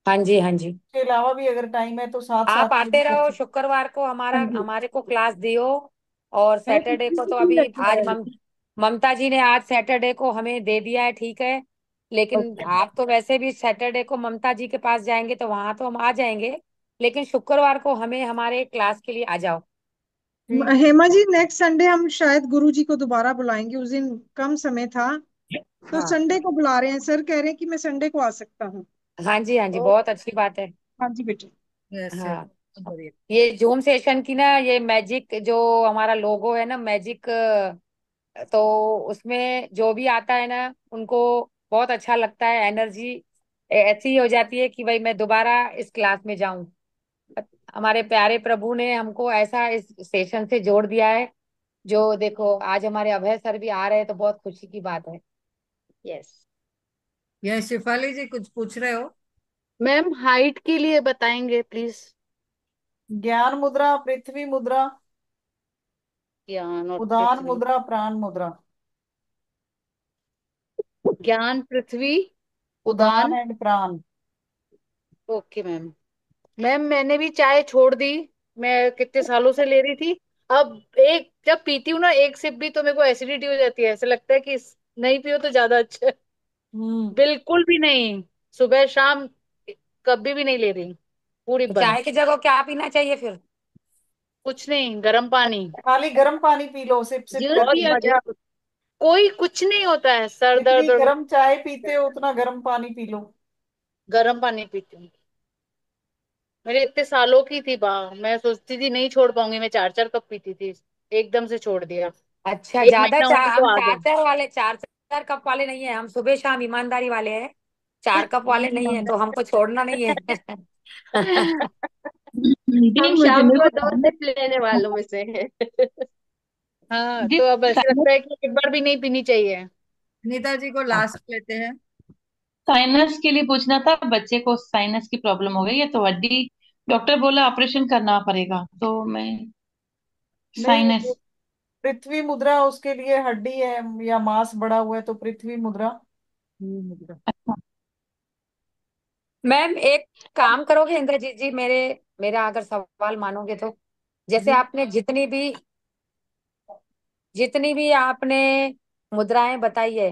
हाँ जी, हाँ जी। उसके अलावा भी अगर टाइम है तो साथ आप साथ में भी आते कर रहो, सकते। शुक्रवार को हाँ हमारा जी, हमारे को क्लास दियो। और मैं सैटरडे छुट्टी को तो भी नहीं अभी रखना आज है। ममता जी ने आज सैटरडे को हमें दे दिया है, ठीक है। लेकिन ओके। आप तो वैसे भी सैटरडे को ममता जी के पास जाएंगे तो वहां तो हम आ जाएंगे, लेकिन शुक्रवार को हमें हमारे क्लास के लिए आ जाओ। ठीक है। हेमा जी, नेक्स्ट संडे हम शायद गुरु जी को दोबारा बुलाएंगे, उस दिन कम समय था। तो हाँ संडे को बुला रहे हैं, सर कह रहे हैं कि मैं संडे को आ सकता हूँ। हाँ जी, हाँ जी, ओ, बहुत अच्छी बात है। हाँ जी बेटे। यस यस, हाँ, बढ़िया। ये जूम सेशन की ना, ये मैजिक जो हमारा लोगो है ना, मैजिक, तो उसमें जो भी आता है ना उनको बहुत अच्छा लगता है, एनर्जी ऐसी हो जाती है कि भाई मैं दोबारा इस क्लास में जाऊं। हमारे प्यारे प्रभु ने हमको ऐसा इस सेशन से जोड़ दिया है, जो देखो आज हमारे अभय सर भी आ रहे हैं तो बहुत खुशी की बात है। यस। ये शिफाली जी कुछ पूछ रहे हो? मैम, हाइट के लिए बताएंगे प्लीज। ज्ञान मुद्रा, पृथ्वी मुद्रा, ज्ञान और उदान पृथ्वी। मुद्रा, प्राण मुद्रा। ज्ञान, पृथ्वी, उदान उदान। एंड प्राण। Okay ma'am. मैम, मैंने भी चाय छोड़ दी, मैं कितने सालों से ले रही थी। अब एक जब पीती हूँ ना, एक सिप भी, तो मेरे को एसिडिटी हो जाती है, ऐसा लगता है कि नहीं पियो तो ज्यादा अच्छा है। हम्म। बिल्कुल भी नहीं, सुबह शाम कभी भी नहीं ले रही, पूरी तो बंद। चाय की जगह क्या पीना चाहिए फिर? कुछ नहीं, गर्म पानी। खाली गर्म पानी P low, SIP SIP juice बहुत करके। पिया बढ़िया। करो, कोई कुछ नहीं होता है, सर जितनी दर्द और गर्म चाय पीते हो उतना गर्म पानी पी लो। गर्म पानी पीती हूँ। मेरे इतने सालों की थी बा, मैं सोचती थी नहीं छोड़ पाऊंगी, मैं 4 4 कप पीती थी, एकदम से छोड़ दिया। अच्छा, एक ज्यादा महीना होने को हम आ चार गया। चार वाले, 4 4 कप वाले नहीं है, हम सुबह शाम ईमानदारी वाले हैं, 4 कप वाले नहीं है, तो हमको छोड़ना नहीं है। हम दी मुझे शाम मेरे को को 2 सिप लेने वालों में से हैं। हाँ, दी तो अब ऐसे लगता है कि एक बार भी नहीं पीनी चाहिए। नीता जी को लास्ट लेते हैं। साइनस के लिए पूछना था, बच्चे को साइनस की प्रॉब्लम हो गई है तो हड्डी, डॉक्टर बोला ऑपरेशन करना पड़ेगा, तो मैं नहीं, साइनस। वो पृथ्वी मुद्रा उसके लिए हड्डी है या मांस बढ़ा हुआ है, तो पृथ्वी मुद्रा। मुद्रा। मैम एक काम करोगे इंद्रजीत जी, मेरा अगर सवाल मानोगे तो, जैसे जी। आपने जितनी भी आपने मुद्राएं बताई है,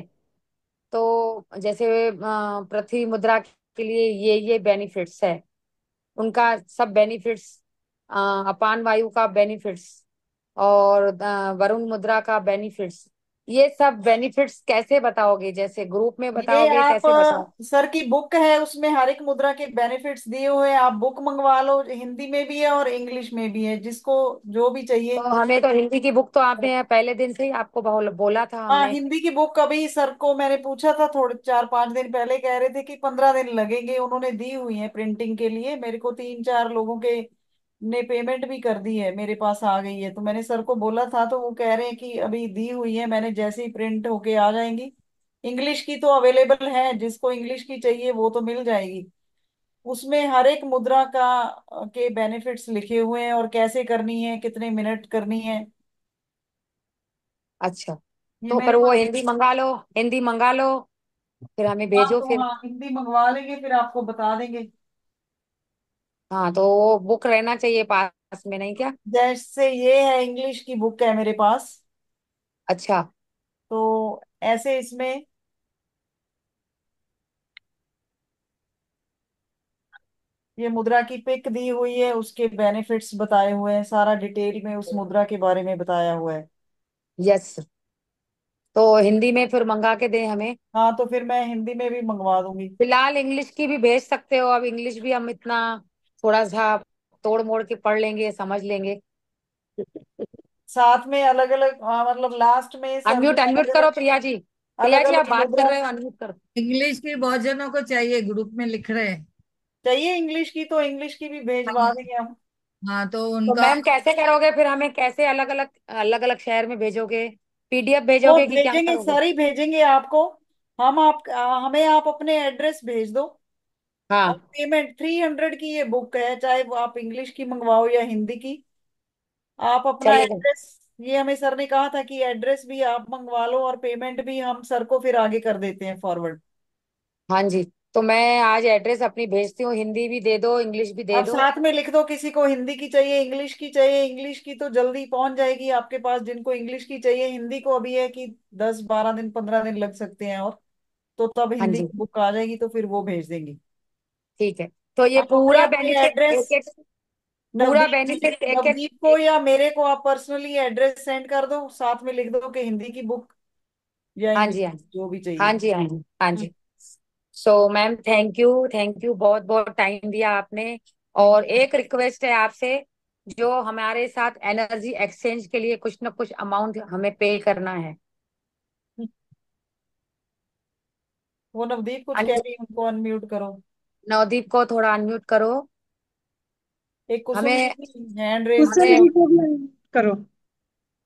तो जैसे पृथ्वी मुद्रा के लिए ये बेनिफिट्स है, उनका सब बेनिफिट्स, अपान वायु का बेनिफिट्स, और वरुण मुद्रा का बेनिफिट्स, ये सब बेनिफिट्स कैसे बताओगे? जैसे ग्रुप में ये बताओगे, आप कैसे बताओ? सर की बुक है, उसमें हर एक मुद्रा के बेनिफिट्स दिए हुए हैं। आप बुक मंगवा लो, हिंदी में भी है और इंग्लिश में भी है, जिसको जो भी चाहिए। तो हमें तो हिंदी की बुक तो आपने पहले दिन से ही आपको बोला था हाँ, हमने। हिंदी की बुक अभी सर को मैंने पूछा था, थोड़े 4-5 दिन पहले, कह रहे थे कि 15 दिन लगेंगे। उन्होंने दी हुई है प्रिंटिंग के लिए, मेरे को 3-4 लोगों के ने पेमेंट भी कर दी है, मेरे पास आ गई है। तो मैंने सर को बोला था, तो वो कह रहे हैं कि अभी दी हुई है, मैंने जैसे ही प्रिंट होके आ जाएंगी। इंग्लिश की तो अवेलेबल है, जिसको इंग्लिश की चाहिए वो तो मिल जाएगी। उसमें हर एक मुद्रा का के बेनिफिट्स लिखे हुए हैं, और कैसे करनी है, कितने मिनट करनी है। अच्छा, ये तो मेरे पर वो पास। हिंदी मंगा लो, फिर हमें हाँ, भेजो तो फिर। हाँ, हिंदी मंगवा लेंगे, फिर आपको बता देंगे। हाँ, तो वो बुक रहना चाहिए पास में, नहीं क्या? जैसे ये है, इंग्लिश की बुक है मेरे पास। अच्छा। तो ऐसे इसमें ये मुद्रा की पिक दी हुई है, उसके बेनिफिट्स बताए हुए हैं, सारा डिटेल में उस मुद्रा के बारे में बताया हुआ है। यस, तो हिंदी में फिर मंगा के दें हमें। हाँ, तो फिर मैं हिंदी में भी मंगवा दूंगी। फिलहाल इंग्लिश की भी भेज सकते हो, अब इंग्लिश भी हम इतना थोड़ा सा तोड़ मोड़ के पढ़ लेंगे, समझ लेंगे। साथ में अलग अलग, मतलब लास्ट में सर ने अनम्यूट अलग अनम्यूट अलग करो प्रिया जी। प्रिया अलग जी, आप अलग बात कर मुद्रा रहे हो, अनम्यूट करो। इंग्लिश की बहुत जनों को चाहिए, ग्रुप में लिख रहे हैं। चाहिए इंग्लिश की, तो इंग्लिश की भी भेजवा हाँ। देंगे हम। हाँ, तो तो उनका मैम कैसे करोगे फिर? हमें कैसे अलग अलग शहर में भेजोगे? पीडीएफ वो भेजोगे कि क्या भेजेंगे, करोगे? सारी भेजेंगे आपको। हमें आप अपने एड्रेस भेज दो। और हाँ, पेमेंट 300 की ये बुक है, चाहे वो आप इंग्लिश की मंगवाओ या हिंदी की। आप अपना चलेगा। एड्रेस, ये हमें सर ने कहा था कि एड्रेस भी आप मंगवा लो, और पेमेंट भी हम सर को फिर आगे कर देते हैं फॉरवर्ड। हाँ जी, तो मैं आज एड्रेस अपनी भेजती हूँ, हिंदी भी दे दो, इंग्लिश भी दे आप दो। साथ में लिख दो, किसी को हिंदी की चाहिए, इंग्लिश की चाहिए। इंग्लिश की तो जल्दी पहुंच जाएगी आपके पास, जिनको इंग्लिश की चाहिए। हिंदी को अभी है कि 10-12 दिन 15 दिन लग सकते हैं, और तो तब हाँ हिंदी जी, की बुक आ जाएगी, तो फिर वो भेज देंगे। ठीक है। तो ये आप अपने पूरा अपने बेनिफिट एड्रेस, एक एक, पूरा नवदीप जी, बेनिफिट एक एक। नवदीप को या मेरे को आप पर्सनली एड्रेस सेंड कर दो, साथ में लिख दो कि हिंदी की बुक या हाँ इंग्लिश, जी, हाँ जी, जो भी चाहिए। हाँ जी, हाँ जी, हाँ हम्म। जी। सो मैम, थैंक यू, बहुत बहुत टाइम दिया आपने। थैंक और एक रिक्वेस्ट है आपसे, जो हमारे साथ एनर्जी एक्सचेंज के लिए कुछ ना कुछ अमाउंट हमें पे करना है। यू। वो नवदीप कुछ कह अन- रही है, उनको अनम्यूट करो। नवदीप को थोड़ा अनम्यूट करो। एक कुसुम हमें जी हैंड रेज कुसुम किया। हमें जी को भी करो।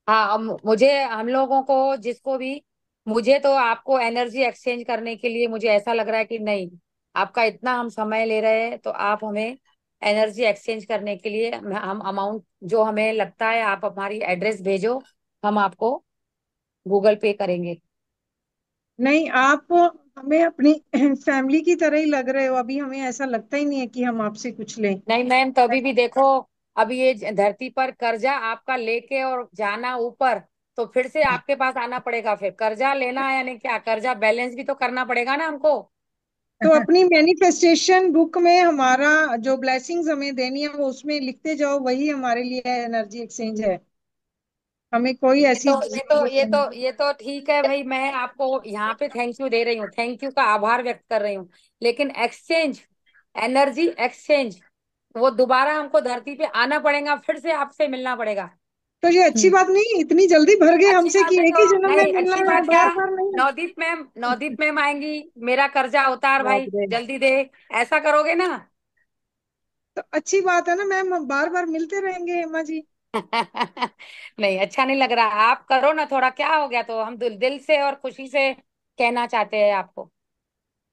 हाँ, मुझे हम लोगों को जिसको भी, मुझे तो आपको एनर्जी एक्सचेंज करने के लिए मुझे ऐसा लग रहा है कि नहीं, आपका इतना हम समय ले रहे हैं, तो आप हमें एनर्जी एक्सचेंज करने के लिए हम अमाउंट जो हमें लगता है, आप हमारी एड्रेस भेजो, हम आपको गूगल पे करेंगे। नहीं, आप हमें अपनी फैमिली की तरह ही लग रहे हो, अभी हमें ऐसा लगता ही नहीं है कि हम आपसे कुछ लें। नहीं मैम, तो अभी भी देखो, अभी ये धरती पर कर्जा आपका लेके और जाना ऊपर, तो फिर से आपके पास आना पड़ेगा, फिर कर्जा लेना है, यानी क्या, कर्जा बैलेंस भी तो करना पड़ेगा ना हमको। तो अपनी मैनिफेस्टेशन बुक में हमारा जो ब्लेसिंग्स हमें देनी है, वो उसमें लिखते जाओ, वही हमारे लिए एनर्जी एक्सचेंज है। हमें कोई ये ऐसी तो ये तो जरूरत ये नहीं। तो ये तो ठीक है भाई, मैं आपको यहाँ पे थैंक यू दे रही हूँ, थैंक यू का आभार व्यक्त कर रही हूँ, लेकिन एक्सचेंज, एनर्जी एक्सचेंज, वो दोबारा हमको धरती पे आना पड़ेगा, फिर से आपसे मिलना पड़ेगा। तो ये अच्छी बात नहीं, इतनी जल्दी भर गए अच्छी हमसे बात कि है एक ही तो जन्म में नहीं, मिलना अच्छी है, बात क्या, बार बार नहीं। नवदीप मैम आएंगी, मेरा कर्जा उतार बाप भाई, रे। जल्दी दे, ऐसा करोगे ना? तो अच्छी बात है ना मैम, हम बार बार मिलते रहेंगे हेमा जी। नहीं, अच्छा नहीं लग रहा, आप करो ना थोड़ा, क्या हो गया, तो हम दिल दिल से और खुशी से कहना चाहते हैं आपको?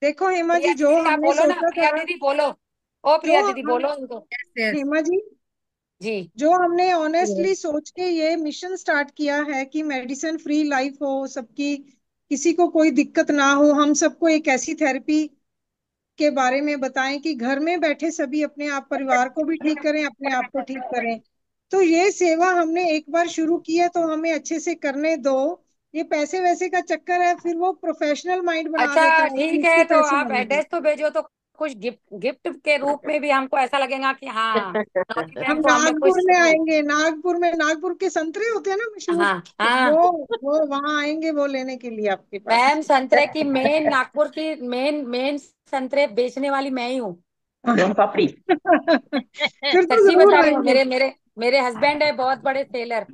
देखो हेमा प्रिया जी, जो दीदी आप हमने बोलो ना, सोचा प्रिया था, दीदी बोलो। ओ जो प्रिया दीदी हम बोलो उनको। Yes yes. हेमा जी, जी। जो हमने ऑनेस्टली सोच के ये मिशन स्टार्ट किया है कि मेडिसिन फ्री लाइफ हो सबकी, किसी को कोई दिक्कत ना हो, हम सबको एक ऐसी थेरेपी के बारे में बताएं कि घर में बैठे सभी अपने आप परिवार को भी ठीक करें, अपने आप को ठीक करें। तो ये सेवा हमने एक बार शुरू की है तो हमें अच्छे से करने दो। ये पैसे वैसे का चक्कर है, फिर वो प्रोफेशनल माइंड बना देता अच्छा है कि ठीक इसके है, तो पैसे आप बनेंगे। एड्रेस तो भेजो, तो कुछ गिफ्ट गिफ्ट के रूप में भी हमको ऐसा लगेगा कि हाँ नौनी हम बहन को हमने नागपुर कुछ। में आएंगे, नागपुर में, नागपुर के संतरे होते हैं ना मशहूर, हाँ हाँ। वो वहां आएंगे वो लेने के लिए आपके पास। मैम संतरे की मेन, नागपुर की मेन मेन संतरे बेचने वाली मैं ही हूँ। सोन पापड़ी। फिर तो सच्ची जरूर बता रही हूँ, आएंगे। मेरे मेरे मेरे हस्बैंड है बहुत बड़े सेलर,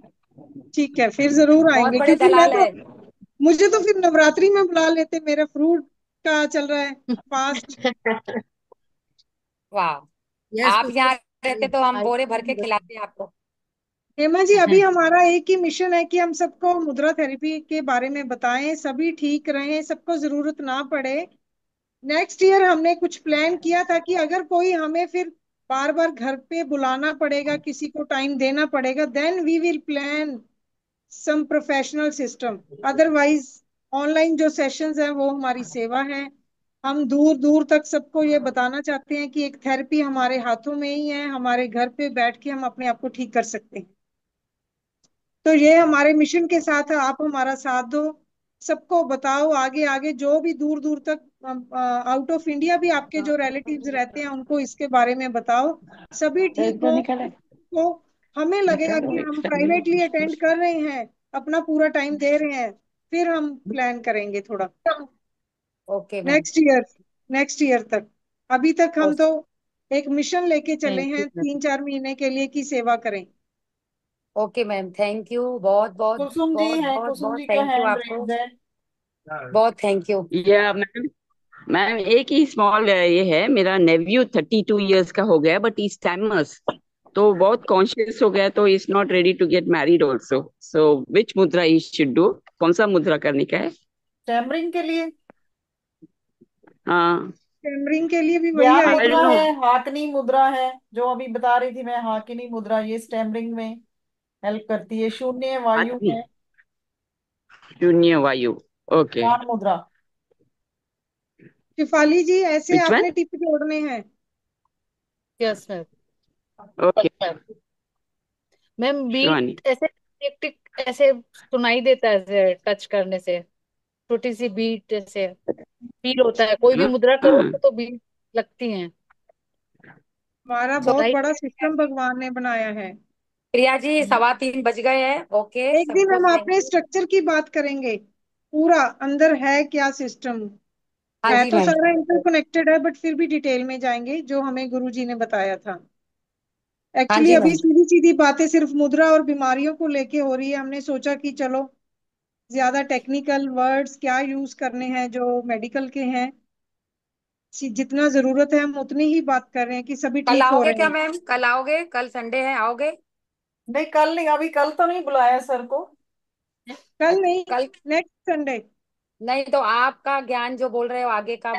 ठीक है, फिर जरूर बहुत आएंगे, बड़े क्योंकि मैं दलाल तो, है। मुझे तो फिर नवरात्रि में बुला लेते, मेरा फ्रूट का चल रहा है फास्ट। वाह, यस आप तो यहाँ यस। रहते तो हम बोरे भर के खिलाते आपको। हेमा जी, अभी हमारा एक ही मिशन है कि हम सबको मुद्रा थेरेपी के बारे में बताएं, सभी ठीक रहें, सबको जरूरत ना पड़े। नेक्स्ट ईयर हमने कुछ प्लान किया था कि अगर कोई हमें फिर बार बार घर पे बुलाना पड़ेगा, किसी को टाइम देना पड़ेगा, then we will plan some professional system. Otherwise online जो सेशंस हैं वो हमारी सेवा है। हम दूर दूर तक सबको ये बताना चाहते हैं कि एक थेरेपी हमारे हाथों में ही है, हमारे घर पे बैठ के हम अपने आप को ठीक कर सकते हैं। तो ये हमारे मिशन के साथ है, आप हमारा साथ दो, सबको बताओ, आगे आगे जो भी दूर दूर तक, आउट ऑफ इंडिया भी आपके जो रिलेटिव्स रहते हैं उनको इसके बारे में बताओ, सभी ठीक जो हो। निकल है तो हमें लगेगा निकालो कि हम एक्स्ट्रा प्राइवेटली अटेंड कर रहे हैं, अपना पूरा टाइम दे रहे हैं, फिर हम प्लान करेंगे थोड़ा okay ma'am. Next year, next year तक। अभी तक हम तो एक मिशन लेके चले थैंक यू हैं मैम। 3-4 महीने के लिए कि सेवा करें। ओके मैम, थैंक यू, बहुत बहुत कुसुम जी बहुत है, बहुत कुसुम बहुत जी का थैंक यू हैंड आपको, रेज है। बहुत थैंक यू। या मैम, मैम एक ही स्मॉल ये है, मेरा नेव्यू 32 years का हो गया बट ई स्टैमर्स, तो बहुत कॉन्शियस हो गया, तो is not ready to get married also, so which मुद्रा ई शुड डू, कौन सा मुद्रा करने का है? टैमरिंग के लिए, हाँ। टेम्बरिंग के लिए भी वही ज्ञान आई आएगी। मुद्रा डोंट नो। है, हाकनी मुद्रा है, जो अभी बता रही थी मैं, हाकनी मुद्रा, ये स्टैमरिंग में हेल्प करती है। शून्य वायु आदमी, है, शून्य वायु। ओके। ज्ञान मुद्रा। शिफाली जी, ऐसे विच वन? आपने टिप जोड़ने हैं। Yes ma'am. Okay. Ma'am Shivani. Beat ऐसे टिक टिक ऐसे सुनाई देता है, ऐसे टच करने से छोटी सी बीट ऐसे फील होता है, कोई भी हाँ मुद्रा करो हाँ। तो बीट लगती है। हमारा बहुत सुनाई बड़ा दे रही है? सिस्टम भगवान ने बनाया है। प्रिया जी 3:15 बज गए हैं। ओके, एक दिन सबको हम थैंक अपने यू। स्ट्रक्चर की बात करेंगे, पूरा अंदर है क्या सिस्टम। हाँ है जी तो मैम। सारा इंटरकनेक्टेड है, बट फिर भी डिटेल में जाएंगे जो हमें गुरुजी ने बताया था। हाँ एक्चुअली जी अभी मैम। सीधी सीधी बातें सिर्फ मुद्रा और बीमारियों को लेके हो रही है, हमने सोचा कि चलो ज्यादा टेक्निकल वर्ड्स क्या यूज करने हैं जो मेडिकल के हैं, जितना जरूरत है हम उतनी ही बात कर रहे हैं कि सभी कल ठीक हो आओगे रहे क्या हैं। मैम? कल आओगे? कल संडे है, आओगे? नहीं कल नहीं, अभी कल तो नहीं बुलाया सर को। कल अच्छा नहीं, कल, नेक्स्ट संडे। नहीं तो आपका ज्ञान जो बोल रहे हो आगे का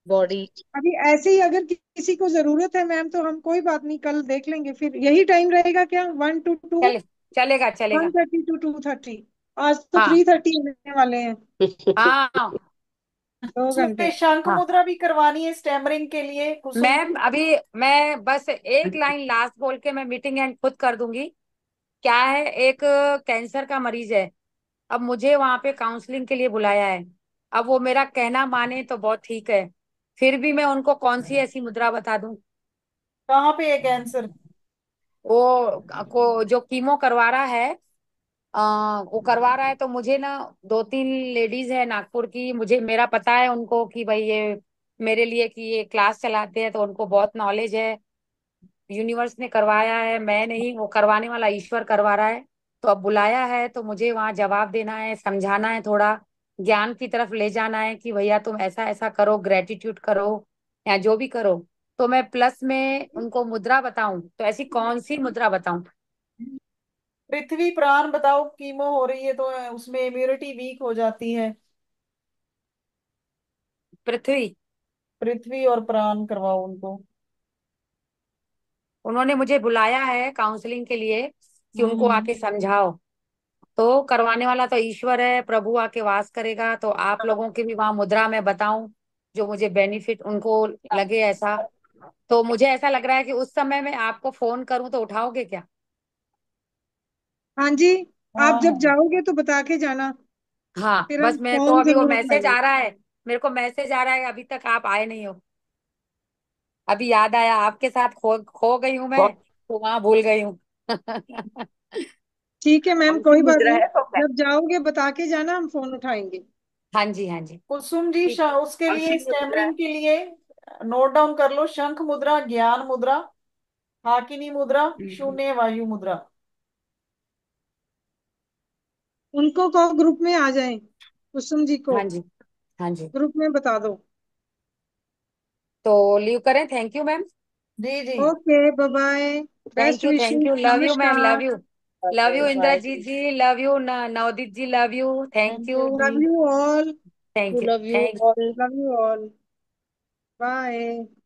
बॉडी। अभी ऐसे ही अगर किसी को जरूरत है मैम, तो हम कोई बात नहीं, कल देख लेंगे, फिर यही टाइम रहेगा क्या, 1 to 2, चले, चलेगा वन चलेगा। Thirty two 2:30? आज तो हाँ 3:30 होने वाले हैं, हाँ 2 घंटे। उसमें शंख हाँ मुद्रा भी करवानी है स्टैमरिंग के लिए कुसुम मैम, जी। अभी मैं बस एक लाइन लास्ट बोल के मैं मीटिंग एंड खुद कर दूंगी। क्या है, एक कैंसर का मरीज है, अब मुझे वहां पे काउंसलिंग के लिए बुलाया है। अब वो मेरा कहना माने तो बहुत ठीक है, फिर भी मैं उनको कौन सी ऐसी मुद्रा बता दूं? कहाँ पे है कैंसर? वो को जो कीमो करवा रहा है, वो करवा रहा है, तो मुझे ना 2-3 लेडीज है नागपुर की, मुझे मेरा पता है उनको कि भाई ये मेरे लिए कि ये क्लास चलाते हैं, तो उनको बहुत नॉलेज है। यूनिवर्स ने करवाया है, मैं नहीं, वो करवाने वाला ईश्वर करवा रहा है। तो अब बुलाया है तो मुझे वहां जवाब देना है, समझाना है, थोड़ा ज्ञान की तरफ ले जाना है कि भैया तुम ऐसा ऐसा करो, ग्रेटिट्यूड करो या जो भी करो। तो मैं प्लस में उनको मुद्रा बताऊं, तो ऐसी कौन सी मुद्रा बताऊं? पृथ्वी प्राण बताओ, कीमो हो रही है तो उसमें इम्यूनिटी वीक हो जाती है। पृथ्वी। पृथ्वी और प्राण करवाओ उनको। उन्होंने मुझे बुलाया है काउंसलिंग के लिए कि उनको हम्म। आके समझाओ। तो करवाने वाला तो ईश्वर है, प्रभु आके वास करेगा। तो आप लोगों की भी वहां मुद्रा में बताऊं जो मुझे बेनिफिट उनको लगे ऐसा। तो मुझे ऐसा लग रहा है कि उस समय में आपको फोन करूं तो उठाओगे क्या? हाँ जी। हाँ आप जब हाँ। जाओगे तो बता के जाना, हाँ, फिर हम बस मैं तो फोन अभी वो जरूर मैसेज उठाएंगे। आ रहा है। मेरे को मैसेज आ रहा है, अभी तक आप आए नहीं हो। अभी याद आया आपके साथ खो गई हूँ मैं, तो वहां भूल गई हूँ। ठीक है मैम, कौन सी कोई बात मुद्रा नहीं। है वो जब जाओगे बता के जाना, हम फोन उठाएंगे। हाँ जी, हाँ जी। कुसुम जी, ठीक। उसके कौन लिए सी मुद्रा है? स्टैमरिंग के लिए नोट डाउन कर लो। शंख मुद्रा, ज्ञान मुद्रा, हाकिनी मुद्रा, शून्य वायु मुद्रा। उनको कहो ग्रुप में आ जाएं, कुसुम जी को हाँ जी, हाँ जी। ग्रुप में बता दो। तो लीव करें? Thank you ma'am. जी जी। Okay, bye bye. Thank best you, thank Vishesh, you. Love you ma'am, नमस्कार। Love you. Love okay you bye Indrajeet ji. जी, love you Navdeep ji, love you, thank thank you. You जी। Love you all. Thank you, love you thank all. Love you all. Bye.